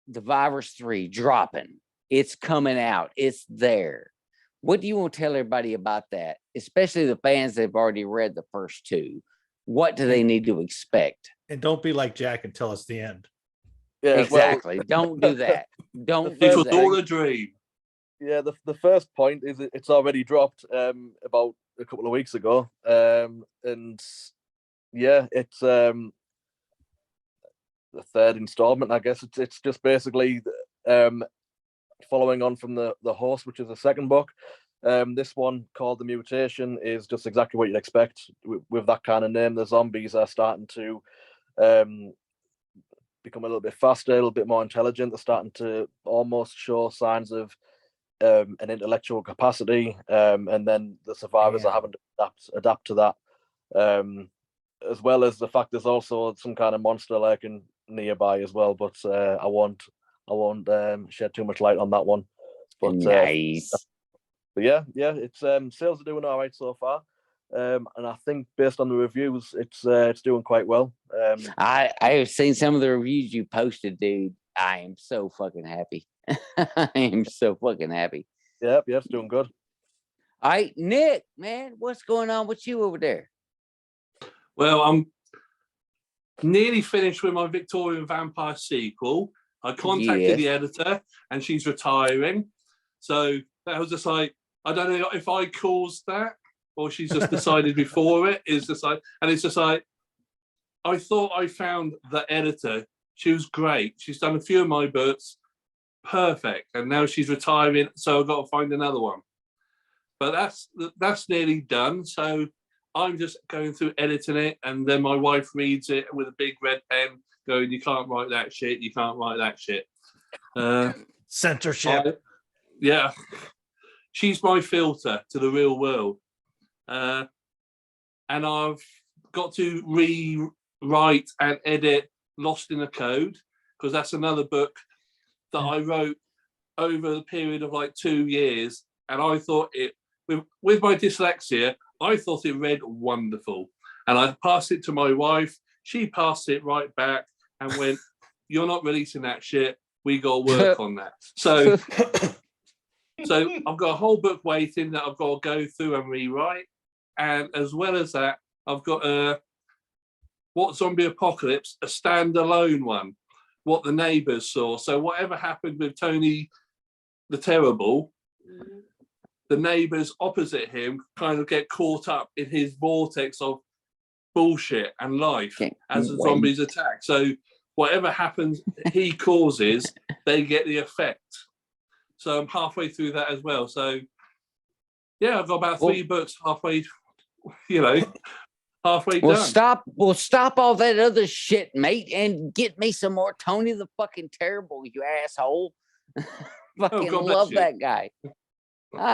the Virus 3 dropping. It's coming out. It's there. What do you want to tell everybody about that? Especially the fans that have already read the first 2. What do they need to expect? And don't be like Jack and tell us the end. Yeah, Exactly. Don't do that. Don't It do was that. all a dream. Yeah, the first point is it's already dropped about a couple of weeks ago. And yeah, it's the third installment, I guess. It's just basically following on from the Horse, which is the second book. This one, called The Mutation, is just exactly what you'd expect with that kind of name. The zombies are starting to become a little bit faster, a little bit more intelligent. They're starting to almost show signs of an intellectual capacity, and then the survivors are having to adapt to that, as well as the fact there's also some kind of monster lurking nearby as well. But I won't shed too much light on that one. But Nice. but yeah, it's sales are doing all right so far, and I think based on the reviews, it's doing quite well. I have seen some of the reviews you posted, dude. I am so fucking happy. I am so fucking happy. Yeah, it's doing good. All right, Nick, man, what's going on with you over there? Well, I'm nearly finished with my Victorian Vampire sequel. I contacted the editor and she's retiring. So that was just like, I don't know if I caused that or she's just decided before it. It's just like, and it's just like, I thought I found the editor. She was great. She's done a few of my books. Perfect. And now she's retiring. So I've got to find another one. But that's nearly done. So I'm just going through editing it. And then my wife reads it with a big red pen going, you can't write that shit. You can't write that shit. Censorship. Yeah. She's my filter to the real world. And I've got to rewrite and edit Lost in the Code, because that's another book that I wrote over the period of like 2 years. And I thought it, with my dyslexia, I thought it read wonderful. And I passed it to my wife. She passed it right back and went, you're not releasing that shit. We got to work on that. So I've got a whole book waiting that I've got to go through and rewrite. And as well as that, I've got What Zombie Apocalypse, a standalone one, what the neighbours saw. So whatever happened with Tony the Terrible, the neighbours opposite him kind of get caught up in his vortex of bullshit and life as the zombies attack. So whatever happens he causes, they get the effect. So I'm halfway through that as well. So yeah, I've got about 3 books halfway, halfway done. Stop all that other shit, mate, and get me some more Tony the fucking Terrible, you asshole. Fucking God love bless that guy.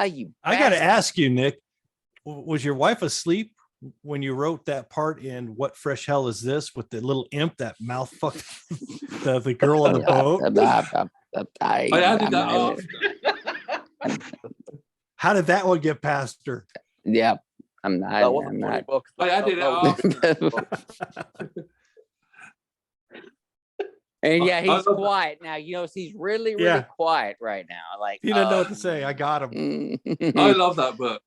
You I got to bastard. ask you, Nick, was your wife asleep when you wrote that part in What Fresh Hell Is This with the little imp that mouth fucked the girl on the boat? I added that after. How did that one get past her? Yeah, I'm not. That wasn't a funny book. I added it after. And yeah, I he's love quiet now. He's really Yeah. quiet right now. Like He didn't know what to say. I got him. I love that book.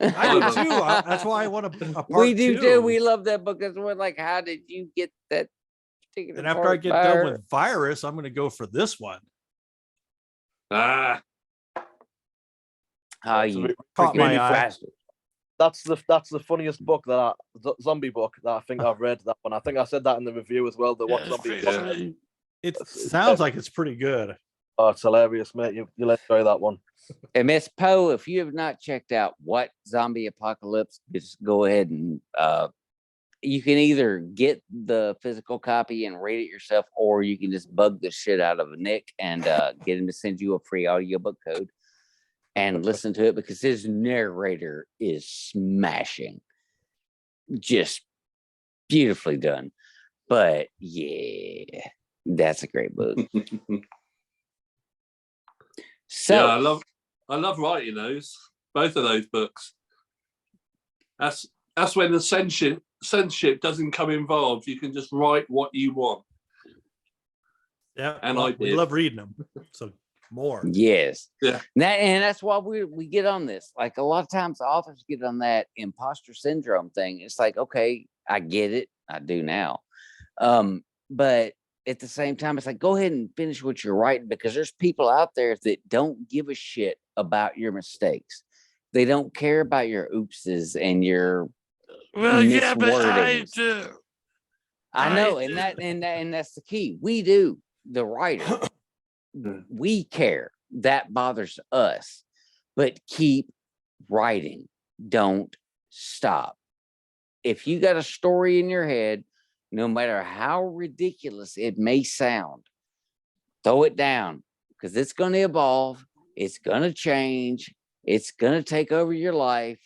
I do too. That's why I want a part we do two. too. We love that book as well. Like, how did you get that particular? And after I get done with Virus, I'm going to go for this one. Ah, you Caught my freaking eye. bastard. That's the funniest book zombie book that I think I've read. That one. I think I said that in the review as well. The What Yeah, Zombie it's Apocalypse. funny. It sounds like it's pretty good. Oh, it's hilarious, mate. You'll enjoy that one. And Miss Poe, if you have not checked out What Zombie Apocalypse, just go ahead and you can either get the physical copy and read it yourself, or you can just bug the shit out of Nick and get him to send you a free audiobook code and listen to it, because his narrator is smashing. Just beautifully done. But yeah, That's a great book. So Yeah, I love writing those, both of those books. That's when the censorship doesn't come involved. You can just write what you want. Yeah, And well, I we did. love reading them. So more. yes. Yeah. And that's why we get on this. Like a lot of times the authors get on that imposter syndrome thing. It's like, okay, I get it. I do now. But at the same time, it's like, go ahead and finish what you're writing, because there's people out there that don't give a shit about your mistakes. They don't care about your oopses and your Well, yeah, but I miswordings. do. I know, I and that's the key. We do, the writer. We care. That bothers us. But keep writing. Don't stop. If you got a story in your head, no matter how ridiculous it may sound, throw it down, because it's going to evolve. It's going to change. It's going to take over your life.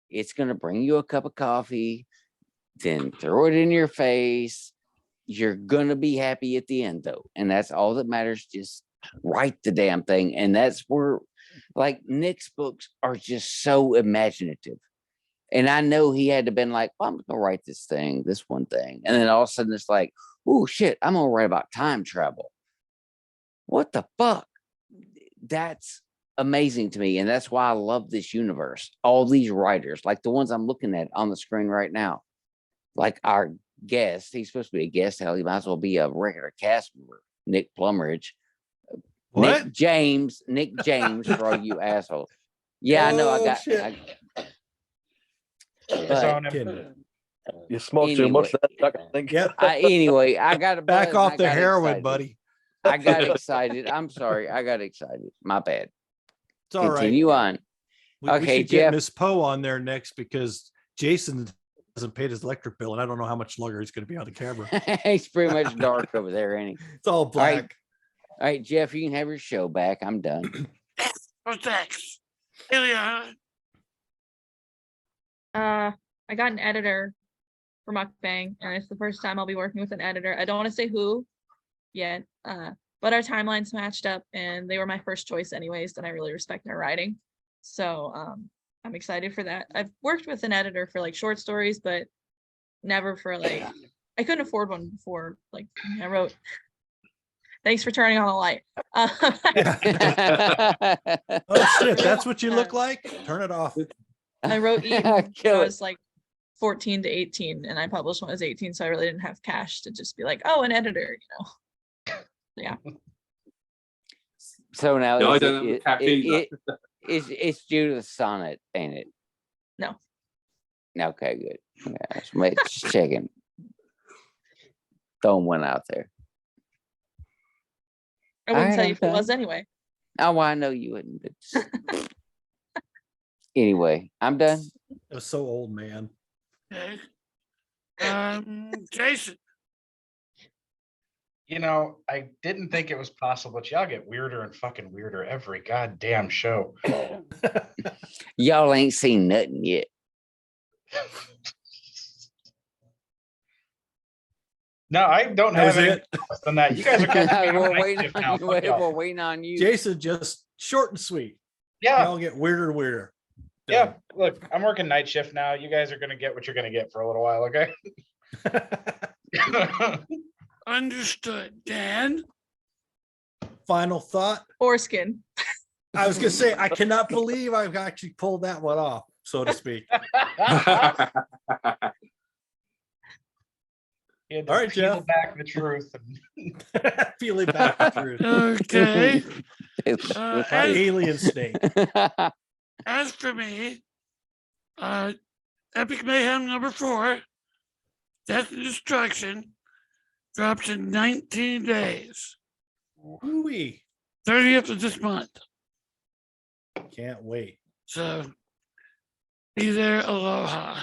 It's going to bring you a cup of coffee, then throw it in your face. You're going to be happy at the end, though. And that's all that matters. Just write the damn thing. And that's where, like, Nick's books are just so imaginative. And I know he had to been like, well, I'm going to write this one thing. And then all of a sudden it's like, oh, shit, I'm going to write about time travel. What the fuck? That's amazing to me. And that's why I love this universe. All these writers, like the ones I'm looking at on the screen right now, like our guest, he's supposed to be a guest. Hell, he might as well be a regular cast member, Nick Plummeridge. What? Nick James for all you assholes. Yeah, I know. Oh, I shit. It's on him. Kidding. You smoke too much Anyway. there, Jack, I think. Yep. Anyway, I got a Back off the heroin, excited. buddy. I got excited. I'm sorry. I got excited. My bad. It's all right. Continue on. We Okay, should get Jeff. Miss Poe on there next, because Jason hasn't paid his electric bill, and I don't know how much longer he's going to be on the camera. He's pretty much dark over there, ain't he? It's all black. All right, Jeff, you can have your show back. I'm done. Oh, thanks. Alyanna. I got an editor for Mukbang, and it's the first time I'll be working with an editor. I don't want to say who yet, but our timelines matched up, and they were my first choice anyways, and I really respect their writing. So I'm excited for that. I've worked with an editor for like short stories, but never for like, I couldn't afford one before. Like I wrote, thanks for turning on the light. Oh shit, that's what you look like? Turn it off. I wrote Eden when Kill I it. was like 14 to 18, and I published when I was 18, so I really didn't have cash to just be like, oh, an editor, Yeah. So now Yeah, I is don't have a cap either. it's Judith Sonnet, ain't it? No. Okay, good. Yeah, just checking. Throwing one out there. I wouldn't Alright, tell you I'm if it was done. anyway. Oh, well, I know you wouldn't. But just- anyway, I'm done. It was so old, man. Okay. Jason. I didn't think it was possible, but y'all get weirder and fucking weirder every goddamn show. Y'all ain't seen nothing yet. No, I don't That was have any it. less than that. You guys are catching me on we're, night waiting shift on now. you, Fuck y'all. we're waiting on you. Jason, just short and sweet. Yeah, Y'all get weirder and weirder. yeah. Look, I'm working night shift now. You guys are gonna get what you're gonna get for a little while, okay? Understood. Dan. Final thought. Foreskin. I was gonna say, I cannot believe I've actually pulled that one off, so to speak. You had to All right, peel Jeff. back the truth. Feeling back the truth. Okay. My as, alien snake. as for me, Epic Mayhem #4, Death and Destruction, drops in 19 days. Ooh-wee. 30th of this month. Can't wait. So be there. Aloha.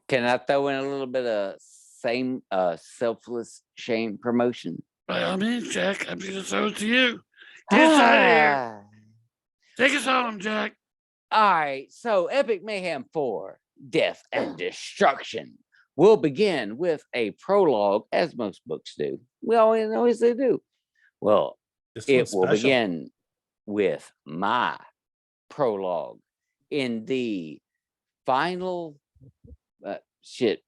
Can I throw in a little bit of same selfless shame promotion? By all means, Jack, I'm going to throw it to you. Get us out of here. Take us home, Jack. All right, so Epic Mayhem 4, Death and Destruction will begin with a prologue, as most books do. We always they do. Well, This it one's will special. begin with my prologue in the final shit.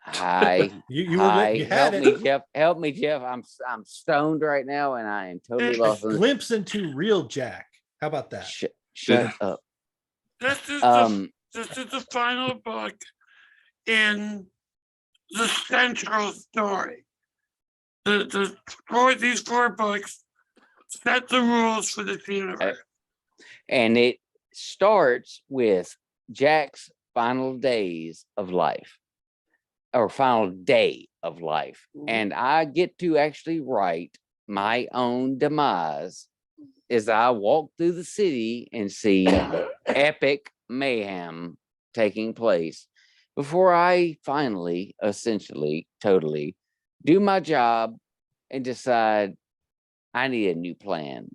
Hi, You help had it. me, Jeff. Help me, Jeff. I'm stoned right now, and I am totally A A lost. glimpse into real Jack. How about that? Shut up. This is the final book in the central story. These four books set the rules for this universe. And it starts with Jack's final days of life, or final day of life. And I get to actually write my own demise as I walk through the city and see epic mayhem taking place before I finally, essentially, totally do my job and decide I need a new plan.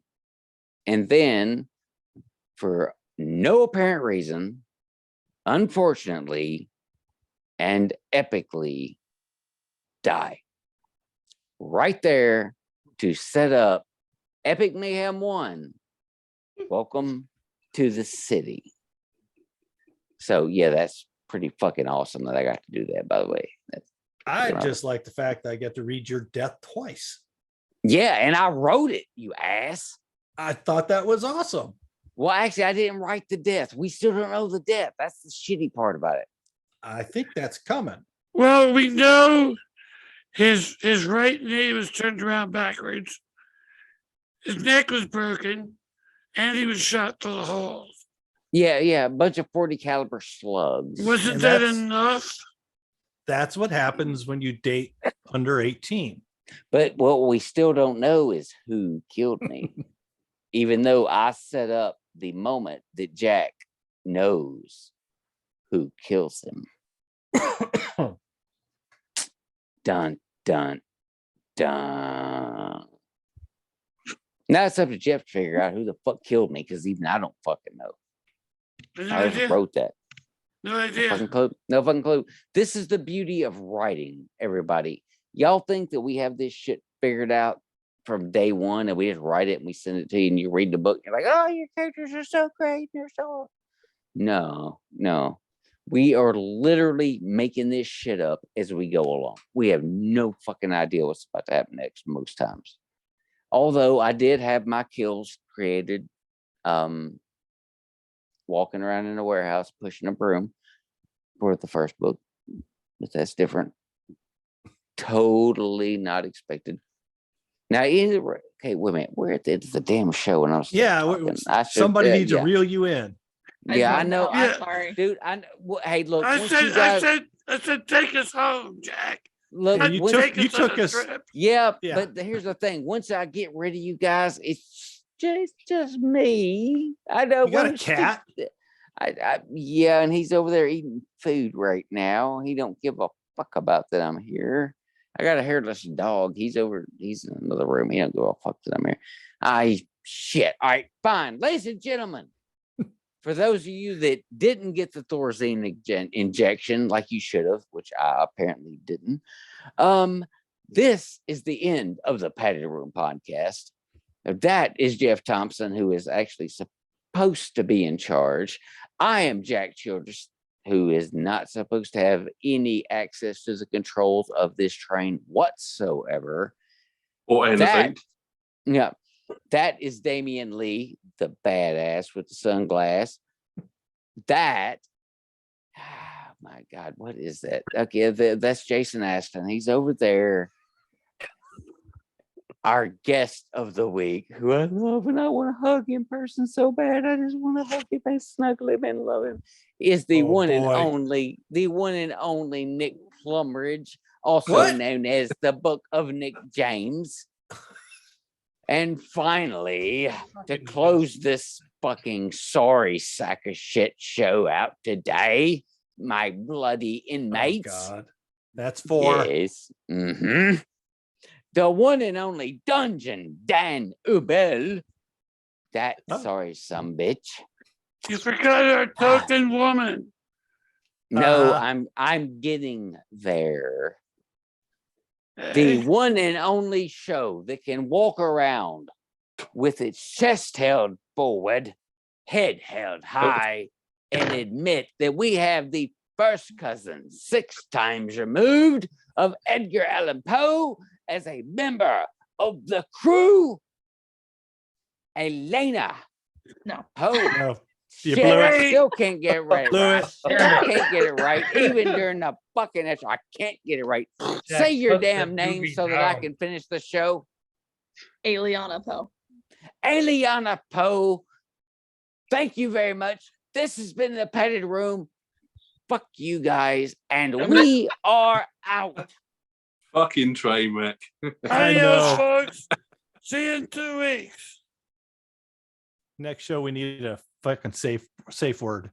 And then, for no apparent reason, unfortunately and epically, die. Right there to set up Epic Mayhem 1. Welcome to the city. So yeah, that's pretty fucking awesome that I got to do that, by the way. I just like the fact that I get to read your death twice. Yeah, and I wrote it, you ass. I thought that was awesome. Well, actually, I didn't write the death. We still don't know the death. That's the shitty part about it. I think that's coming. Well, we know his right knee was turned around backwards. His neck was broken, and he was shot through the holes. Yeah, a bunch of 40 caliber slugs. Wasn't And that that's- enough? That's what happens when you date under 18. But what we still don't know is who killed me. Even though I set up the moment that Jack knows who kills him. Dun, dun, dun. Now it's up to Jeff to figure out who the fuck killed me, because even I don't fucking know. No I just idea. wrote that. No No idea. fucking clue. No fucking clue. This is the beauty of writing, everybody. Y'all think that we have this shit figured out from day one and we just write it and we send it to you and you read the book. You're like, oh, your characters are so great. They're so. No. We are literally making this shit up as we go along. We have no fucking idea what's about to happen next most times. Although I did have my kills created, walking around in a warehouse, pushing a broom for the first book. But that's different. Totally not expected. Now, okay, wait a minute. We're at the damn show, and I'm still Yeah, talking. somebody needs yeah. to reel you in. Yeah, I zoned know. out, I'm Yeah. sorry. Dude, I know. Hey, look. I once you guys, said, take us home, Jack. look. Yeah, you once- took- Take you on took a us- trip. Yeah, Yeah. but here's the thing. Once I get rid of you guys, it's just me. I know. You got a once cat? yeah, and he's over there eating food right now. He don't give a fuck about that I'm here. I got a hairless dog. He's in another room. He don't give a fuck that I'm here. Shit. All right, fine. Ladies and gentlemen, for those of you that didn't get the Thorazine injection like you should have, which I apparently didn't, this is the end of the Patio Room podcast. That is Jeff Thompson, who is actually supposed to be in charge. I am Jack Childress, who is not supposed to have any access to the controls of this train whatsoever. Or anything. Yeah, that is Damien Lee, the badass with the sunglass. That, oh my God, what is that? Okay, that's Jason Aston. He's over there. Our guest of the week, who I love, and I want to hug in person so bad. I just want to hug him and snuggle him and love him. Is the Oh, one and boy. only Nick Plumridge, also What? known as the Book of Nick James. And finally, to close this fucking sorry sack of shit show out today, my bloody Oh, inmates. God. That's 4. Yes. Mm-hmm. The one and only Dungeon Dan Ubel. That Oh. sorry some bitch. You forgot our token woman. No, Uh-huh. I'm getting there. The one and only show that can walk around with its chest held forward, head held high, and admit that we have the first cousin 6 times removed of Edgar Allan Poe as a member of the crew, Alyanna No. Poe. No, you Shit, blew I it. still can't get it right. Blew I it. still can't get it right. Even during the fucking intro, I can't get it right. Say your put the damn name movie so that I down. can finish the show. Alyanna Poe. Alyanna Poe, thank you very much. This has been the Petted Room. Fuck you guys, and we are out. Fucking train wreck. I Adios, know. folks. See you in 2 weeks. Next show, we need a fucking safe word.